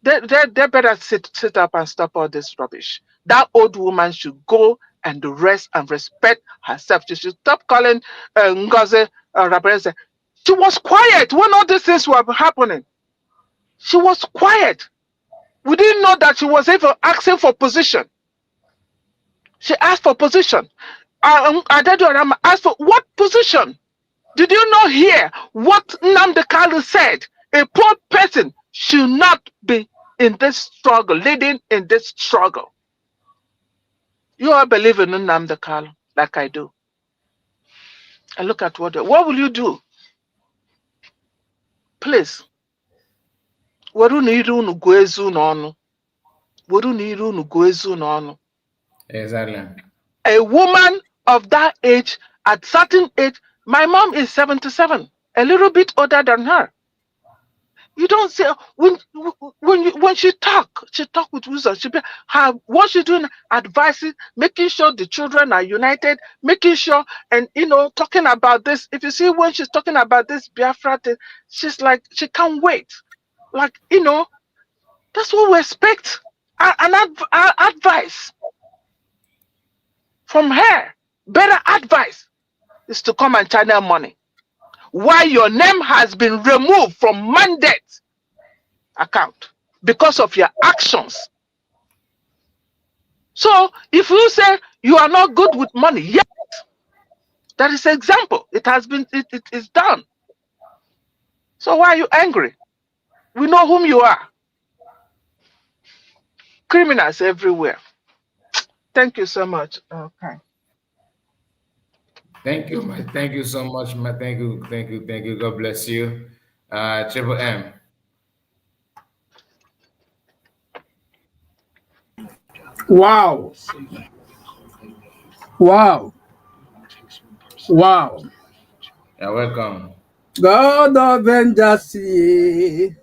They better sit up and stop all this rubbish. That old woman should go and rest and respect herself. She should stop calling Ngozi Rabreze. She was quiet when all these things were happening. She was quiet. We didn't know that she was even asking for position. She asked for position. Adedo asked for what position? Did you not hear what Nnamdi Kanu said? A poor person should not be in this struggle, leading in this struggle. You all believe in Nnamdi Kanu like I do. And look at what will you do? Please. Exactly. A woman of that age, at certain age, my mom is 77, a little bit older than her. You don't say when she talk with wisdom. What she doing, advising, making sure the children are united, making sure, and talking about this. If you see when she's talking about this Biafra thing, she's like she can't wait. Like that's what we expect. Advice from her. Better advice is to come and channel money. Why your name has been removed from mandate account because of your actions. So if you say you are not good with money, yes, that is an example. It has been, it is done. So why are you angry? We know whom you are. Criminals everywhere. Thank you so much. Okay. Thank you, man. Thank you so much, man. Thank you. God bless you. Triple M. Wow. Wow. Wow. You're welcome. God avenge us, ye.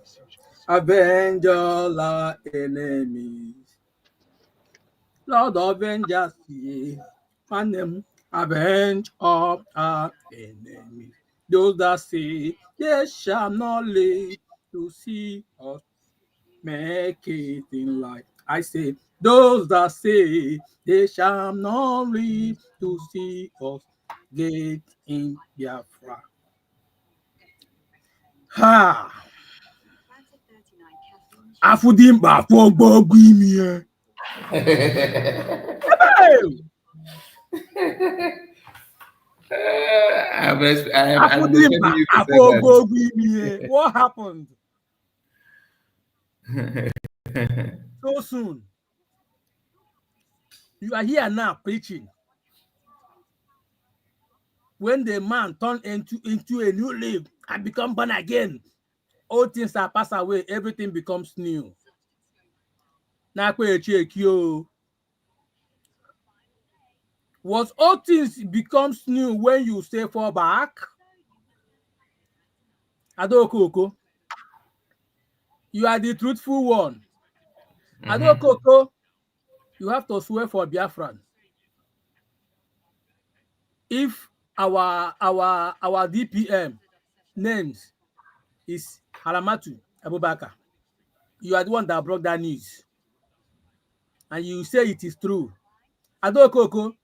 Avenge all our enemies. Lord avenge us, ye. And them avenge all our enemies. Those that say they shall not live to see us make it in life. I say, those that say they shall not live to see us get in Biafra. Ha! Afudimba afọgbọgbu imi ya. Afudimba afọgbọgbu imi ya. What happened? So soon. You are here now preaching. When the man turned into a new leaf and become born again, all things are passed away, everything becomes new. Now, was all things becomes new when you say fall back? Adokoko, you are the truthful one. Adokoko, you have to swear for Biafran. If our DPM names is Haramatu Abubakar, you are the one that brought that news, and you say it is true. Adokoko,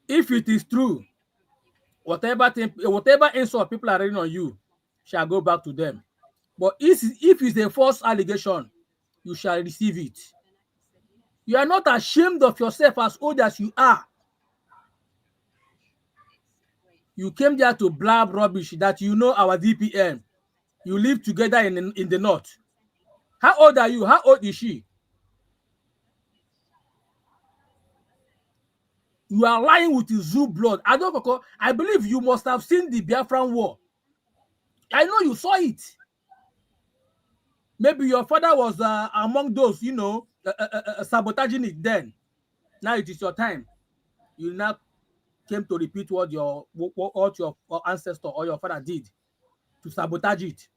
if it is true, whatever insult people are reading on you shall go back to them. But if it's a false allegation, you shall receive it. You are not ashamed of yourself as old as you are. You came there to blab rubbish that you know our DPM. You live together in the north. How old are you? How old is she? You are lying with Zoo blood. I believe you must have seen the Biafran war. I know you saw it. Maybe your father was among those, sabotaging it then. Now it is your time. You now came to repeat what your ancestor or your father did to sabotage it.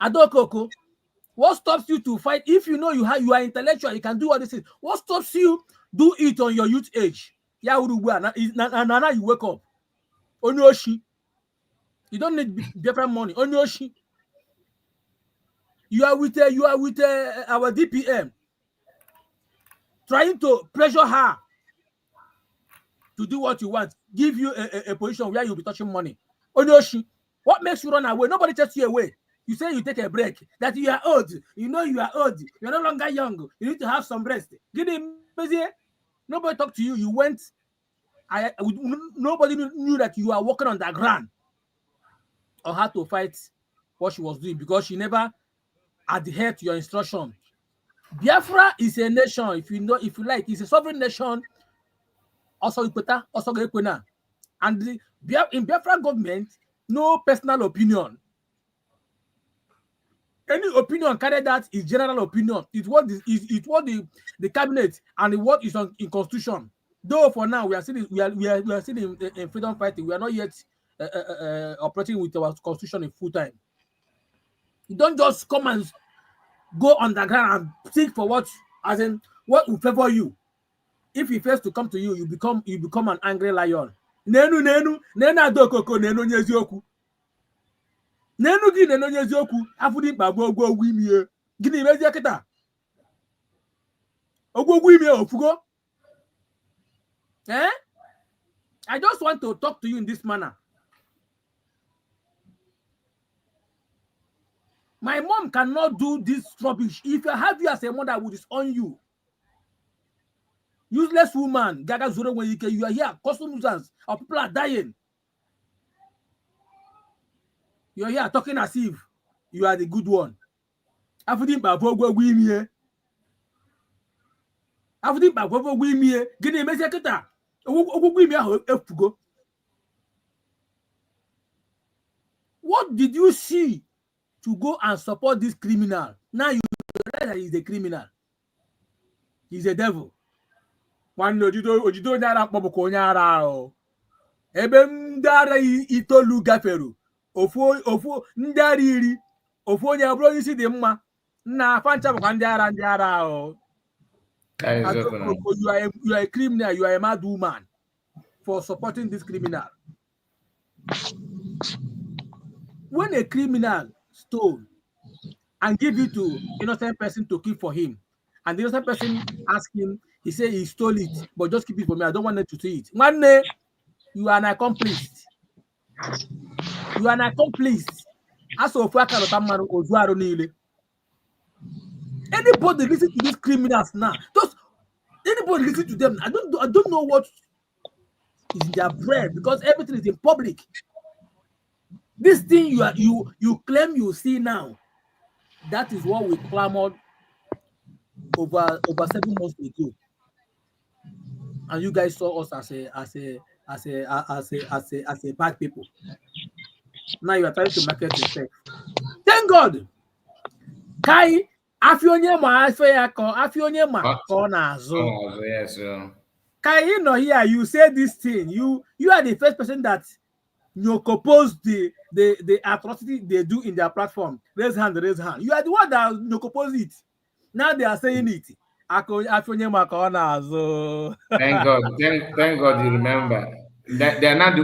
Adokoko, what stops you to fight? If you know you are intellectual, you can do all these things. What stops you do it on your youth age? Yeah, now you wake up. Onyoshi. You don't need different money. Onyoshi. You are with our DPM, trying to pressure her to do what you want, give you a position where you'll be touching money. Onyoshi. What makes you run away? Nobody takes you away. You say you take a break, that you are old. You know you are old. You're no longer young. You need to have some rest. Nobody talked to you. You went. Nobody knew that you are walking on the ground or how to fight what she was doing because she never adhered to your instruction. Biafra is a nation. If you like, it's a sovereign nation. Also, and in Biafra government, no personal opinion. Any opinion carried that is general opinion. It's what the cabinet and what is in constitution. Though for now we are still in freedom fighting. We are not yet operating with our constitution in full time. You don't just come and go underground and seek for what will favor you. If he fails to come to you, you become an angry lion. Nenu adokoko nenu nyezioku. Nenu gi nenu nyezioku. Afudi bagbo ogwo imie. Gini mezi akita. Ogwo imie ofugo. I just want to talk to you in this manner. My mom cannot do this rubbish. If I have you as a mother, I will disown you. Useless woman, Gaga Zoro, when you are here, causing nuisance, or people are dying. You are here talking as if you are the good one. Afudi Babogo Wimie. Afudi Babogo Wimie. Guinea Meseketa. What did you see to go and support this criminal? Now you realize that he's a criminal. He's a devil. One ojido nyara kpọbụkwa onye ara o. Ebe ndị ara itoolu gaferu. Ofu ndị ara iri. Ofu onye bụrụ onye isi dị mma. Nna fancha bụkwa ndị ara o. You are a criminal. You are a mad woman for supporting this criminal. When a criminal stole and give it to innocent person to keep for him, and the innocent person ask him, he said he stole it, but just keep it for me. I don't want them to see it. One day, you are an accomplice. You are an accomplice. As of anybody listen to these criminals now. Just anybody listen to them. I don't know what is in their brain because everything is in public. This thing you claim you see now, that is what we clamored over 7 months ago. And you guys saw us as a bad people. Now you are trying to market yourself. Thank God. Kai afionye Yes. Kai, you know here you say this thing. You are the first person that oppose the atrocity they do in their platform. Raise hand. You are the one that oppose it. Now they are saying it. Thank God. Thank God you remember. They are not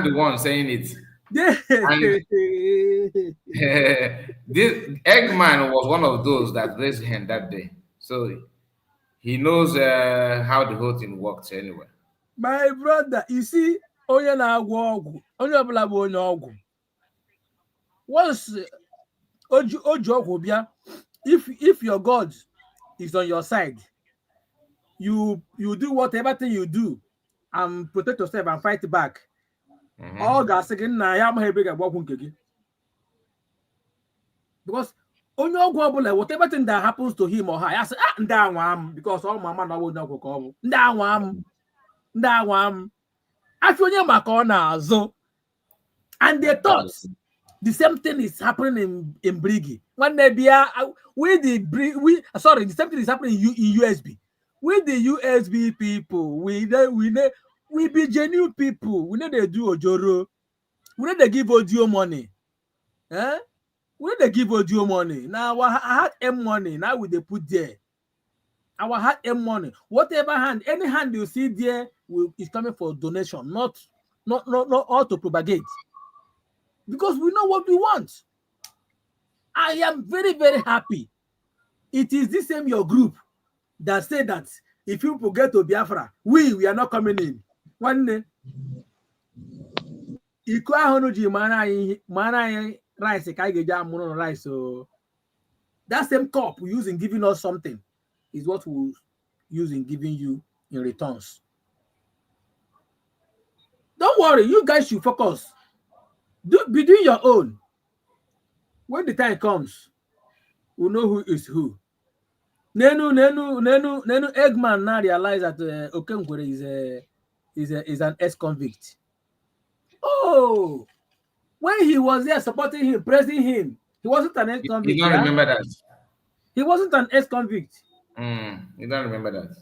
the ones saying it. This Eggman was one of those that raised his hand that day. So he knows how the whole thing works anyway. My brother, you see, onye na-agwọ ọgwụ, onye ọbụla bụ onye ọgwụ. Once oji ọgwụ bịa, if your God is on your side, you do whatever thing you do and protect yourself and fight back. All ga-asị gị nna ya amaghị ebe ga-agba ọgwụ nke gị. Because onye ọgwụ ọbụla, whatever thing that happens to him or her, ya sị ndị anwa m because all mama na onye ọgwụ ka ọ bụ. Ndị anwa m. After onye maka ọ na-azụ. And they thought the same thing is happening in Brigi. When they be the same thing is happening in USB. with the USB people, we be genuine people. We know they do ojoro. We know they give audio money. Eh? We know they give audio money. Now our hard M money. Now we they put there. Our hard M money. Whatever hand, any hand you see there is coming for donation, not all to propagate. Because we know what we want. I am very, very happy. It is the same your group that say that if people get to Biafra, we are not coming in. One day, iko ahụ ji mara anyị rice ka anyị ga-eji amụrụ rice. So that same cup we use in giving us something is what we use in giving you in returns. Don't worry, you guys should focus. Be doing your own. When the time comes, we'll know who is who. Nenu Eggman now realize that Nkere is an ex-convict. Oh, when he was there supporting him, praising him, he wasn't an ex-convict. You don't remember that? He wasn't an ex-convict. You don't remember that?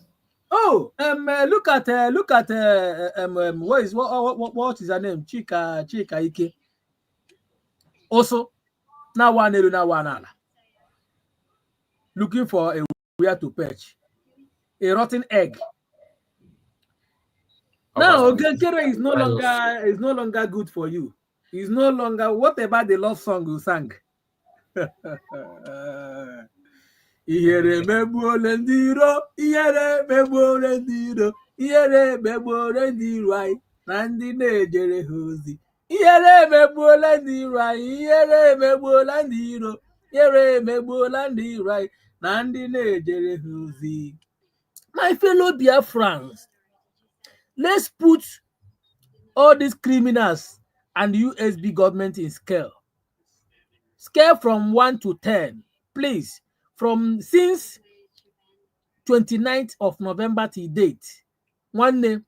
Oh, look at what is her name? Chika Ike. Also, now one looking for a where to perch, a rotten egg. Now, Nkere is no longer good for you. He's no longer what about the love song you sang? Ihere megbole ndiro, ihere megbole ndiro, ihere megbole ndiro anyị na ndị na-ejere ha ozi. Ihere megbole ndiro anyị, ihere megbole ndiro, ihere megbole ndiro anyị na ndị na-ejere ha ozi. My fellow Biafrans, let's put all these criminals and USB government in scale. Scale from 1 to 10, please. From since 29th of November to date, one day,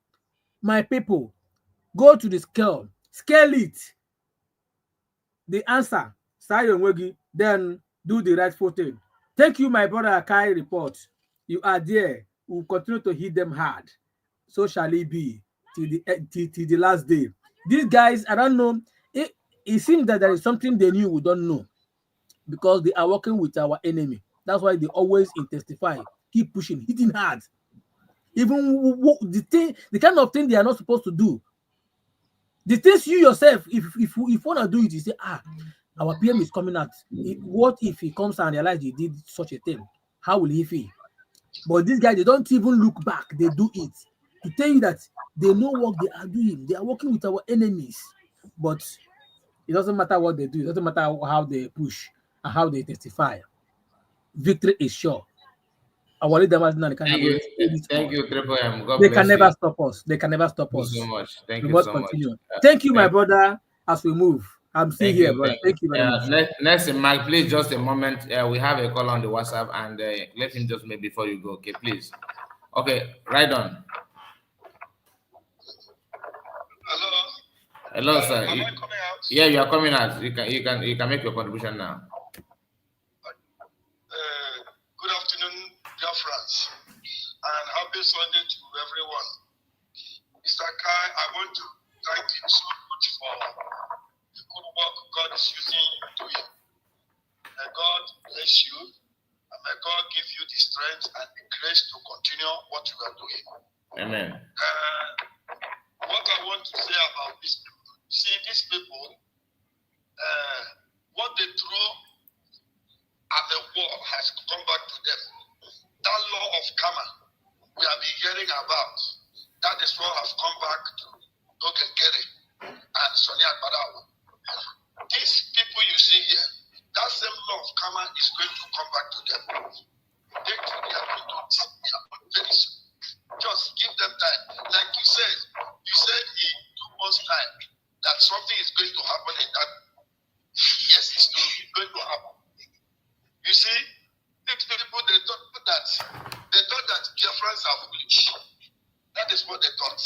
my people, go to the scale, scale it. The answer, then do the rightful thing. Thank you, my brother Akai report. You are there. We will continue to hit them hard. So shall it be till the last day. These guys, I don't know. It seems that there is something they knew we don't know, because they are working with our enemy. That's why they always intensify, keep pushing, hitting hard. Even the kind of thing they are not supposed to do. The things you yourself, if you want to do it, you say, our PM is coming out. What if he comes and realizes he did such a thing? How will he feel? But these guys, they don't even look back. They do it to tell you that they know what they are doing. They are working with our enemies. But it doesn't matter what they do. It doesn't matter how they push and how they testify. Victory is sure. Our leader, thank you, Triple M. God they bless can never you. Stop us. They can never stop us. Thank you so much. Thank We you must so continue. much. Thank you, my brother, as we move. I'm still here, brother. Thank you very much. Next, Mike, please, just a moment. We have a call on the WhatsApp, and let him just make before you go. Okay, please. Okay, right on. Hello, sir. Am I coming out? Yeah, you are coming out. You can make your contribution now. Good afternoon, dear friends, and happy Sunday to everyone. Mr. Kai, I want to thank you so much for the good work God is using you doing. May God bless you, and may God give you the strength and the grace to continue what you are doing. Amen. What I want to say about these people, these people, what they threw at the wall has come back to them. That law of karma we have been hearing about, that is what has come back to Nkere and Sonia Badawa. These people you see here, that same law of karma is going to come back to them. They are going to very soon. Just give them time. Like you said in 2 months' time that something is going to happen in that. Yes, it's going to happen. You see, these people, they thought that Biafrans are foolish. That is what they thought.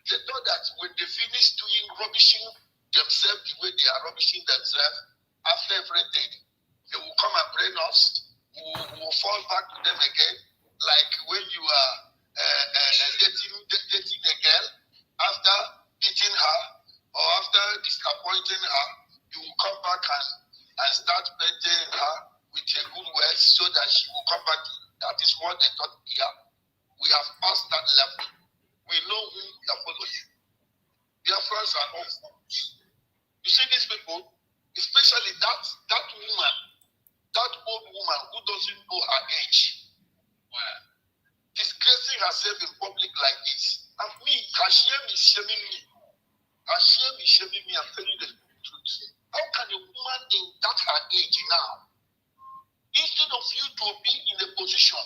They thought that when they finish doing rubbishing themselves the way they are rubbishing themselves, after everything, they will come and brain us. We will fall back to them again, like when you are here. We have passed that level. We know who we are following. Biafrans are not fools. You see these people, especially that woman, that old woman who doesn't know her age, disgracing herself in public like this. And me, her shame is shaming me. Her shame is shaming me. I'm telling you the truth. How can a woman in that her age now, instead of you to be in a position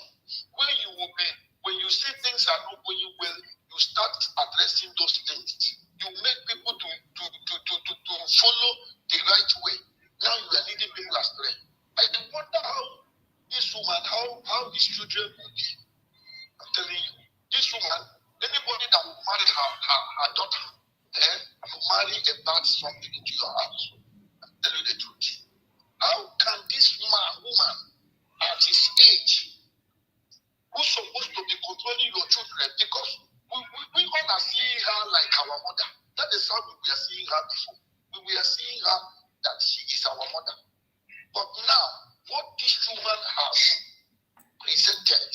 where you will be, when you see things are not going well, you start addressing those things. You make people to follow the right way. Now you are leading people astray. I wonder how this woman, how these children will be. I'm telling you, this woman, anybody that will marry her daughter, will marry a bad something into your house. I'm telling you the truth. How can this woman, at his age, who's supposed to be controlling your children, because we all are seeing her like our mother. That is how we were seeing her before. We were seeing her that she is our mother. But now, what this woman has presented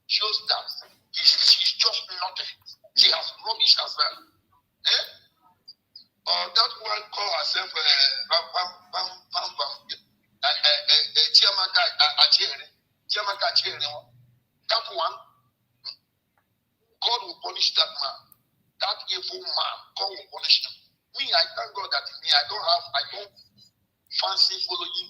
shows that she's just nothing. She has rubbish as well. That one call herself that one, God will punish that man. That evil man, God will punish him. Me, I thank God that I don't fancy following.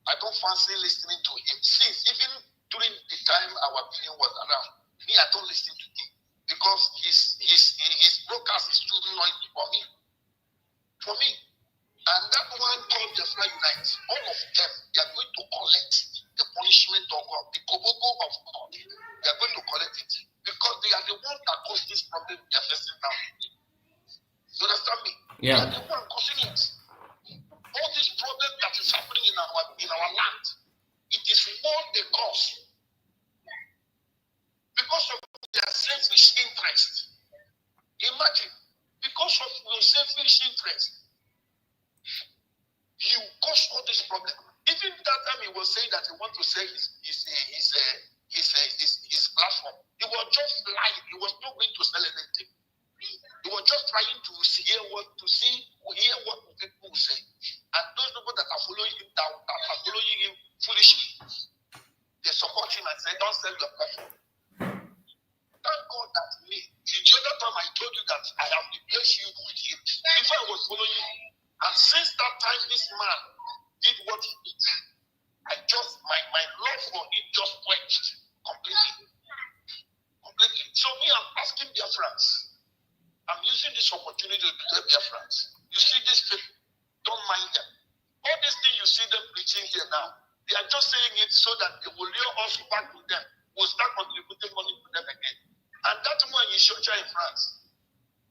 I don't fancy listening to him. Since even during the time our opinion was around, me, I don't listen to him because his broadcast is too noisy for me. And that one called the Fly Unite, all of them, they are going to collect the punishment of God, the koboko of God. They are going to collect it because they are the ones that caused this problem they are facing now. You understand me? Yeah. They are the ones causing it. All this problem that is happening in our land, it is what they cause because of their selfish interest. Imagine, because of your selfish interest, you cause all this problem. Even that time he was saying that he want to sell his platform, he was just lying. He was not going to sell anything. He was just trying to hear what people will say. And those people that are following him foolishly, they support him and say, "Don't sell your platform." Thank God that me. The other time I told you that I have replaced you with him. Before I was following him. And since that time, this man did what he did. My love for him just quenched completely. So me, I'm asking Biafrans. I'm using this opportunity to tell Biafrans. You see these people, don't mind them. All these things you see them preaching here now, they are just saying it so that they will lure us back to them. We'll start contributing money to them again. And that one in Shocha in France,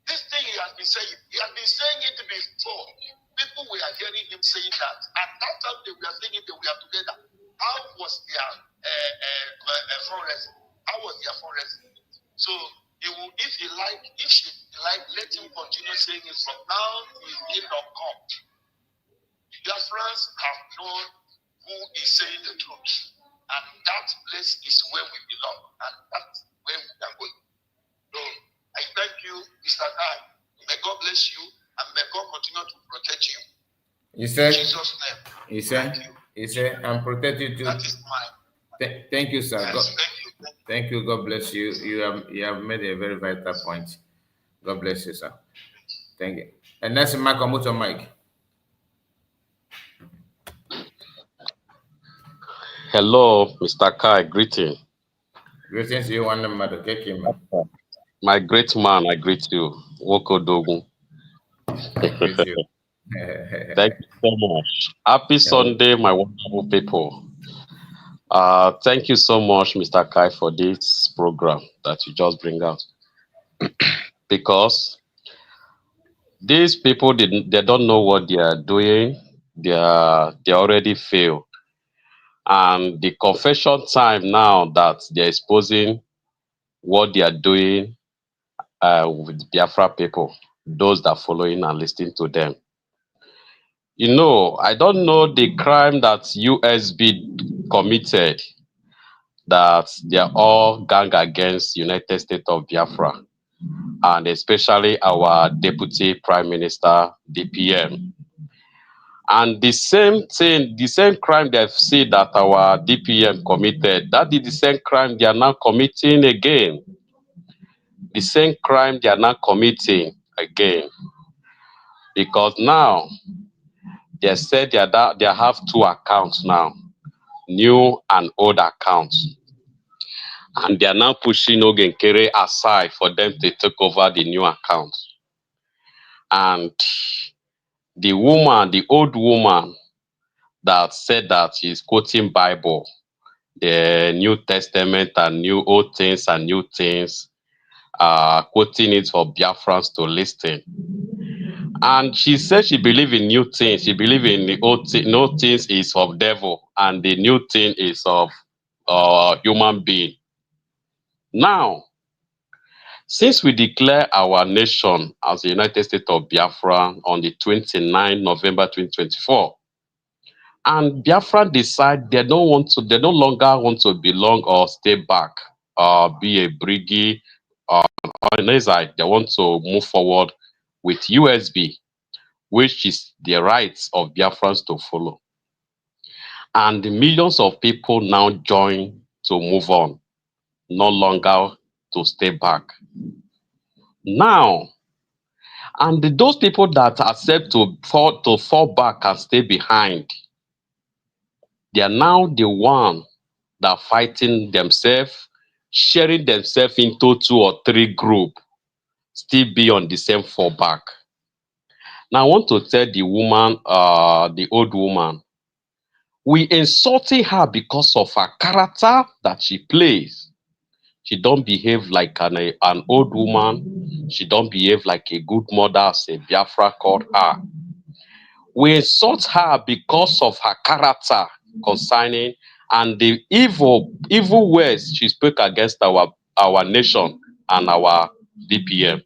this thing he has been saying it before. People were hearing him saying that. And that time they were saying it, they were together. How was their fundraising? How was their fundraising? So if she like, let him continue saying it from now till the end of God. Their friends have known who is saying the truth. And that place is where we belong. And that's where we are going. So I thank you, Mr. Kai. May God bless you. And may God continue to protect you. You said, in Jesus' name. He said, and protect you too. That is mine. Thank you, sir. Yes, God, thank you. God bless you. You have made a very vital point. God bless you, sir. Thank you. And next, Mike, unmute your mic. Hello, Mr. Kai. Greeting. Greetings to you, one mother. My great man, I greet you. Woko Dogun. I greet you. Thank you so much. Happy Sunday, my wonderful people. Thank you so much, Mr. Kai, for this program that you just bring out. Because these people they don't know what they are doing. They already fail. And the confession time now that they're exposing what they are doing with Biafra people, those that are following and listening to them. You know, I don't know the crime that USB committed that they are all gang against United States of Biafra, and especially our Deputy Prime Minister, DPM. And the same thing, the same crime they've seen that our DPM committed, that is the same crime they are now committing again. The same crime they are now committing again. Because now, they said they have two accounts now, new and old accounts. And they are now pushing Nkere aside for them to take over the new accounts. And the woman, the old woman that said that she's quoting Bible, the New Testament and new old things and new things, quoting it for Biafrans to listen. And she said she believes in new things. She believes in the old things. No things is of devil, and the new thing is of human being. Now, since we declare our nation as the United States of Biafra on the 29th November 2024, and Biafra decide they no longer want to belong or stay back, be a briggy or an exile. They want to move forward with USB, which is the rights of Biafrans to follow. And millions of people now join to move on, no longer to stay back. Now, and those people that accept to fall back and stay behind, they are now the one that are fighting themselves, sharing themselves into 2 or 3 groups, still be on the same fallback. Now, I want to tell the woman, the old woman, we insulting her because of her character that she plays. She don't behave like an old woman. She don't behave like a good mother, as a Biafra called her. We insult her because of her character concerning and the evil words she spoke against our nation and our DPM.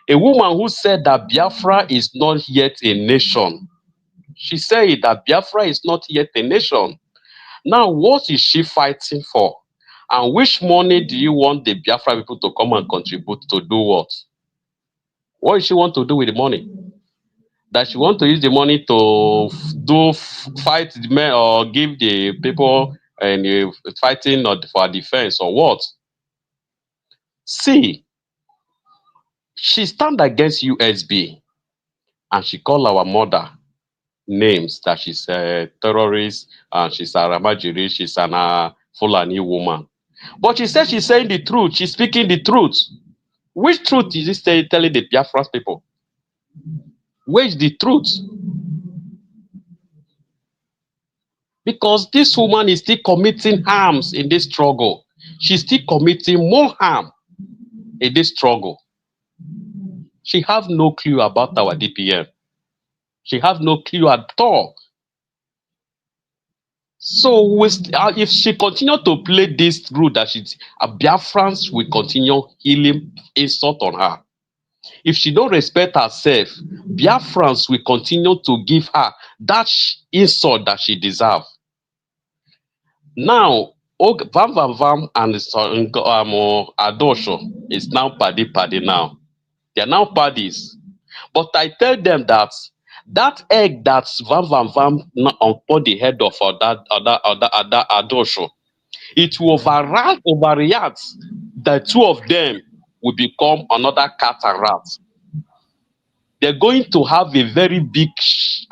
A woman who said that Biafra is not yet a nation. She said that Biafra is not yet a nation. Now, what is she fighting for? And which money do you want the Biafra people to come and contribute to do what? What does she want to do with the money? That she want to use the money to fight the men or give the people and fighting for defense or what? See, she stand against USB and she call our mother names that she's a terrorist and she's a Ramajiri, she's an Fulani woman. But she said she's saying the truth, she's speaking the truth. Which truth is he telling the Biafra people? Where is the truth? Because this woman is still committing harms in this struggle. She's still committing more harm in this struggle. She have no clue about our DPM. She have no clue at all. So if she continue to play this role that Biafrans will continue healing insult on her. If she don't respect herself, Biafrans will continue to give her that insult that she deserves. Now, Vam and Adosho is now paddy now. They are now paddies. But I tell them that egg that Vam upon the head of other Adosho, it will overreact. The 2 of them will become another cat and rat. They're going to have a very big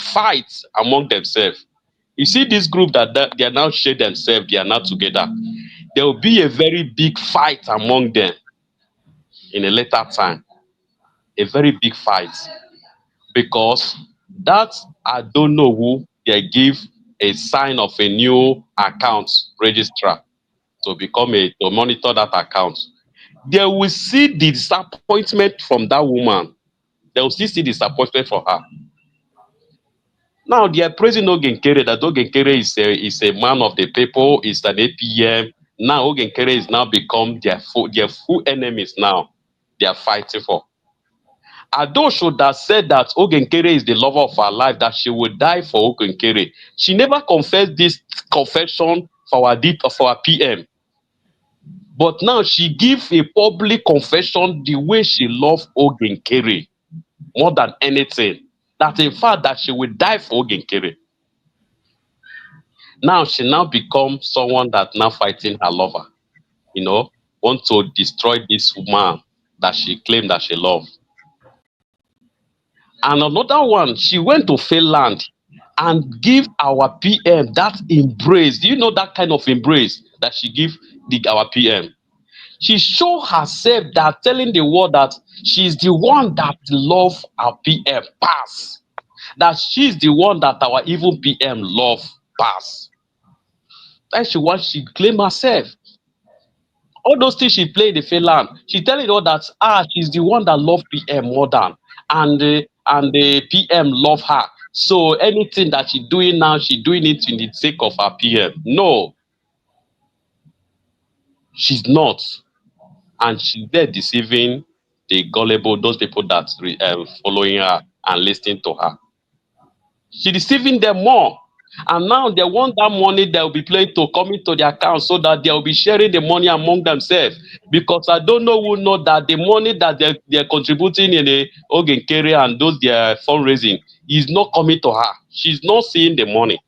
fight among themselves. You see this group that they are now share themselves, they are now together. There will be a very big fight among them in a later time. A very big fight. Because that I don't know who they give a sign of a new account registrar to monitor that account. They will see the disappointment from that woman. They will still see disappointment for her. Now they are praising Nkere, that Nkere is a man of the people, is an APM. Now Nkere is now become their full enemies now. They are fighting for. Adosho that said that Nkere is the lover of her life, that she would die for Nkere. She never confessed this confession for our PM. But now she give a public confession the way she love Nkere more than anything. That in fact that she will die for Nkere. Now she now become someone that now fighting her lover. You know, want to destroy this woman that she claimed that she love. And another one, she went to Finland and give our PM that embrace. Do you know that kind of embrace that she give our PM? She show herself that telling the world that she's the one that love our PM pass. That she's the one that our evil PM love pass. That's what she claim herself. All those things she played in Finland, she telling all that she's the one that love PM more than, and the PM love her. So anything that she doing now, she doing it in the sake of her PM. No, she's not, and she's there deceiving the gullible, those people that following her and listening to her. She deceiving them more. And now they want that money they'll be playing to come into their account so that they'll be sharing the money among themselves. Because I don't know who know that the money that they're contributing in the Nkere and those their fundraising is not coming to her. She's not seeing the money.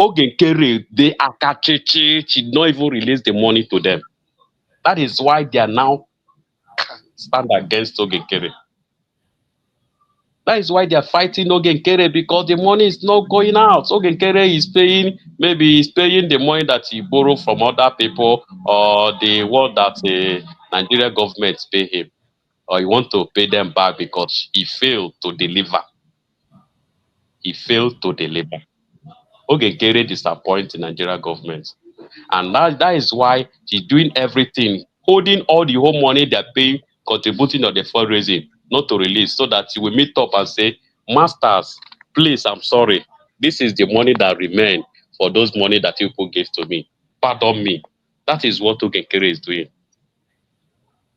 Nkere, they akacheche, she not even release the money to them. That is why they are now stand against Nkere. That is why they are fighting Nkere, because the money is not going out. Nkere is paying, maybe he's paying the money that he borrowed from other people, or the one that the Nigerian government pay him, or he want to pay them back because he failed to deliver. He failed to deliver. Nkere disappoints the Nigerian government. And that is why she's doing everything, holding all the whole money they're paying, contributing on the fundraising, not to release, so that she will meet up and say, masters, please, I'm sorry. This is the money that remained for those money that people gave to me. Pardon me. That is what Nkere is doing.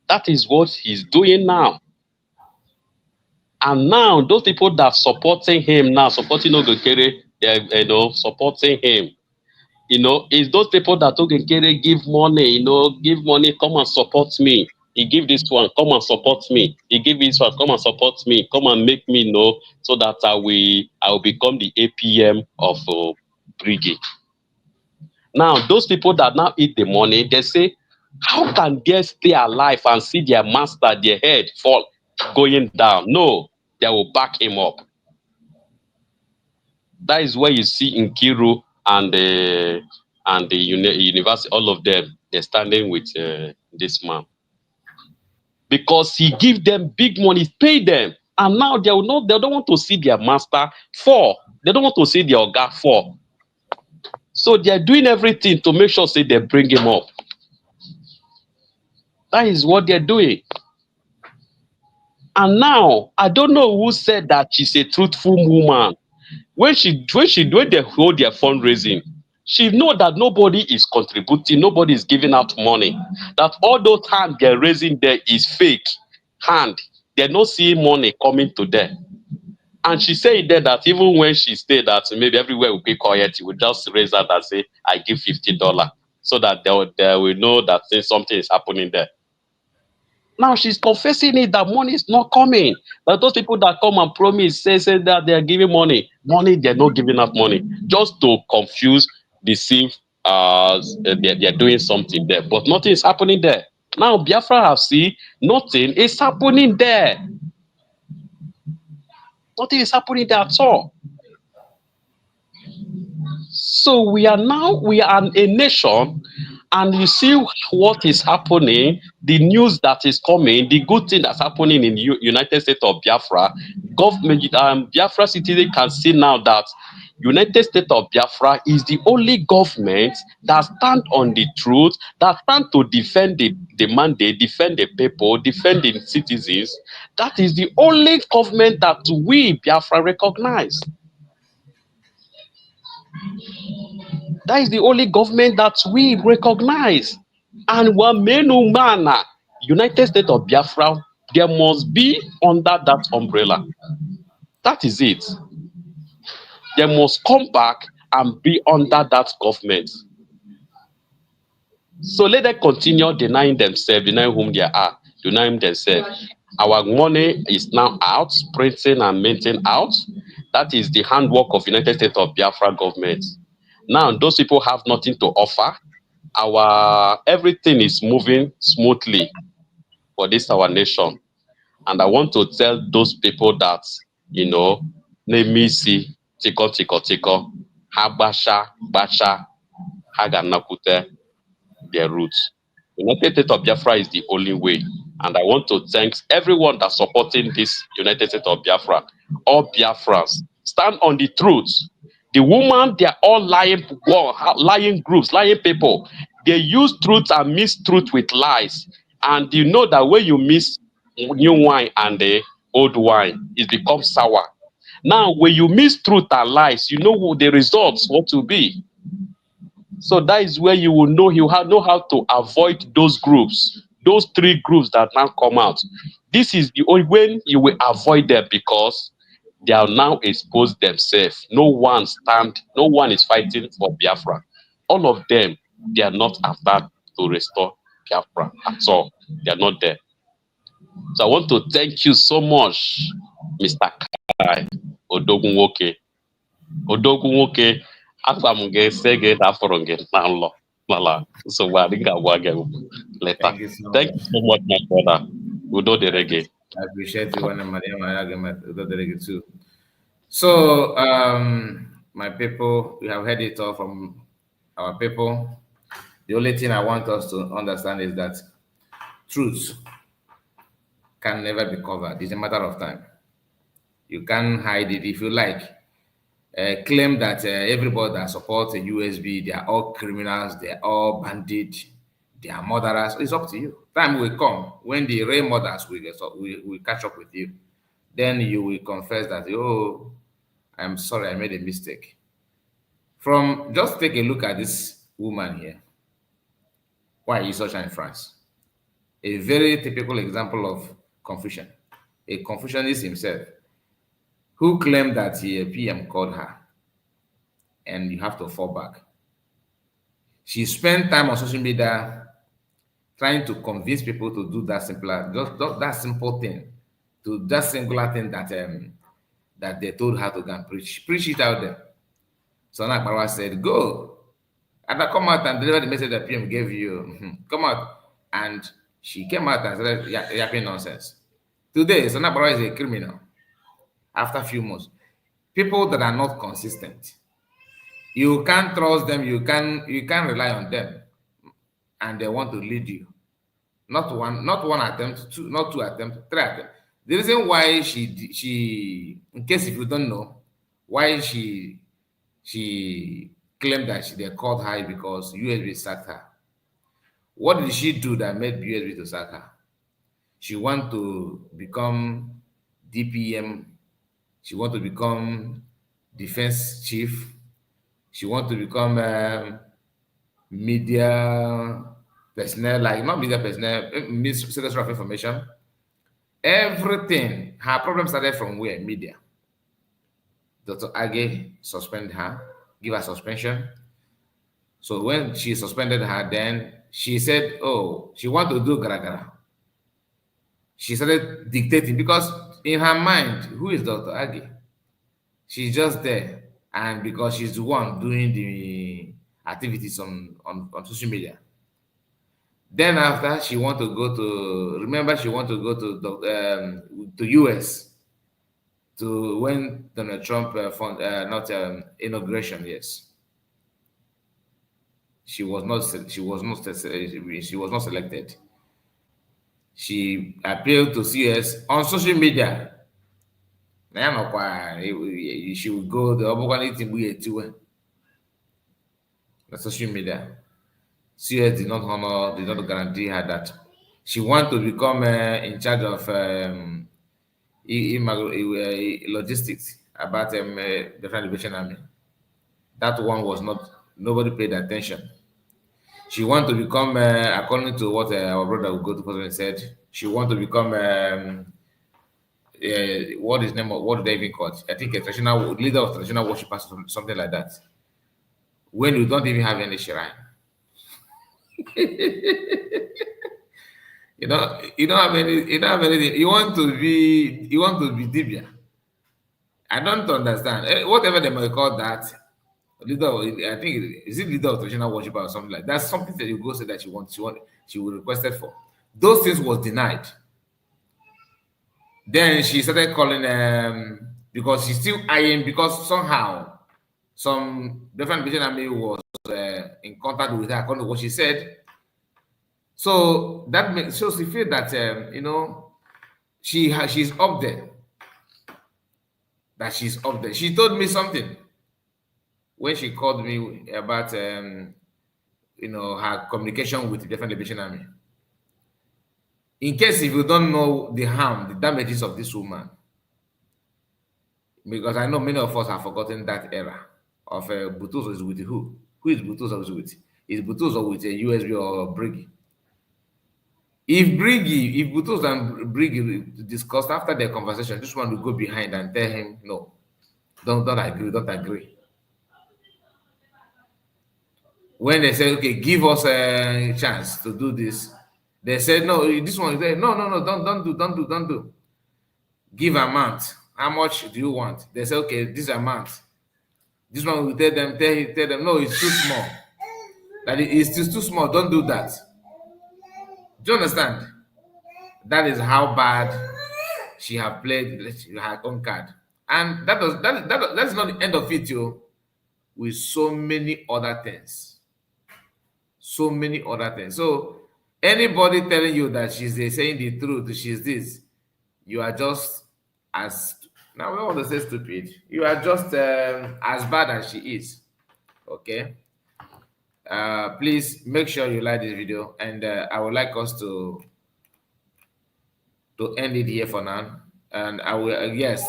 That is what he's doing now. And now those people that supporting him now, supporting Nkere, they're supporting him. It's those people that Nkere give money, give money, come and support me. He give this one, come and support me. He give this one, come and support me. Come and make me know so that I will become the APM of Brigade. Now, those people that now eat the money, they say, how can they stay alive and see their master, their head fall, going down? No, they will back him up. That is where you see Nkere and the university, all of them, they're standing with this man. Because he give them big money, pay them. And now they don't want to see their master fall. They don't want to see their oga fall. So they're doing everything to make sure say they bring him up. That is what they're doing. And now, I don't know who said that she's a truthful woman. When they hold their fundraising, she know that nobody is contributing, nobody is giving out money. That all those hands they're raising there is fake hand. They're not seeing money coming to them. And she said there that even when she stayed that maybe everywhere will be quiet, she would just raise that and say, I give $50, so that they will know that something is happening there. Now she's confessing it that money is not coming. That those people that come and promise, say that they are giving money, they're not giving out money. Just to confuse, deceive, they're doing something there. But nothing is happening there. Now Biafra have seen, nothing is happening there. Nothing is happening there at all. So we are a nation, and you see what is happening, the news that is coming, the good thing that's happening in the United States of Biafra. Government, Biafra citizens can see now that United States of Biafra is the only government that stand on the truth, that stand to defend the mandate, defend the people, defend the citizens. That is the only government that we Biafra recognize. That is the only government that we recognize. And Wamenumana, United States of Biafra, there must be under that umbrella. That is it. They must come back and be under that government. So let them continue denying themselves, denying whom they are, denying themselves. Our money is now out, printing and minting out. That is the handwork of United States of Biafra government. Now those people have nothing to offer. Our everything is moving smoothly for this our nation. And I want to tell those people that, Nemisi, tiko, habasha, basha, haganakute, their roots. United States of Biafra is the only way. And I want to thank everyone that's supporting this United States of Biafra. All Biafrans, stand on the truth. The woman, they are all lying groups, lying people. They use truth and mistruth with lies. And you know that when you mix new wine and the old wine, it becomes sour. Now, when you mix truth and lies, you know the results what to be. So that is where you will know know how to avoid those groups, those three groups that now come out. This is the only when you will avoid them because they are now exposed themselves. No one is fighting for Biafra. All of them, they are not after to restore Biafra at all. They are not there. So I want to thank you so much, Mr. Kai Odogunwoke. Odogunwoke, after I'm going to say it after I'm getting so I think I'll work later. Thank you so Thank much. you so much, my brother. Udo the reggae. I appreciate you and Maria too. So, my people, we have heard it all from our people. The only thing I want us to understand is that truth can never be covered. It's a matter of time. You can't hide it if you like. Claim that everybody that supports a USB, they are all criminals, they are all bandits, they are murderers. It's up to you. Time will come when the real murderers will catch up with you. Then you will confess that, oh, I'm sorry, I made a mistake. Just take a look at this woman here. Why is such in France? A very typical example of Confucian. A Confucianist himself who claimed that a PM called her and you have to fall back. She spent time on social media trying to convince people to do that that simple thing, to that singular thing that they told her to go and preach it out there. So now Barawa said, go, and I come out and deliver the message that PM gave you. Come out. And she came out and started yapping nonsense. Today, Sana Barawa is a criminal. After a few months, people that are not consistent, you can't trust them, you can't rely on them, and they want to lead you. Not one attempt, not two attempts, three attempts. The reason why she in case if you don't know, why she claimed that they called her because USB sacked her. What did she do that made USB to sack her? She want to become DPM. She want to become defense chief. She want to become media personnel, like not media personnel, Secretary of Information. Everything. Her problem started from where? Media. Dr. Age suspended her, give her suspension. So when she suspended her, then she said, oh, she want to do gara. She started dictating because in her mind, who is Dr. Age? She's just there. And because she's the one doing the activities on social media. Then after, she want to go to, remember, she want to go to US to when Donald Trump inauguration. Yes, she was not selected. She appealed to CS on social media. She would go the social media. CS did not guarantee her that she want to become in charge of logistics about the Federal Liberation Army. That one was not, nobody paid attention. She want to become, according to what our brother would go to president said, she want to become, what is name of, what do they even call it? I think a traditional leader of traditional worship or something like that. When you don't even have any shrine. You know, you don't have any, you don't have anything. You want to be Dibia. I don't understand. Whatever they might call that, leader, I think is it leader of traditional worship or something like that. That's something that you go say that she would requested for. Those things was denied. Then she started calling because she's still eyeing because somehow some different missionary was in contact with her according to what she said. So that makes so she feel that you know she's up there. That she's up there. She told me something when she called me about you know her communication with the different liberation army. In case if you don't know the harm, the damages of this woman, because I know many of us have forgotten that era of Butuzo is with who? Who is Butuzo with? Is Butuzo with a USB or Briggy? If Butuzo and Briggy discussed after their conversation, this one will go behind and tell him, no, don't agree. When they say, okay, give us a chance to do this, they said, no, this one is there. No, don't do. Give amount. How much do you want? They say, okay, this amount. This one will tell them, no, it's too small. That it's too small. Don't do that. Do you understand? That is how bad she have played her own card. And that's not the end of it, yo. With so many other things. So many other things. So anybody telling you that she's saying the truth, she's this, you are just as now we want to say stupid. You are just as bad as she is. Okay. Please make sure you like this video, and I would like us to end it here for now. And I will yes,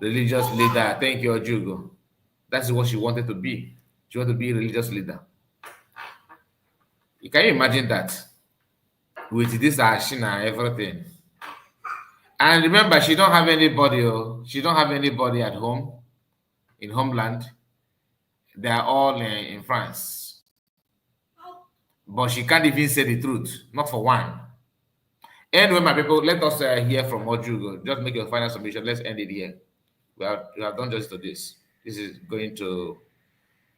religious leader. Thank you, Ojugo. That's what she wanted to be. She wanted to be a religious leader. You can you imagine that with this Ashina everything. And remember, she don't have anybody. She don't have anybody at home, in homeland. They are all in France. But she can't even say the truth, not for one. Anyway, my people, let us hear from Ojugo. Just make your final submission. Let's end it here. We have done justice to this. This is going to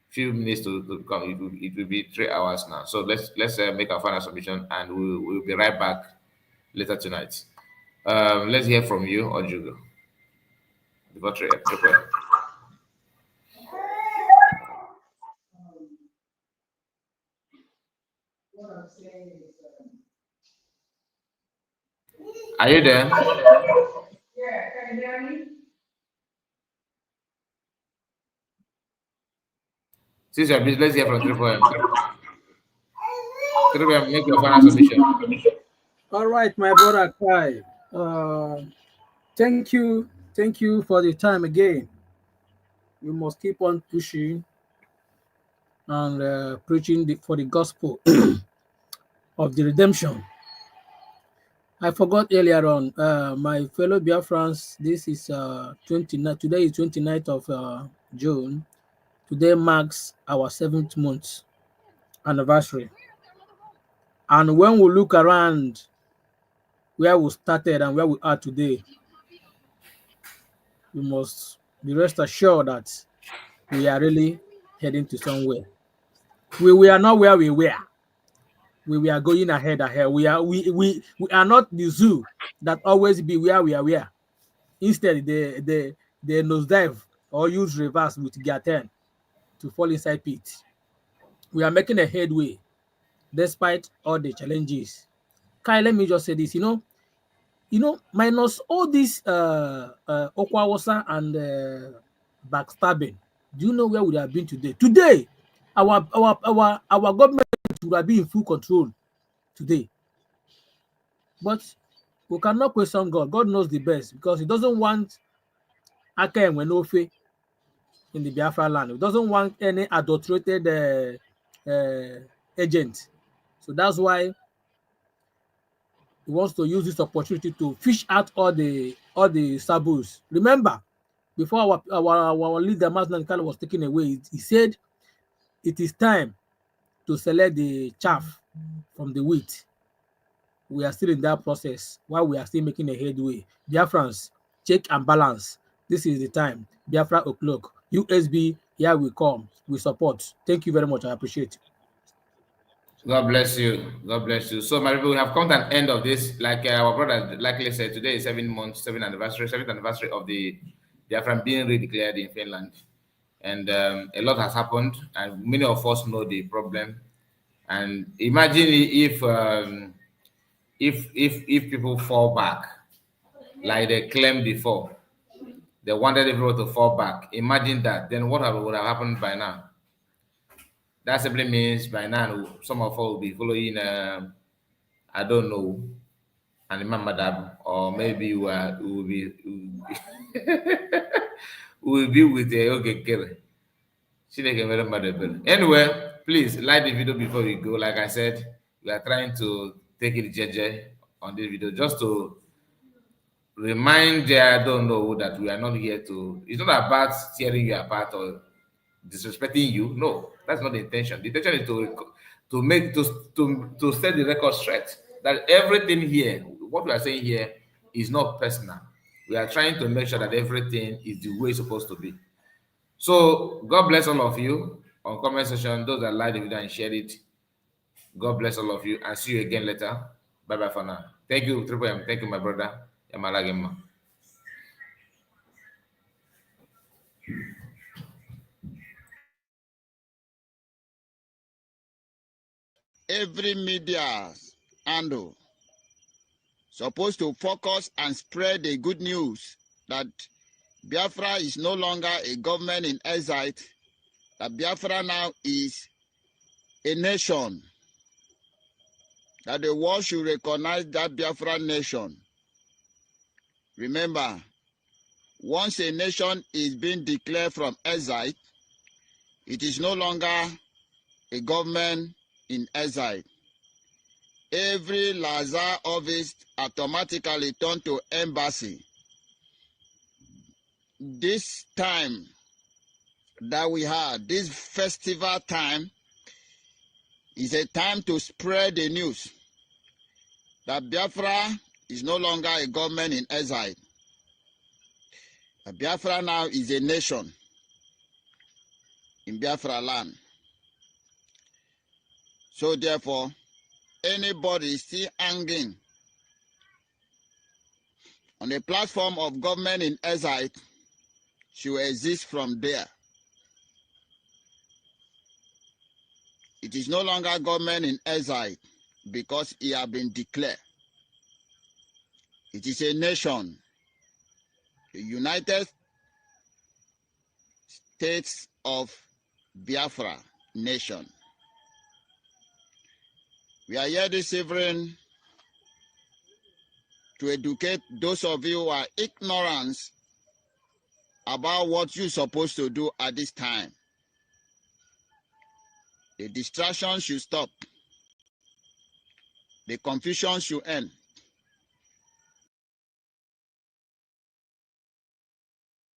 few minutes to come. It will be 3 hours now. So let's make our final submission, and we'll be right back later tonight. Let's hear from you, Ojugo. Before prayer. Are you there? Yeah, can you hear me? Since you're busy, let's hear from 3PM. 3PM, make your final submission. All right, my brother Kai. Thank you for the time again. We must keep on pushing and preaching for the gospel of the redemption. I forgot earlier on, my fellow Biafrans, this is 29. Today is 29th of June. Today marks our 7th month anniversary. And when we look around where we started and where we are today, we must be rest assured that we are really heading to somewhere. We are not where we were. We are going ahead. We are not the zoo that always be where we are. Instead, they nosedive or use reverse with gear 10 to fall inside pit. We are making a headway despite all the challenges. Kai, let me just say this, you know, minus all this Okwawasa and backstabbing, do you know where we have been today? Today, our government would have been in full control today. But we cannot question God. God knows the best because He doesn't want Aka and Wenofe in the Biafra land. He doesn't want any adulterated agent. So that's why He wants to use this opportunity to fish out all the sabus. Remember, before our leader Masnan Kala was taken away, he said it is time to select the chaff from the wheat. We are still in that process while we are still making a headway. Biafrans, check and balance. This is the time. Biafra o'clock. USB, here we come. We support. Thank you very much. I appreciate it. God bless you. God bless you. So, my people, we have come to an end of this. Like our brother likely said, today is 7th anniversary of the Biafran being redeclared in Finland. And a lot has happened, and many of us know the problem. And imagine if people fall back like they claimed before, they wanted everyone to fall back. Imagine that. Then what would have happened by now? That simply means by now some of us will be following. I don't know, and remember that, or maybe we will be we will be with the Nkere. Anyway, please like the video before we go. Like I said, we are trying to take it JJ on this video just to remind I don't know that we are not here to. It's not about tearing you apart or disrespecting you. No, that's not the intention. The intention is to make to set the record straight that everything here, what we are saying here, is not personal. We are trying to make sure that everything is the way it's supposed to be. So God bless all of you on comment section. Those that like the video and share it. God bless all of you and see you again later. Bye bye for now. Thank you, Triple M. Thank you, my brother. Yamalagema. Every media handle supposed to focus and spread the good news that Biafra is no longer a government in exile, that Biafra now is a nation, that the world should recognize that Biafra nation. Remember, once a nation is being declared from exile, it is no longer a government in exile. Every Lazar office automatically turned to embassy. This time that we had, this festival time, is a time to spread the news that Biafra is no longer a government in exile. Biafra now is a nation in Biafra land. So therefore, anybody still hanging on the platform of government in exile should exist from there. It is no longer government in exile because it has been declared. It is a nation, the United States of Biafra nation. We are here this evening to educate those of you who are ignorant about what you're supposed to do at this time. The distraction should stop. The confusion should end.